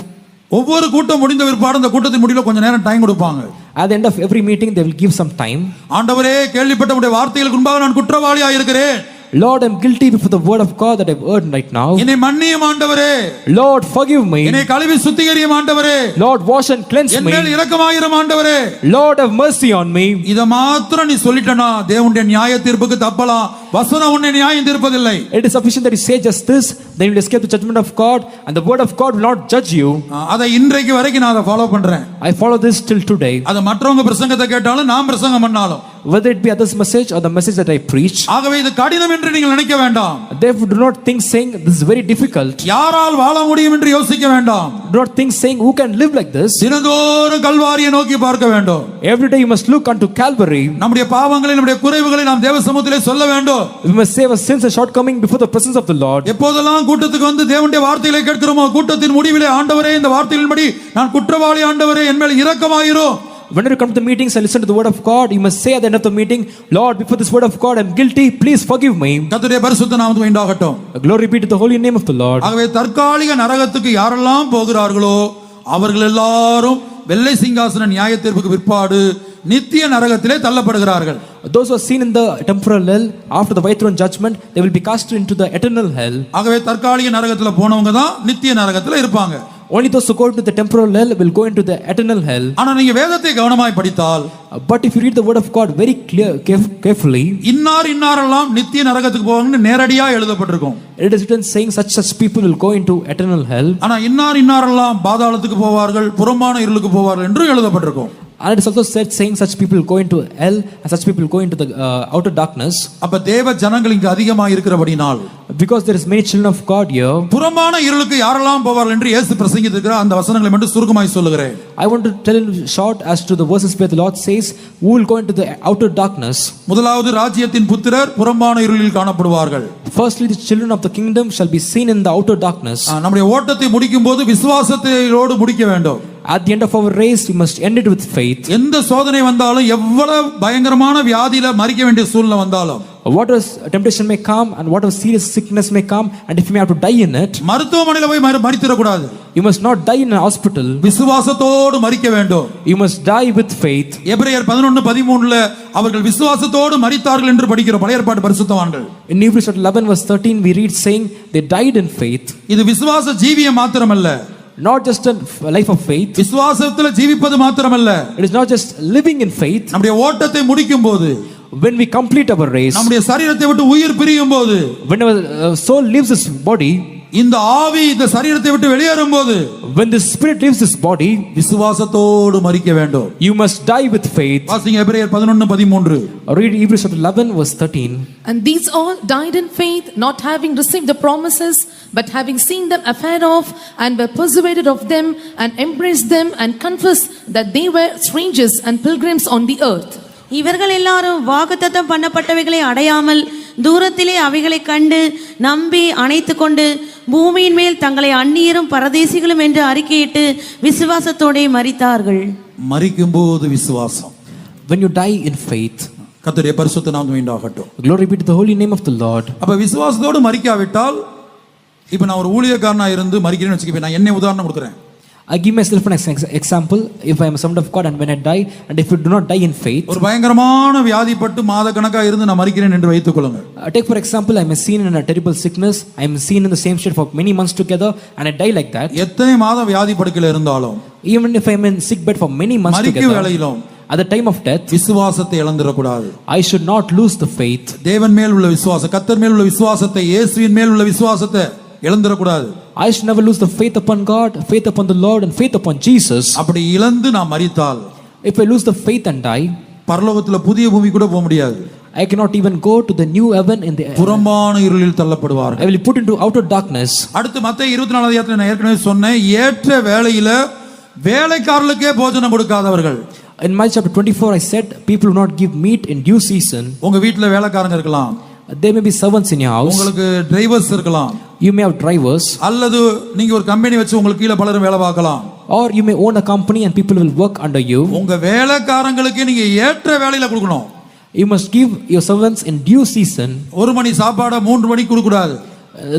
ஒவ்வொரு கூட்டம் முடிந்த பிற்பாடு அந்த கூட்டத்தின் முடிவில் கொஞ்ச நேரம் டைம் கொடுப்பாங்க. At the end of every meeting, they will give some time. ஆண்டவரே, கேள்விப்பட்ட உம்முடைய வார்த்தைகளுக்கு முன்பாக நான் குற்றவாளியாக இருக்கிறேன். Lord, I am guilty before the word of God that I have heard right now. என்னை மன்னியும் ஆண்டவரே. Lord, forgive me. என்னை கழுவி சுத்திகரியும் ஆண்டவரே. Lord, wash and cleanse N me. மேல் இரக்கமாயிரும் ஆண்டவரே. Lord, have mercy on me. இத மாத்திரம் நீ சொல்லிட்டனா தேவனுடைய நியாய தீர்ப்புக்கு தப்பலாம். வசனம் உன்னை நியாயம் தீர்ப்பதில்லை. It is sufficient that you say just this, then you will escape the judgment of God, and the word of God will not judge you. அதை இன்றைக்கு வரைக்கும் நான் அதை ஃபாலோ பண்றேன். I follow this till today. அது மற்றவங்க பிரசங்கத்தை கேட்டாலும் நான் பிரசங்கம் பண்ணாலும், Whether it be others' message or the message that I preach. ஆகவே இது கடினம் என்று நீங்கள் நினைக்க வேண்டாம். Therefore, do not think saying this is very difficult. யாரால் வாழ முடியும் என்று யோசிக்க வேண்டாம். Do not think saying who can live like this. தினந்தோறும் கல்வாரியை நோக்கி பார்க்க வேண்டும். Every day you must look unto Calvary. நம்முடைய பாவங்களை, நம்முடைய குறைவுகளை நாம் தேவ சமூகத்திலே சொல்ல வேண்டும். We must save our sins and shortcoming before the presence of the Lord. எப்போதெல்லாம் கூட்டத்துக்கு வந்து தேவனுடைய வார்த்தைகளை கேட்கிறோமோ, கூட்டத்தின் முடிவிலே ஆண்டவரே, இந்த வார்த்தைகளின்படி நான் குற்றவாளி ஆண்டவரே, என் மேல் இரக்கமாயிரும். Whenever you come to the meetings and listen to the word of God, you must say at the end of the meeting, Lord, before this word of God, I am guilty. Please forgive me. கர்த்தருடைய பரிசுத்த நாமத்துக்கு உண்டாகட்டும். Glory be to the holy name of the Lord. ஆகவே தற்காலிக நரகத்துக்கு யாரெல்லாம் போகிறார்களோ அவர்கள் எல்லாரும் வெள்ளை சிங்காசன நியாய தீர்ப்புக்கு பிற்பாடு நித்திய நரகத்திலே தள்ளப்படுகிறார்கள். Those who are seen in the temporal hell after the white throne judgment, they will be cast into the eternal hell. ஆகவே தற்காலிக நரகத்துல போனவங்க தான் நித்திய நரகத்துல இருப்பாங்க. Only those who go into the temporal hell will go into the eternal hell. ஆனா நீங்க வேதத்தை கவனமாய் படித்தால், But if you read the word of God very carefully, இன்னாரெல்லாம் நித்திய நரகத்துக்கு போவாங்கன்னு நேரடியா எழுதப்பட்டிருக்கும். it is written saying such people will go into eternal hell. ஆனா இன்னாரெல்லாம் பாதாளத்துக்கு போவார்கள், புறம்பான இருளுக்கு போவார்கள் என்று எழுதப்பட்டிருக்கும். And it is also said saying such people go into hell and such people go into the outer darkness. அப்ப தேவ ஜனங்கள் இங்கு அதிகமாக இருக்கிறபடினால், Because there is many children of God here, புறம்பான இருளுக்கு யாரெல்லாம் போவார்கள் என்று இயேசு பிரசங்கித்திருக்கிறார். அந்த வசனங்களை மட்டும் சுருக்கமாய் சொல்லுகிறேன். I want to tell in short as to the verses where the Lord says who will go into the outer darkness. முதலாவது ராஜ்யத்தின் புத்திரர் புறம்பான இருளில் காணப்படுவார்கள். Firstly, the children of the kingdom shall be seen in the outer darkness. நம்முடைய ஓட்டத்தை முடிக்கும் போது விசுவாசத்தோடு முடிக்க வேண்டும். At the end of our race, we must end it with faith. எந்த சோதனை வந்தாலும், எவ்வளவு பயங்கரமான வியாதியில மரிக்க வேண்டிய சூழ்நிலை வந்தாலும், Whatever temptation may come and whatever serious sickness may come, and if you may have to die in it, மருத்துவமனையில போய் மரித்திடக்கூடாது. you must not die in a hospital. விசுவாசத்தோடு மரிக்க வேண்டும். You must die with faith. எபிரேயர் 11:13ல அவர்கள் விசுவாசத்தோடு மரித்தார்கள் என்று படிக்கிறோம், பழைய ஏற்பாட்டு பரிசுத்தவான்கள். In Hebrews 11 verse 13 we read saying they died in faith. இது விசுவாச ஜீவியம் மாத்திரமல்ல, Not just a life of faith. விசுவாசத்துல ஜீவிப்பது மாத்திரமல்ல, It is not just living in faith. நம்முடைய ஓட்டத்தை முடிக்கும் போது, When we complete our race, நம்முடைய சரீரத்தை விட்டு உயிர் பிரியும் போது, when our soul leaves this body, இந்த ஆவி இந்த சரீரத்தை விட்டு வெளியேறும் போது when the spirit leaves this body, விசுவாசத்தோடு மரிக்க வேண்டும். you must die with faith. வாசிங்க எபிரேயர் 11:13. Read Hebrews chapter 11 verse 13. And these all died in faith, not having received the promises, but having seen them afar off, and were persuaded of them, and embraced them, and confessed that they were strangers and pilgrims on the earth. இவர்கள் எல்லாரும் வாக்குத்தத்தம் பண்ணப்பட்டவைகளை அடையாமல் தூரத்திலே அவைகளை கண்டு நம்பி அணைத்து கொண்டு பூமியின் மேல் தங்களை அந்நியரும் பரதேசிகளும் என்று அறிக்கையிட்டு விசுவாசத்தோடே மரித்தார்கள். மரிக்கும்போது விசுவாசம். When you die in faith, கர்த்தருடைய பரிசுத்த நாமம் உண்டாகட்டும். glory be to the holy name of the Lord. அப்ப விசுவாசத்தோடு மரிக்காவிட்டால், இப்ப நான் ஒரு ஊழியக்காரனா இருந்து மரிக்கிறேன்னு வச்சுக்கவே, நான் என்ன உதாரணம் கொடுக்குறேன். I give myself an example. If I am a servant of God and when I die, and if you do not die in faith, ஒரு பயங்கரமான வியாதிப்பட்டு மாத கணக்கா இருந்து நான் மரிக்கிறேன் என்று வைத்துக் கொள்ளுங்கள். take for example, I am seen in a terrible sickness. I am seen in the same state for many months together, and I die like that. எத்தனை மாதம் வியாதி படுக்கையில இருந்தாலும், Even if I am in sick bed for many months மரிக்கும் together, வேளையிலும் at the time of death, விசுவாசத்தை இழந்துடக்கூடாது. I should not lose the faith. தேவன் மேல் உள்ள விசுவாசம், கர்த்தர் மேல் உள்ள விசுவாசத்தை, இயேசுவின் மேல் உள்ள விசுவாசத்தை இழந்துடக்கூடாது. I should never lose the faith upon God, faith upon the Lord, and faith upon Jesus. அப்படி இழந்து நான் மரித்தால், If I lose the faith and die, பரலோகத்துல புதிய பூமி கூட போக முடியாது. I cannot even go to the new heaven in the புறம்பான இருளில் தள்ளப்படுவார்கள். I will be put into outer darkness. அடுத்து மத்தேயு 24 அதிகாரத்துல நான் ஏற்கனவே சொன்னேன், ஏற்ற வேளையில வேலைக்காரர்களுக்கே போஜனம் கொடுக்காதவர்கள். In Matthew chapter 24, I said, people will not give meat in due season. உங்க வீட்டுல வேலைக்காரங்க இருக்கலாம், There may be servants in your house. உங்களுக்கு டிரைவர்ஸ் இருக்கலாம், You may have drivers, அல்லது நீங்க ஒரு கம்பெனி வச்சு உங்களுக்கு கீழே பலரும் வேலை பார்க்கலாம். or you may own a company and people will work under you. உங்க வேலைக்காரங்களுக்கு நீங்க ஏற்ற வேலையில கொடுக்கணும். You must give your servants in due season. ஒரு மணி சாப்பாடை 3 மணிக்கு கொடுக்க கூடாது.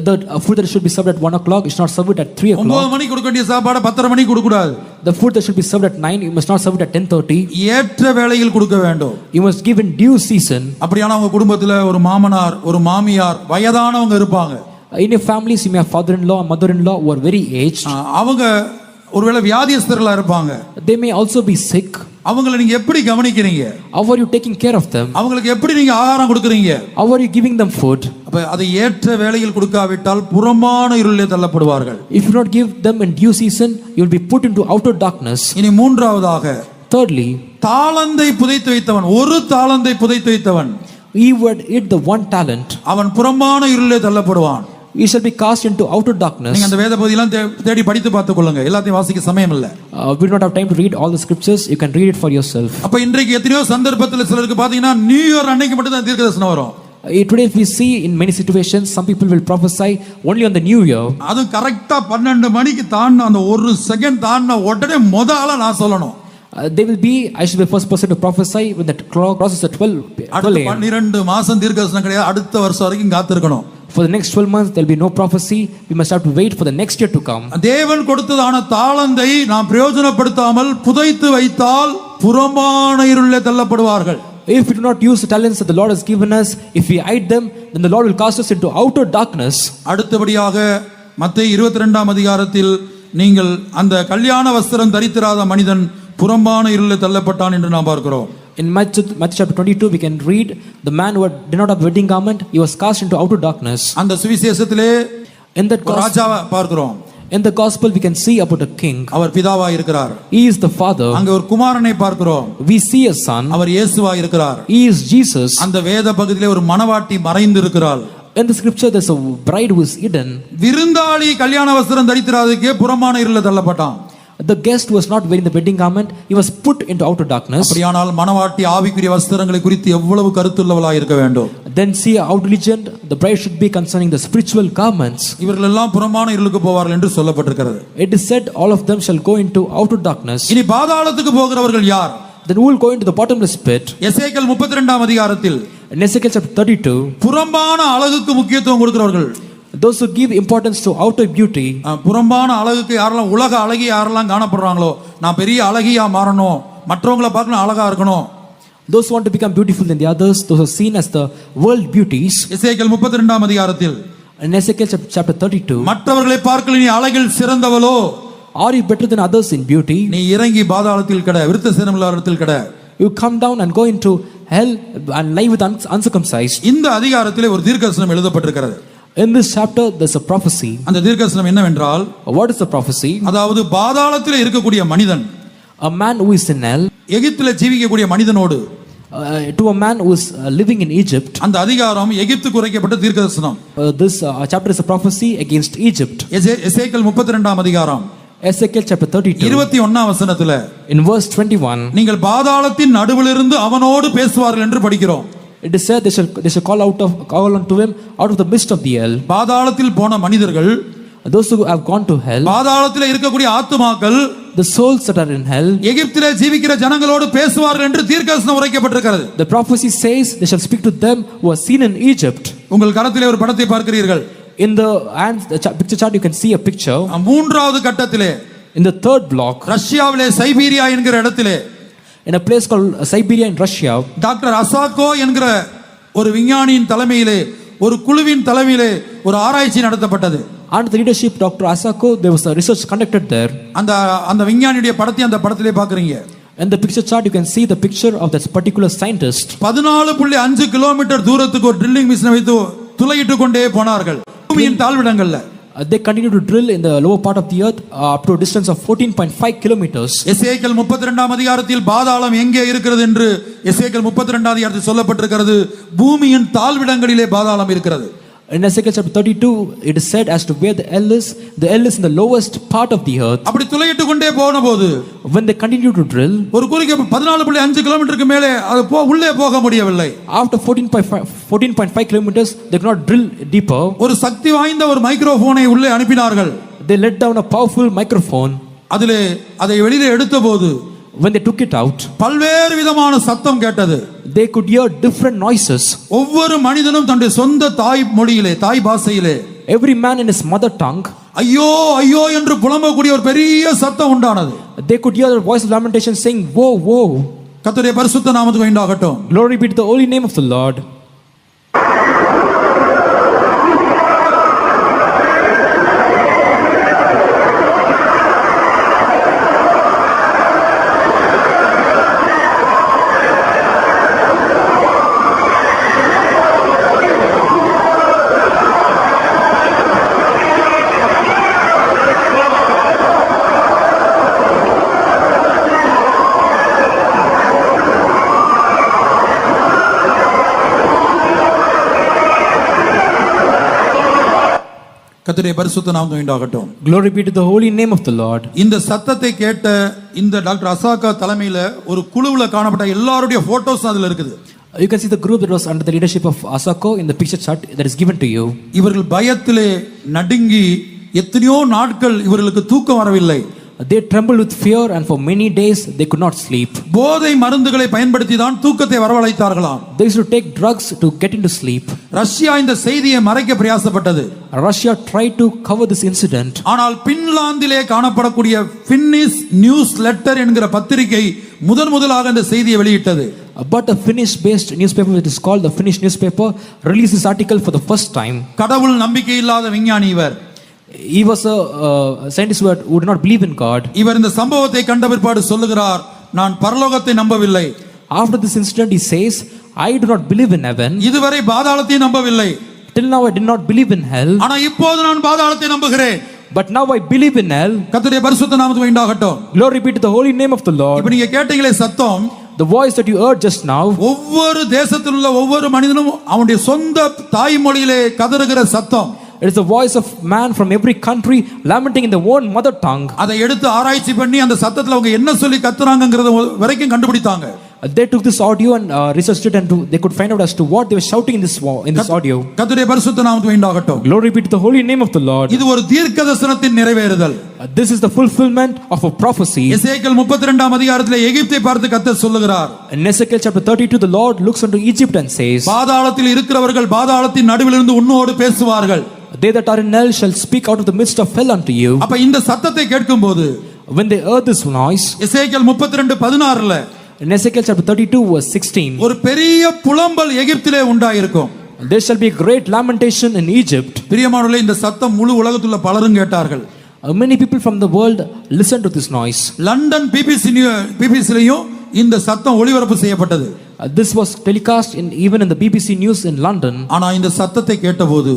The food that should be served at 1 o'clock is not served at 3 o'clock. 9 மணிக்கு கொடுக்க வேண்டிய சாப்பாடை 10:30 மணிக்கு கொடுக்க கூடாது. The food that should be served at 9, you must not serve it at 10:30. ஏற்ற வேளையில் கொடுக்க வேண்டும். You must give in due season. அப்படியான உங்க குடும்பத்துல ஒரு மாமனார் ஒரு மாமியார் வயதானவங்க இருப்பாங்க. In your families, you may have father-in-law and mother-in-law who are very aged. அவங்க ஒருவேளை வியாதியஸ்தர்களா இருப்பாங்க. They may also be sick. அவங்களை நீங்க எப்படி கவனிக்கிறீங்க? How are you taking care of them? அவங்களுக்கு எப்படி நீங்க ஆகாரம் கொடுக்கறீங்க? How are you giving them food? அப்ப அதை ஏற்ற வேளையில் கொடுக்காவிட்டால் புறம்பான இருளிலே தள்ளப்படுவார்கள். If you not give them in due season, you will be put into outer darkness. இனி மூன்றாவதாக, Thirdly, தாளந்தை புதைத்து வைத்தவன், ஒரு தாளந்தை புதைத்து வைத்தவன், he who had hid the 1 talent, அவன் புறம்பான இருளிலே தள்ளப்படுவான். he shall be cast into outer darkness. நீங்க அந்த வேத பகுதியெல்லாம் தேடி படித்து பார்த்துக் கொள்ளுங்க, எல்லாத்தையும் வாசிக்க சமயம் இல்ல. We do not have time to read all the scriptures. You can read it for yourself. அப்ப இன்றைக்கு எத்தனையோ சந்தர்ப்பத்தில் சிலருக்கு பாத்தீங்கன்னா நியூ இயர் அன்னைக்கு மட்டும் தான் தீர்க்கதரிசனம் வரும். Today we see in many situations some people will prophesy only on the new year. அது கரெக்ட்டா 12 மணிக்கு தாண்டின அந்த ஒரு செகண்ட் தாண்டின உடனே முதல்ல நான் சொல்லணும். They will be, I should be the first person to prophesy when the clock crosses at 12 அடுத்த a.m. 12 மாசம் தீர்க்கதரிசனம் கிடையாது, அடுத்த வருஷம் வரைக்கும் காத்திருக்கணும். For the next 12 months there will be no prophecy. We must have to wait for the next year to come. தேவன் கொடுத்ததான தாளந்தை நாம் பிரயோஜனப்படுத்தாமல் புதைத்து வைத்தால் புறம்பான இருளிலே தள்ளப்படுவார்கள். If we do not use the talents that the Lord has given us, if we hide them, then the Lord will cast us into outer darkness. அடுத்தபடியாக மத்தேயு 22 அதிகாரத்தில் நீங்கள் அந்த கல்யாண வஸ்திரம் தரித்திராத மனிதன் புறம்பான இருளிலே தள்ளப்பட்டான் என்று நாம் பார்க்கிறோம். In Matthew chapter 22 we can read the man who did not have wedding garment, he was cast into outer darkness. அந்த சுவிசேஷத்திலே In that ராஜாவை பார்க்கிறோம். In the gospel we can see about a king. அவர் பிதாவா இருக்கிறார். He is the father. அங்க ஒரு குமாரனை பார்க்கிறோம். We see a son. அவர் இயேசுவா இருக்கிறார். He is Jesus. அந்த வேத பகுதியிலே ஒரு மணவாட்டி மறைந்து இருக்கிறாள். In the scripture there's a bride who is hidden. விருந்தாளி கல்யாண வஸ்திரம் தரித்திராததுக்கே புறம்பான இருளிலே தள்ளப்பட்டான். The guest was not wearing the wedding garment, he was put into outer darkness. அப்படியானால் மணவாட்டி ஆவிக்குரிய வஸ்திரங்களை குறித்து எவ்வளவு கருத்துள்ளவளாய் இருக்க வேண்டும். Then see how diligent the bride should be concerning the spiritual garments. இவர்கள் எல்லாம் புறம்பான இருளுக்கு போவார்கள் என்று சொல்லப்பட்டிருக்கிறது. It is said all of them shall go into outer darkness. இனி பாதாளத்துக்கு போகிறவர்கள் யார்? Then who will go into the bottomless pit? எசேக்கியேல் 32 அதிகாரத்தில் In Ezekiel chapter 32, புறம்பான அழகுக்கு முக்கியத்துவம் கொடுக்கிறவர்கள், those who give importance to outer beauty, புறம்பான அழகுக்கு யாரெல்லாம் உலக அழகி யாரெல்லாம் காணப்படுறாங்களோ, நான் பெரிய அழகியா மாறணும், மற்றவங்களை பார்க்கணும் அழகா இருக்கணும், those who want to become beautiful than the others, those are seen as the world beauties. எசேக்கியேல் 32 அதிகாரத்தில் In Ezekiel chapter 32, மற்றவர்களை பார்க்கல நீ அழகில் சிறந்தவளோ, are you better than others in beauty? நீ இறங்கி பாதாளத்தில் கிட, விருத்த சேதனமில்லாதவரிடத்தில் கிட. You come down and go into hell and lie with uncircumcised. இந்த அதிகாரத்திலே ஒரு தீர்க்கதரிசனம் எழுதப்பட்டிருக்கிறது. In this chapter, there's a prophecy. அந்த தீர்க்கதரிசனம் என்னவென்றால், What is the prophecy? அதாவது பாதாளத்திலே இருக்கக்கூடிய மனிதன் A man who is in hell, எகிப்திலே ஜீவிக்கக்கூடிய மனிதனோடு to a man who is living in Egypt. அந்த அதிகாரம் எகிப்துக்கு உரைக்கப்பட்ட தீர்க்கதரிசனம். This chapter is a prophecy against Egypt. எசேக்கியேல் 32 அதிகாரம் Ezekiel chapter 32. 21 வசனத்துல In verse 21, நீங்கள் பாதாளத்தின் நடுவிலிருந்து அவனோடு பேசுவார்கள் என்று படிக்கிறோம். it is said they shall call unto him out of the midst of the hell. பாதாளத்தில் போன மனிதர்கள், Those who have gone to hell, பாதாளத்திலே இருக்கக்கூடிய ஆத்துமாக்கள் the souls that are in hell, எகிப்திலே ஜீவிக்கிற ஜனங்களோடு பேசுவார்கள் என்று தீர்க்கதரிசனம் உரைக்கப்பட்டிருக்கிறது. the prophecy says they shall speak to them who are seen in Egypt. உங்கள் கரத்திலே ஒரு படத்தை பார்க்கிறீர்கள். In the picture chart, you can see a picture. மூன்றாவது கட்டத்திலே In the third block, ரஷ்யாவிலே Siberia என்கிற இடத்திலே in a place called Siberia in Russia, doctor அசாக்கோ என்கிற ஒரு விஞ்ஞானியின் தலைமையிலே, ஒரு குழுவின் தலைமையிலே ஒரு ஆராய்ச்சி நடத்தப்பட்டது. under the leadership of Dr. Asako, there was a research conducted there. அந்த விஞ்ஞானியுடைய படத்தை அந்த படத்திலே பார்க்கறீங்க. In the picture chart, you can see the picture of that particular scientist. 14.5 kilometre தூரத்துக்கு ஒரு ட்ரில்லிங் மிஷினை வைத்து துளையிட்டு கொண்டே போனார்கள் பூமியின் தாழ்விடங்கள்ல. They continue to drill in the lower part of the earth up to a distance of 14.5 kilometers. எசேக்கியேல் 32 அதிகாரத்தில் பாதாளம் எங்கே இருக்கிறது என்று எசேக்கியேல் 32 அதிகாரத்தில் சொல்லப்பட்டிருக்கிறது. பூமியின் தாழ்விடங்களிலே பாதாளம் இருக்கிறது. In Ezekiel chapter 32, it is said as to where the hell is in the lowest part of the earth. அப்படி துளையிட்டு கொண்டே போனபோது When they continue to drill, ஒரு குறிக்க 14.5 கிலோமீட்டருக்கு மேலே அது உள்ளே போக முடியவில்லை. after 14.5 kilometers, they could not drill deeper. ஒரு சக்தி வாய்ந்த ஒரு மைக்ரோஃபோனை உள்ளே அனுப்பினார்கள். They let down a powerful microphone. அதிலே அதை வெளியே எடுத்தபோது When they took it out, பல்வேறு விதமான சத்தம் கேட்டது. they could hear different noises. ஒவ்வொரு மனிதனும் தன்னுடைய சொந்த தாய் மொழியிலே, தாய் பாஷையிலே, Every man in his mother tongue, ஐயோ ஐயோ என்று புலம்பக்கூடிய ஒரு பெரிய சத்தம் உண்டானது. they could hear the voice of lamentation saying, "Woe, woe." கர்த்தருடைய பரிசுத்த நாமத்துக்கு உண்டாகட்டும். Glory be to the holy name of the Lord. கர்த்தருடைய பரிசுத்த நாமத்துக்கு உண்டாகட்டும். Glory be to the holy name of the Lord. இந்த சத்தத்தை கேட்ட இந்த டாக்டர் அசாக்கா தலைமையில ஒரு குழுவுல காணப்பட்ட எல்லாருடைய போட்டோஸ் அதுல இருக்குது. You can see the group that was under the leadership of Asako in the picture chart that is given to you. இவர்கள் பயத்திலே நடுங்கி எத்தனையோ நாட்கள் இவர்களுக்கு தூக்கம் வரவில்லை. They trembled with fear and for many days they could not sleep. போதை மருந்துகளை பயன்படுத்தி தான் தூக்கத்தை வரவழைத்தார்களாம். They used to take drugs to get into sleep. Russia இந்த செய்தியை மறைக்க பிரயாசப்பட்டது. Russia tried to cover this incident. ஆனால் பின்லாந்திலே காணப்படக்கூடிய பின்னிஷ் நியூஸ் லெட்டர் என்கிற பத்திரிகை முதலாக இந்த செய்தியை வெளியிட்டது. But a Finnish based newspaper, which is called the Finnish newspaper, released this article for the first time. கடவுள் நம்பிக்கை இல்லாத விஞ்ஞானி இவர். He was a scientist who did not believe in God. இவர் இந்த சம்பவத்தை கண்ட பிற்பாடு சொல்லுகிறார், நான் பரலோகத்தை நம்பவில்லை. After this incident, he says, I do not believe in heaven. இதுவரை பாதாளத்தை நம்பவில்லை. Till now I did not believe in hell. ஆனா இப்போது நான் பாதாளத்தை நம்புகிறேன். But now I believe in hell. கர்த்தருடைய பரிசுத்த நாமத்துக்கு உண்டாகட்டும். Glory be to the holy name of the Lord. இப்போ நீங்க கேட்டீங்களே சத்தம், The voice that you heard just now, ஒவ்வொரு தேசத்தில் உள்ள ஒவ்வொரு மனிதனும் அவனுடைய சொந்த தாய்மொழியிலே கதறுகிற சத்தம். it is the voice of man from every country lamenting in their own mother tongue. அதை எடுத்து ஆராய்ச்சி பண்ணி அந்த சத்தத்துல அவங்க என்ன சொல்லி கத்துறாங்கங்கறத வரைக்கும் கண்டுபிடித்தாங்க. They took this audio and researched it, and they could find out as to what they were shouting in this audio. கர்த்தருடைய பரிசுத்த நாமத்துக்கு உண்டாகட்டும். Glory be to the holy name of the Lord. இது ஒரு தீர்க்கதரிசனத்தின் நிறைவேறுதல். This is the fulfillment of a prophecy. எசேக்கியேல் 32 அதிகாரத்திலே எகிப்தை பார்த்து கர்த்தர் சொல்லுகிறார். In Ezekiel chapter 32, the Lord looks unto Egypt and says, பாதாளத்தில் இருக்கிறவர்கள் பாதாளத்தின் நடுவிலிருந்து உன்னோடு பேசுவார்கள். They that are in hell shall speak out of the midst of hell unto you. அப்ப இந்த சத்தத்தை கேட்கும்போது, When they heard this noise, Ezekiel 32:16ல in Ezekiel chapter 32 verse 16, ஒரு பெரிய புலம்பல் எகிப்திலே உண்டாயிருக்கும். there shall be a great lamentation in Egypt. பிரியமானவர்களே, இந்த சத்தம் முழு உலகத்துல பலரும் கேட்டார்கள். Many people from the world listened to this noise. London பிபிசிலையும் இந்த சத்தம் ஒளிபரப்பு செய்யப்பட்டது. This was telecast even in the BBC News in London. ஆனா இந்த சத்தத்தை கேட்டபோது,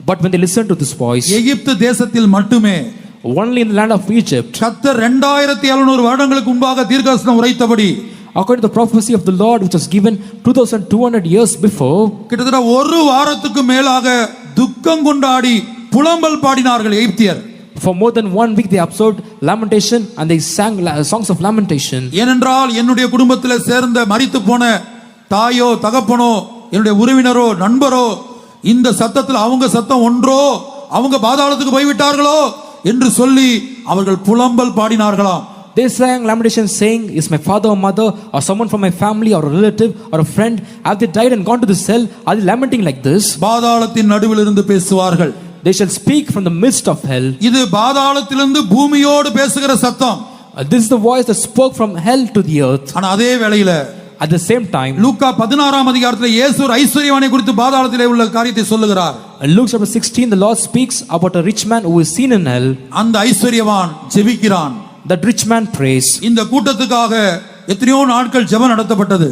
But when they listened to this voice, எகிப்து தேசத்தில் மட்டுமே only in the land of Egypt, கர்த்தர் 2700 வருடங்களுக்கு முன்பாக தீர்க்கதரிசனம் உரைத்தபடி, according to the prophecy of the Lord which was given 2200 years before, கிட்டத்தட்ட ஒரு வாரத்துக்கு மேலாக துக்கம் கொண்டாடி புலம்பல் பாடினார்கள் எகிப்தியர். for more than 1 week they observed lamentation and they sang songs of lamentation. ஏனென்றால் என்னுடைய குடும்பத்தில் சேர்ந்த மரித்து போன தாயோ தகப்பனோ என்னுடைய உறவினரோ நண்பரோ இந்த சத்தத்தில் அவங்க சத்தம் ஒன்றோ, அவங்க பாதாளத்துக்கு போய்விட்டார்களோ என்று சொல்லி அவர்கள் புலம்பல் பாடினார்களாம். They sang lamentation saying, is my father or mother or someone from my family or a relative or a friend, have they died and gone to the cell? Are they lamenting like this? பாதாளத்தின் நடுவில் இருந்து பேசுவார்கள். They shall speak from the midst of hell. இது பாதாளத்திலிருந்து பூமியோடு பேசுகிற சத்தம். This is the voice that spoke from hell to the earth. ஆனா அதே வேளையில At the same time, லூக்கா 16ஆம் அதிகாரத்தில் இயேசு ஒரு ஐஸ்வரியவானை குறித்து பாதாளத்திலே உள்ள காரியத்தை சொல்லுகிறார். in Luke chapter 16, the Lord speaks about a rich man who is seen in hell. அந்த ஐஸ்வரியவான் ஜெபிக்கிறான். That rich man prays. இந்த கூட்டத்துக்காக எத்தனையோ நாட்கள் ஜெபம் நடத்தப்பட்டது.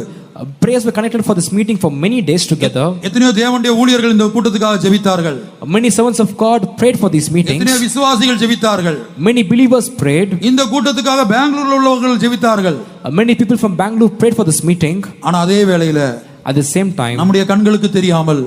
Prayers were connected for this meeting for many days together. எத்தனையோ தேவனுடைய ஊழியர்கள் இந்த கூட்டத்துக்காக ஜெபித்தார்கள். Many servants of God prayed for these meetings. எத்தனையோ விசுவாசிகள் ஜெபித்தார்கள். Many believers prayed. இந்த கூட்டத்துக்காக பெங்களூர்ல உள்ளவர்கள் ஜெபித்தார்கள். Many people from Bangalore prayed for this meeting. ஆனா அதே வேளையில At the same time, நம்முடைய கண்களுக்கு தெரியாமல்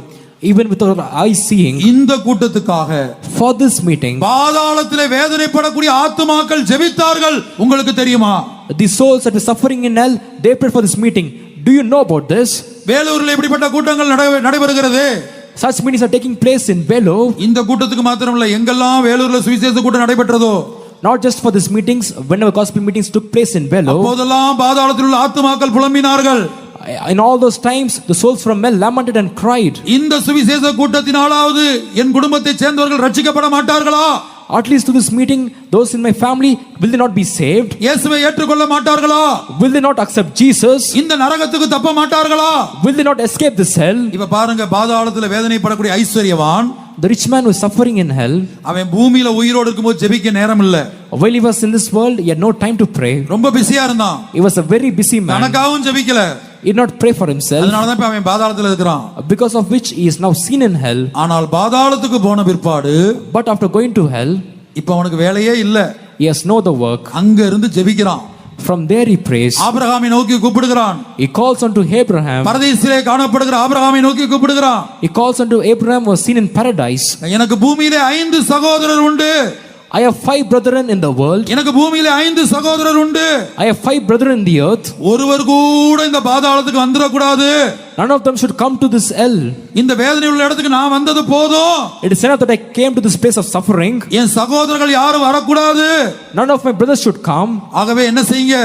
even with our eyes seeing, இந்த கூட்டத்துக்காக for this meeting, பாதாளத்திலே வேதனைப்படக்கூடிய ஆத்துமாக்கள் ஜெபித்தார்கள். உங்களுக்கு தெரியுமா? the souls that were suffering in hell, they prayed for this meeting. Do you know about this? வேலூரில் இப்படிப்பட்ட கூட்டங்கள் நடைபெறுகிறது. Such meetings are taking place in Vellore. இந்த கூட்டத்துக்கு மாத்திரமல்ல, எங்கெல்லாம் வேலூர்ல சுவிசேஷ கூட்டம் நடைபெற்றதோ, Not just for these meetings, whenever gospel meetings took place in Vellore, அப்போதெல்லாம் பாதாளத்தில் உள்ள ஆத்துமாக்கள் புலம்பினார்கள். in all those times the souls from hell lamented and cried. இந்த சுவிசேஷ கூட்டத்தினாலாவது என் குடும்பத்தைச் சேர்ந்தவர்கள் ரட்சிக்கப்பட மாட்டார்களா? At least to this meeting, those in my family, will they not be saved? இயேசுவை ஏற்றுக்கொள்ள மாட்டார்களா? Will they not accept Jesus? இந்த நரகத்துக்கு தப்ப மாட்டார்களா? Will they not escape this hell? இப்ப பாருங்க, பாதாளத்துல வேதனைப்படக்கூடிய ஐஸ்வரியவான், The rich man who is suffering in hell, அவன் பூமியில உயிரோடு இருக்கும்போது ஜெபிக்க நேரம் இல்ல. while he was in this world, he had no time to pray. ரொம்ப பிஸியா இருந்தான். He was a very busy man. தனக்காகவும் ஜெபிக்கல. He did not pray for himself, அதனாலதான் இப்ப அவன் பாதாளத்துல இருக்கிறான். because of which he is now seen in hell. ஆனால் பாதாளத்துக்கு போன பிற்பாடு, But after going to hell, இப்ப அவனுக்கு வேலையே இல்ல. he has no other work. அங்க இருந்து ஜெபிக்கிறான். From there he prays. ஆபிரகாமை நோக்கி கூப்பிடுகிறான். He calls unto Abraham. பரதீசிலே காணப்படுகிற ஆபிரகாமை நோக்கி கூப்பிடுகிறான். He calls unto Abraham who was seen in paradise. எனக்கு பூமியிலே 5 சகோதரர் உண்டு. I have 5 brethren in the world. எனக்கு பூமியிலே 5 சகோதரர் உண்டு. I have 5 brethren in the earth. ஒருவர் கூட இந்த பாதாளத்துக்கு வந்துட கூடாது. None of them should come to this hell. இந்த வேதனை உள்ள இடத்துக்கு நான் வந்தது போதும். It is enough that I came to this place of suffering. என் சகோதரர்கள் யாரும் வரக்கூடாது. None of my brothers should come. ஆகவே என்ன செய்யுங்க?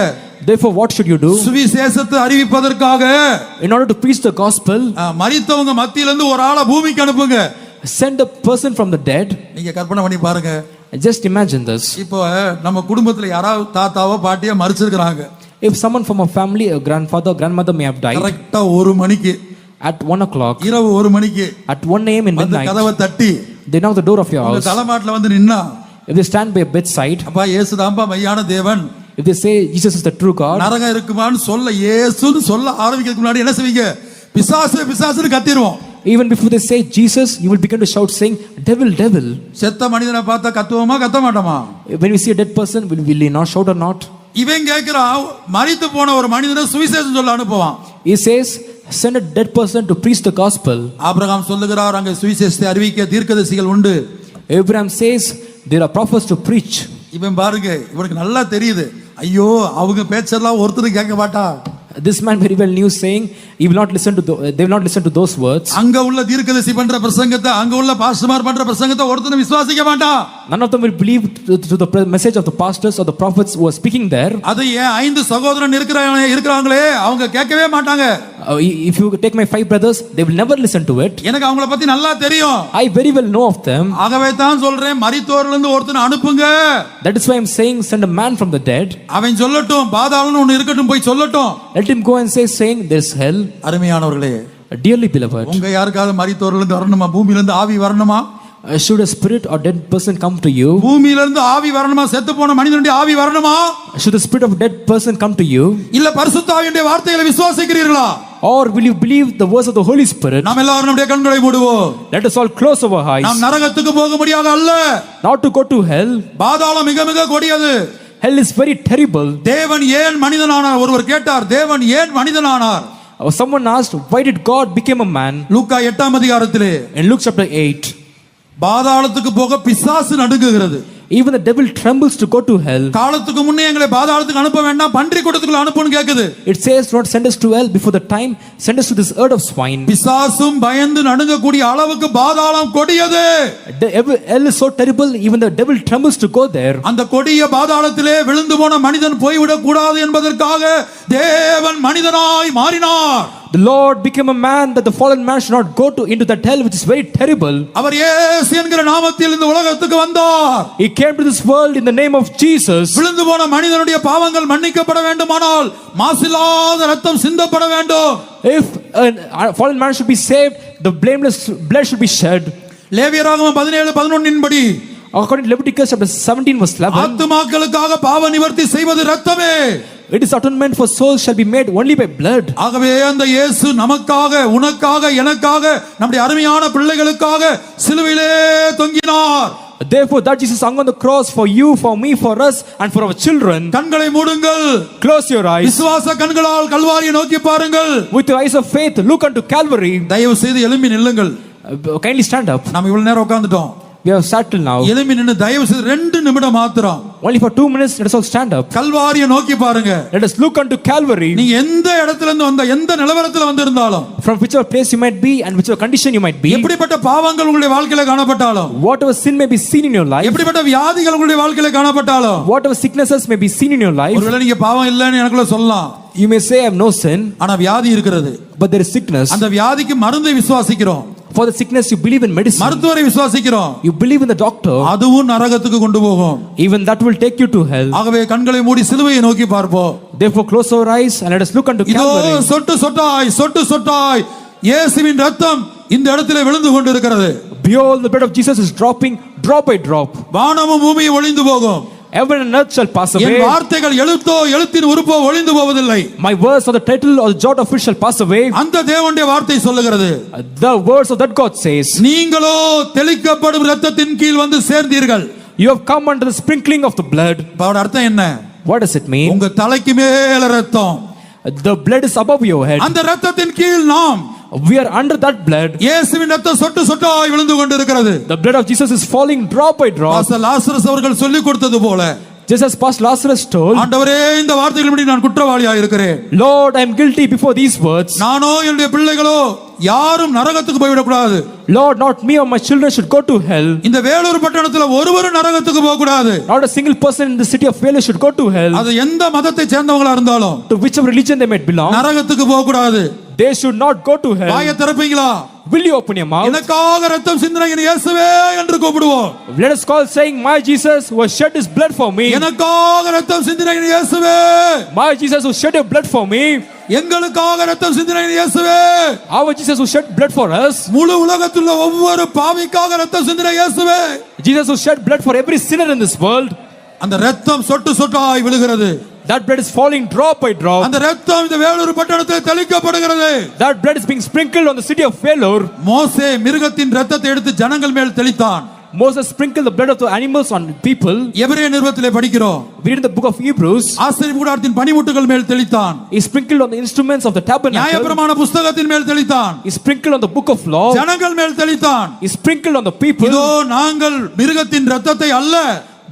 Therefore what should you do? சுவிசேஷத்தை அறிவிப்பதற்காக, In order to preach the gospel, மரித்தவங்க மத்தியில இருந்து ஒரு ஆளை பூமிக்கு அனுப்புங்க. send a person from the dead. நீங்க கற்பனை பண்ணி பாருங்க. Just imagine this. இப்போ நம்ம குடும்பத்துல யாராவது தாத்தாவோ பாட்டியோ மரிச்சிருக்காங்க. If someone from a family, a grandfather, grandmother may have died, கரெக்ட்டா 1 மணிக்கு, at 1 o'clock, இரவு 1 மணிக்கு at 1 a.m. in அந்த midnight, கதவை தட்டி they knock the door of your உங்க house. தலைமாட்டுல வந்து நின்னா, If they stand by a bedside, அப்பா இயேசுதாம்பா மெய்யான தேவன், if they say Jesus is the true God, நரகம் இருக்குமான்னு சொல்ல இயேசுன்னு சொல்ல ஆரம்பிக்கிறதுக்கு முன்னாடி என்ன செய்வீங்க? பிசாசு பிசாசுன்னு கத்திடுவோம். even before they say Jesus, you will begin to shout saying, devil, devil. செத்த மனிதனை பார்த்தா கத்துவோமா கத்த மாட்டோமா? When we see a dead person, will we not shout or not? இவன் கேட்கிறான், மரித்து போன ஒரு மனிதனை சுவிசேஷம் சொல்ல அனுப்புவான். He says, send a dead person to preach the gospel. Abraham சொல்லுகிறார், அங்கே சுவிசேஷத்தை அறிவிக்க தீர்க்கதரிசிகள் உண்டு. Abraham says, there are prophets to preach. இவன் பாருங்க, இவனுக்கு நல்லா தெரியுது, ஐயோ அவங்க பேச்செல்லாம் ஒருத்தர் கேட்க மாட்டா. This man very well knew saying, he will not listen to they will not listen to those words. அங்க உள்ள தீர்க்கதரிசி பண்ற பிரசங்கத்தை, அங்க உள்ள பாஸ்டர்மார் பண்ற பிரசங்கத்தை ஒருத்தரும் விசுவாசிக்க மாட்டான். None of them will believe to the message of the pastors or the prophets who are speaking there. அது ஏன் 5 சகோதரன் இருக்கிறாங்களே அவங்க கேட்கவே மாட்டாங்க. If you take my 5 brothers, they will never listen to it. எனக்கு அவங்கள பத்தி நல்லா தெரியும். I very well know of them. ஆகவே தான் சொல்றேன், மரித்தோர்ல இருந்து ஒருத்தனை அனுப்புங்க. That is why I am saying, send a man from the dead. அவன் சொல்லட்டும், பாதாளம்னு ஒன்னு இருக்கட்டும், போய் சொல்லட்டும். Let him go and say, saying there is hell. அருமையானவர்களே, Dearly beloved, உங்க யாருக்காவது மரித்தோர்ல இருந்து வரணுமா? பூமியில இருந்து ஆவி வரணுமா? should a spirit or dead person come to you? பூமியில இருந்து ஆவி வரணுமா? செத்து போன மனிதனுடைய ஆவி வரணுமா? Should the spirit of a dead person come to you? இல்ல பரிசுத்த ஆவியுடைய வார்த்தைகளை விசுவாசிக்கிறீர்களா? Or will you believe the words of the Holy Spirit? நாம் எல்லாரும் நம்முடைய கண்களை மூடுவோம். Let us all close our eyes. நாம் நரகத்துக்கு போக முடியாத அல்ல. Not to go to hell. பாதாளம் மிக மிக கொடியது. Hell is very terrible. தேவன் ஏன் மனிதனானார்? ஒருவர் கேட்டார், தேவன் ஏன் மனிதனானார்? Someone asked, why did God become a man? லூக்கா 8ஆம் அதிகாரத்திலே In Luke chapter 8, பாதாளத்துக்கு போக பிசாசு நடுங்குகிறது. even the devil trembles to go to hell. காலத்துக்கு முன்னே எங்களை பாதாளத்துக்கு அனுப்ப வேண்டாம், பன்றி கூட்டத்துக்குள்ள அனுப்புன்னு கேக்குது. It says, not send us to hell before the time, send us to this herd of swine. பிசாசும் பயந்து நடுங்கக்கூடிய அளவுக்கு பாதாளம் கொடியது. Hell is so terrible, even the devil trembles to go there. அந்த கொடிய பாதாளத்திலே விழுந்து போன மனிதன் போய்விடக் கூடாது என்பதற்காக தேவன் மனிதனாய் மாறினார். The Lord became a man that the fallen man should not go into that hell which is very terrible. அவர் இயேசு என்கிற நாமத்தில் இந்த உலகத்துக்கு வந்தார். He came to this world in the name of Jesus. விழுந்து போன மனிதனுடைய பாவங்கள் மன்னிக்கப்பட வேண்டுமானால் மாசில்லாத இரத்தம் சிந்தப்பட வேண்டும். If a fallen man should be saved, the blameless blood should be shed. லேவியராகமம் 17:11 படி According to Leviticus chapter 17 verse 11, ஆத்துமாக்களுக்காக பாவ நிவர்த்தி செய்வது இரத்தமே. it is atonement for souls shall be made only by blood. ஆகவே அந்த இயேசு நமக்காக, உனக்காக, எனக்காக, நம்முடைய அருமையான பிள்ளைகளுக்காக சிலுவையிலே தொங்கினார். Therefore that Jesus hung on the cross for you, for me, for us and for our children. கண்களை மூடுங்கள். Close your eyes. விசுவாச கண்களால் கல்வாரியை நோக்கி பாருங்கள். With your eyes of faith look unto Calvary. தயவு செய்து எழும்பி நில்லுங்கள். Kindly stand up. நாம் இவ்வளவு நேரம் உட்கார்ந்துட்டோம். We have sat till now. எழும்பி நின்னு தயவு செய்து 2 நிமிடம் மாத்திரம். Only for 2 minutes let us all stand up. கல்வாரியை நோக்கி பாருங்க. Let us look unto Calvary. நீங்க எந்த இடத்துல இருந்து வந்த, எந்த நிலவரத்துல வந்திருந்தாலும், From whichever place you might be and whichever condition you might be, எப்படிப்பட்ட பாவங்கள் உங்களுடைய வாழ்க்கையில காணப்பட்டாலும், whatever sin may be seen in your life, எப்படிப்பட்ட வியாதிகள் உங்களுடைய வாழ்க்கையில காணப்பட்டாலும், whatever sicknesses may be seen in your life, ஒருவேளை நீங்க பாவம் இல்லைன்னு எனக்குள்ள சொல்லலாம், you may say I have no sin, ஆனா வியாதி இருக்கிறது. but there is sickness. அந்த வியாதிக்கு மருந்தை விசுவாசிக்கிறோம். For the sickness you believe in medicine, மருத்துவரை விசுவாசிக்கிறோம். you believe in the doctor, அதுவும் நரகத்துக்கு கொண்டு போகும். even that will take you to hell. ஆகவே கண்களை மூடி சிலுவையை நோக்கி பார்ப்போம். Therefore close our eyes and let us look unto இதோ Calvary. சொட்டு சொட்டாய் சொட்டு சொட்டாய் இயேசுவின் ரத்தம் இந்த இடத்திலே விழுந்து கொண்டிருக்கிறது. Behold, the blood of Jesus is dropping drop by drop. வானமும் பூமியும் ஒளிந்து போகும். Heaven and earth shall pass N away. வார்த்தைகள் எழுத்தோ எழுத்தின் உறுப்போ ஒளிந்து போவதில்லை. My words or the title or the jot of it shall pass away. அந்த தேவனுடைய வார்த்தை சொல்லுகிறது. The words of that God says, நீங்களோ தெளிக்கப்படும் இரத்தத்தின் கீழ் வந்து சேர்ந்தீர்கள். you have come under the sprinkling of the blood. அதோட அர்த்தம் என்ன? What does it mean? உங்க தலைக்கு மேல ரத்தம். The blood is above your head. அந்த ரத்தத்தின் கீழ் நாம், We are under that blood. இயேசுவின் ரத்தம் சொட்டு சொட்டாய் விழுந்து கொண்டிருக்கிறது. The blood of Jesus is falling drop by drop. Pastor Lazarus அவர்கள் சொல்லிக் கொடுத்தது போல, Just as Pastor Lazarus told, ஆண்டவரே இந்த வார்த்தைகளின்படி நான் குற்றவாளியாக இருக்கிறேன். Lord, I am guilty before these words. நானோ என்னுடைய பிள்ளைகளோ யாரும் நரகத்துக்கு போய்விடக் கூடாது. Lord, not me or my children should go to hell. இந்த வேலூர் பட்டணத்துல ஒருவரும் நரகத்துக்கு போக கூடாது. Not a single person in the city of Vellore should go to hell. அது எந்த மதத்தை சேர்ந்தவங்களா இருந்தாலும், To whichever religion they might belong, நரகத்துக்கு போக கூடாது. they should not go to hell. வாயை திறப்பீங்களா? Will you open your mouth? எனக்காக ரத்தம் சிந்தின என் இயேசுவே என்று கூப்பிடுவோம். Let us call saying, my Jesus who has shed his blood for me. எனக்காக ரத்தம் சிந்தின என் இயேசுவே. My Jesus who shed your blood for me. எங்களுக்காக ரத்தம் சிந்தின என் இயேசுவே. Our Jesus who shed blood for us. முழு உலகத்தில் உள்ள ஒவ்வொரு பாவிக்காக ரத்தம் சிந்தின இயேசுவே. Jesus who shed blood for every sinner in this world. அந்த ரத்தம் சொட்டு சொட்டாய் விழுகிறது. That blood is falling drop by drop. அந்த ரத்தம் இந்த வேலூர் பட்டணத்தில் தெளிக்கப்படுகிறது. That blood is being sprinkled on the city of Vellore. மோசே மிருகத்தின் ரத்தத்தை எடுத்து ஜனங்கள் மேல் தெளித்தான். Moses sprinkled the blood of the animals on people. எபிரேய நிருபத்திலே படிக்கிறோம். We read in the book of Hebrews. ஆசரிப்பு கூடாரத்தின் பணிமுட்டுகள் மேல் தெளித்தான். He sprinkled on the instruments of the tabernacle. நியாயப்பிரமாண புத்தகத்தின் மேல் தெளித்தான். He sprinkled on the book of law. ஜனங்கள் மேல் தெளித்தான். He sprinkled on the people. இதோ நாங்கள் மிருகத்தின் ரத்தத்தை அல்ல,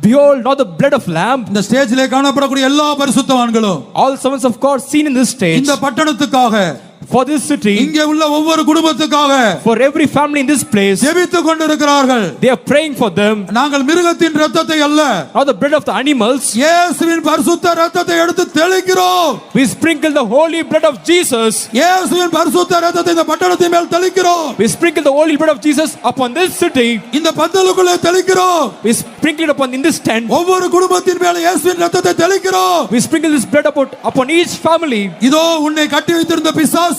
Behold, not the blood of lamb. இந்த ஸ்டேஜிலே காணப்படக்கூடிய எல்லா பரிசுத்தவான்களும், All servants of God seen in this stage. இந்த பட்டணத்துக்காக, For this city. இங்கே உள்ள ஒவ்வொரு குடும்பத்துக்காக, For every family in this place. ஜெபித்துக் கொண்டிருக்கிறார்கள். They are praying for them. நாங்கள் மிருகத்தின் ரத்தத்தை அல்ல, Not the blood of the animals. இயேசுவின் பரிசுத்த ரத்தத்தை எடுத்து தெளிக்கிறோம். We sprinkle the holy blood of Jesus. இயேசுவின் பரிசுத்த ரத்தத்தை இந்த பட்டணத்தின் மேல் தெளிக்கிறோம். We sprinkle the holy blood of Jesus upon this city. இந்த பந்தலுக்குள்ளே தெளிக்கிறோம். We sprinkle it upon in this tent. ஒவ்வொரு குடும்பத்தின் மேல் இயேசுவின் ரத்தத்தை தெளிக்கிறோம். We sprinkle this blood upon each family. இதோ உன்னை கட்டி வைத்திருந்த பிசாசு,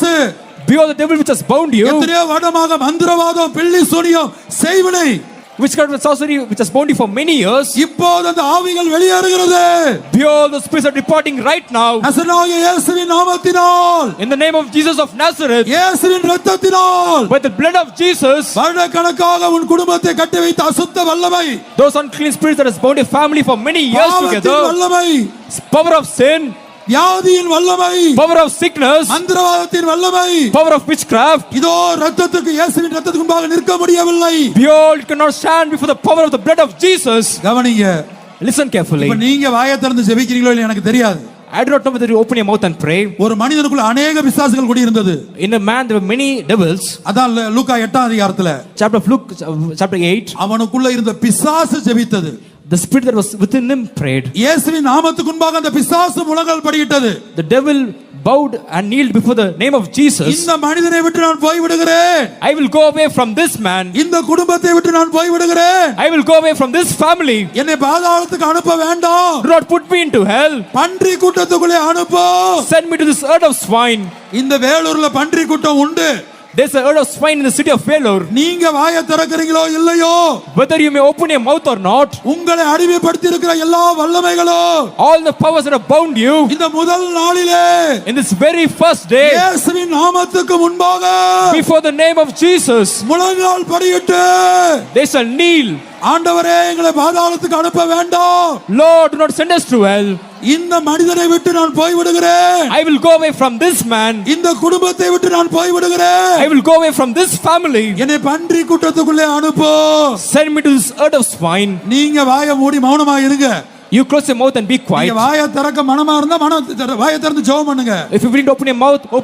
Behold the devil which has bound you. எத்தனையோ வருடமாக மந்திரவாதம், பில்லி சூனியம், செய்வினை, witchcraft and sorcery which has bound you for many years. இப்போது அந்த ஆவிகள் வெளியேறுகிறது. Behold, the spirits are departing right now. நசரேயனாகிய இயேசுவின் நாமத்தினால், In the name of Jesus of Nazareth, இயேசுவின் இரத்தத்தினால், by the blood of Jesus, வருடக்கணக்காக உன் குடும்பத்தை கட்டி வைத்த அசுத்த வல்லமை, those unclean spirits that has bound a family for many years பாவத்தின் together, வல்லமை, power of sin, வியாதியின் வல்லமை, power of sickness, மந்திரவாதத்தின் வல்லமை, power of witchcraft, இதோ இரத்தத்துக்கு இயேசுவின் இரத்தத்துக்கு முன்பாக நிற்க முடியவில்லை. behold, you cannot stand before the power of the blood of Jesus. கவனிங்க. Listen carefully. இப்ப நீங்க வாயை திறந்து ஜெபிக்கிறீங்களோ இல்லையா எனக்கு தெரியாது. I do not know whether you open your mouth and pray. ஒரு மனிதனுக்குள்ள அநேக பிசாசுகள் கூடி இருந்தது. In a man there were many devils. அதான் லூக்கா 8ஆம் அதிகாரத்துல Chapter of Luke, chapter 8. அவனுக்குள்ள இருந்த பிசாசு ஜெபித்தது. The spirit that was within him prayed. இயேசுவின் நாமத்துக்கு முன்பாக அந்த பிசாசு முழங்கால் படியிட்டது. The devil bowed and kneeled before the name of Jesus. இந்த மனிதனை விட்டு நான் போய் விடுகிறேன். I will go away from this man. இந்த குடும்பத்தை விட்டு நான் போய் விடுகிறேன். I will go away from this family. என்னை பாதாளத்துக்கு அனுப்ப வேண்டாம். Do not put me into hell. பன்றி கூட்டத்துக்குள்ளே அனுப்பு. Send me to this herd of swine. இந்த வேலூர்ல பன்றி கூட்டம் உண்டு. There's a herd of swine in the city of Vellore. நீங்க வாயை திறக்கிறீங்களோ இல்லையோ, Whether you may open your mouth or not, உங்களை அடிமைப்படுத்தி இருக்கிற எல்லா வல்லமைகளும், all the powers that have bound you, இந்த முதல் நாளிலே in this very first day, இயேசுவின் நாமத்துக்கு முன்பாக before the name of Jesus, முழங்கால் படியிட்டு, they shall kneel. ஆண்டவரே எங்களை பாதாளத்துக்கு அனுப்ப வேண்டாம். Lord, do not send us to hell. இந்த மனிதனை விட்டு நான் போய் விடுகிறேன். I will go away from this man. இந்த குடும்பத்தை விட்டு நான் போய் விடுகிறேன். I will go away from this family. என்னை பன்றி கூட்டத்துக்குள்ளே அனுப்பு. Send me to this herd of swine. நீங்க வாயை மூடி மௌனமா இருங்க. You close your mouth and be quiet. நீங்க வாயை திறக்க மனமா இருந்தா வாயை திறந்து ஜெபம் பண்ணுங்க. If you didn't open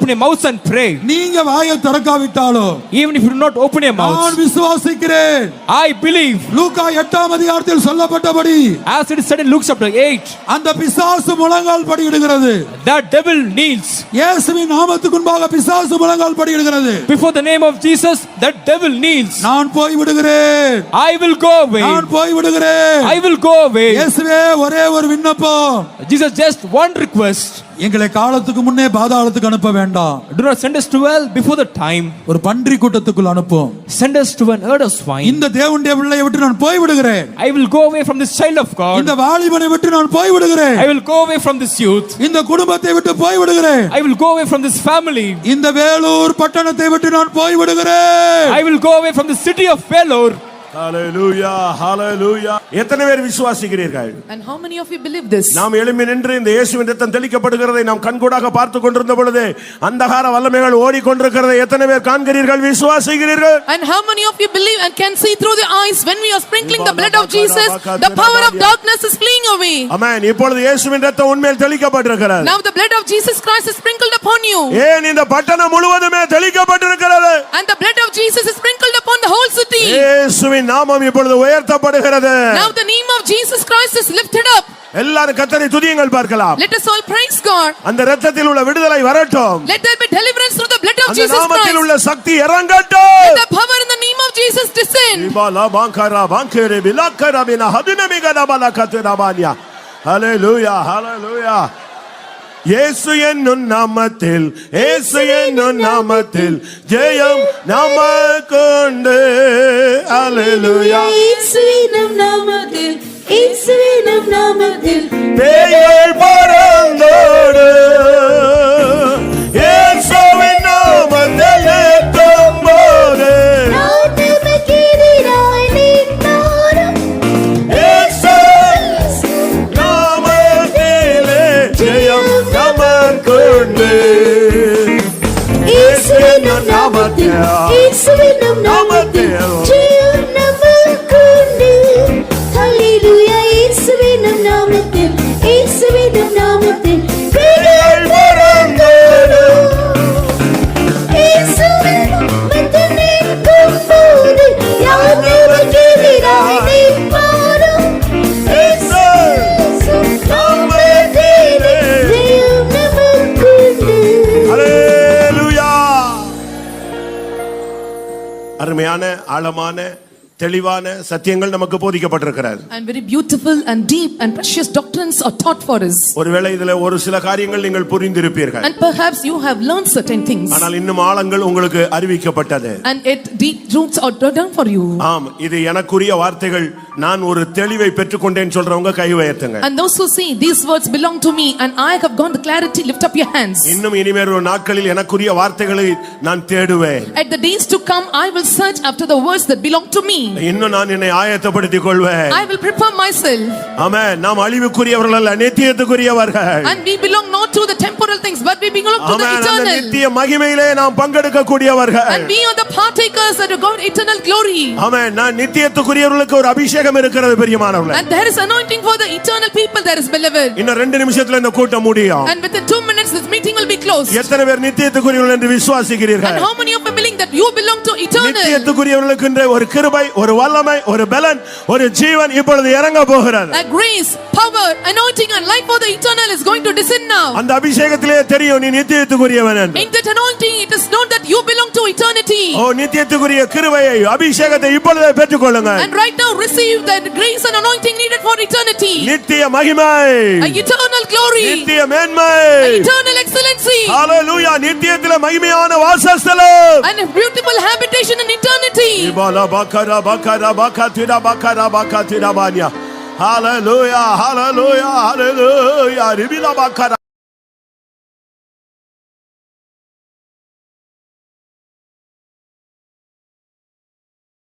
your mouth and pray. நீங்க வாயை திறக்காவிட்டாலும், Even if you do not open your நான் mouth, விசுவாசிக்கிறேன். I believe, லூக்கா 8ஆம் அதிகாரத்தில் சொல்லப்பட்டபடி, as it is said in Luke chapter 8, அந்த பிசாசு முழங்கால் படியிடுகிறது. that devil kneels. இயேசுவின் நாமத்துக்கு முன்பாக பிசாசு முழங்கால் படியிடுகிறது. Before the name of Jesus, that devil kneels. நான் போய் விடுகிறேன். I will go away. நான் போய் விடுகிறேன். I will go away. இயேசுவே ஒரே ஒரு விண்ணப்பம். Jesus, just one request. எங்களை காலத்துக்கு முன்னே பாதாளத்துக்கு அனுப்ப வேண்டாம். Do not send us to hell before the time. ஒரு பன்றி கூட்டத்துக்குள் அனுப்பும். Send us to an herd of swine. இந்த தேவனுடைய பிள்ளையை விட்டு நான் போய் விடுகிறேன். I will go away from this child of God. இந்த வாலிபனை விட்டு நான் போய் விடுகிறேன். I will go away from this youth. இந்த குடும்பத்தை விட்டு போய் விடுகிறேன். I will go away from this family. இந்த வேலூர் பட்டணத்தை விட்டு நான் போய் விடுகிறேன். I will go away from the city of Vellore. ஹalleluya ஹalleluya. எத்தனை பேர் விசுவாசிக்கிறீர்கள்? And how many of you believe this? நாம் எழும்பி நின்று இந்த இயேசுவின் இரத்தம் தெளிக்கப்படுகிறதை நாம் கண்கூடாக பார்த்து கொண்டிருந்த பொழுது அந்தகார வல்லமைகள் ஓடிக்கொண்டிருக்கிறதை எத்தனை பேர் காண்கிறீர்கள், விசுவாசிக்கிறீர்கள்? And how many of you believe and can see through the eyes when we are sprinkling the blood of Jesus, the power of darkness is fleeing away. ஆமென். இப்பொழுது இயேசுவின் இரத்தம் உண்மையில் தெளிக்கப்பட்டிருக்கிறது. Now the blood of Jesus Christ is sprinkled upon you. ஏன் இந்த பட்டணம் முழுவதுமே தெளிக்கப்பட்டிருக்கிறது? And the blood of Jesus is sprinkled upon the whole city. இயேசுவின் நாமம் இப்பொழுது உயர்த்தப்படுகிறது. Now the name of Jesus Christ is lifted up. எல்லாரும் கர்த்தரை துதியுங்கள் பார்க்கலாம். Let us all praise God. அந்த இரத்தத்தில் உள்ள விடுதலை வரட்டும். Let there be deliverance through the blood of அந்த Jesus நாமத்தில் Christ. உள்ள சக்தி இறங்கட்டும். Let the power in the name of Jesus descend. இபாலா bhangra பாங்கரே பிலாக்கரா பினா ஹதுனமிகதா பலகத்ராபானியா. ஹalleluya ஹalleluya. இயேசு என்னும் நாமத்தில், இயேசு என்னும் நாமத்தில் ஜெயம் நமக்குண்டு. ஹalleluya. இயேசுவின் நாமத்தில், இயேசுவின் நாமத்தில் பேய்கள் பறந்தோடு. இயேசுவின் நாமத்தில் ஏற்றும்போது நாமக்கெதிராய் நின்றாரும் இயேசு நாமத்திலே ஜெயம் நமக்குண்டு. இயேசுவின் நாமத்தில், இயேசுவின் நாமத்தில் ஜெயம் நமக்குண்டு. ஹalleluya. இயேசுவின் நாமத்தில், இயேசுவின் நாமத்தில் பேய்கள் பறந்தோடும். இயேசுவின் நாமத்தில் நிற்கும்போது யார் நமக்கெதிராய் நிற்பாரும்? இயேசு நாமத்திலே ஜெயம் நமக்குண்டு. ஹalleluya. அருமையான ஆழமான தெளிவான சத்தியங்கள் நமக்கு போதிக்கப்பட்டிருக்கிறது. And very beautiful and deep and precious doctrines are taught for us. ஒருவேளை இதுல ஒரு சில காரியங்கள் நீங்கள் புரிந்திருப்பீர்கள். And perhaps you have learned certain things. ஆனால் இன்னும் ஆழங்கள் உங்களுக்கு அறிவிக்கப்பட்டது. And it deep roots are done for you. ஆம், இது எனக்குரிய வார்த்தைகள், நான் ஒரு தெளிவை பெற்றுக்கொண்டேன் சொல்றவங்க கை உயர்த்துங்க. And those who say these words belong to me and I have got the clarity, lift up your hands. இன்னும் இனிமேல் ஒரு நாட்களில் எனக்குரிய வார்த்தைகளை நான் தேடுவேன். At the days to come I will search after the words that belong to me. இன்னும் நான் என்னை ஆயத்தப்படுத்திக் கொள்வேன். I will prepare myself. ஆமென். நாம் அழிவுக்குரியவர்கள் அல்ல, நித்தியத்துக்குரியவர்கள். And we belong not to the temporal things but we belong to the ஆமென். அந்த eternal. நித்திய மகிமையிலே நாம் பங்கெடுக்க கூடியவர்கள். And we are the partakers that have got eternal glory. ஆமென். நான் நித்தியத்துக்குரியவர்களுக்கு ஒரு அபிஷேகம் இருக்கிறது பிரியமானவர்களே. And there is anointing for the eternal people, there is beloved. இன்னும் 2 நிமிஷத்துல இந்த கூட்டம் முடியும். And within 2 minutes this meeting will be closed. எத்தனை பேர் நித்தியத்துக்குரியவர்கள் என்று விசுவாசிக்கிறீர்கள்? And how many of you believe that you belong to eternal? நித்தியத்துக்குரியவர்களுக்கு ஒரு கிருபை, ஒரு வல்லமை, ஒரு பலன், ஒரு ஜீவன் இப்பொழுது இறங்க போகிறது. A grace, power, anointing and life for the eternal is going to descend now. அந்த அபிஷேகத்திலே தெரியும் நீ நித்தியத்துக்குரியவன் என்று. In that anointing it is known that you belong to eternity. ஓ, நித்தியத்துக்குரிய கிருபையை, அபிஷேகத்தை இப்பொழுதே பெற்றுக்கொள்ளுங்கள். And right now receive the grace and anointing needed for eternity. நித்திய மகிமை, A eternal glory, நித்திய மேன்மை, a eternal excellency, ஹalleluya. நித்தியத்திலே மகிமையான வாசஸ்தலம், and a beautiful habitation in eternity. இபாலா Baqarah Baqarah பக்கத்திரா Baqarah பக்கத்திரா Bania. Hallelujah, hallelujah, hallelujah. ரிபிலா Baqarah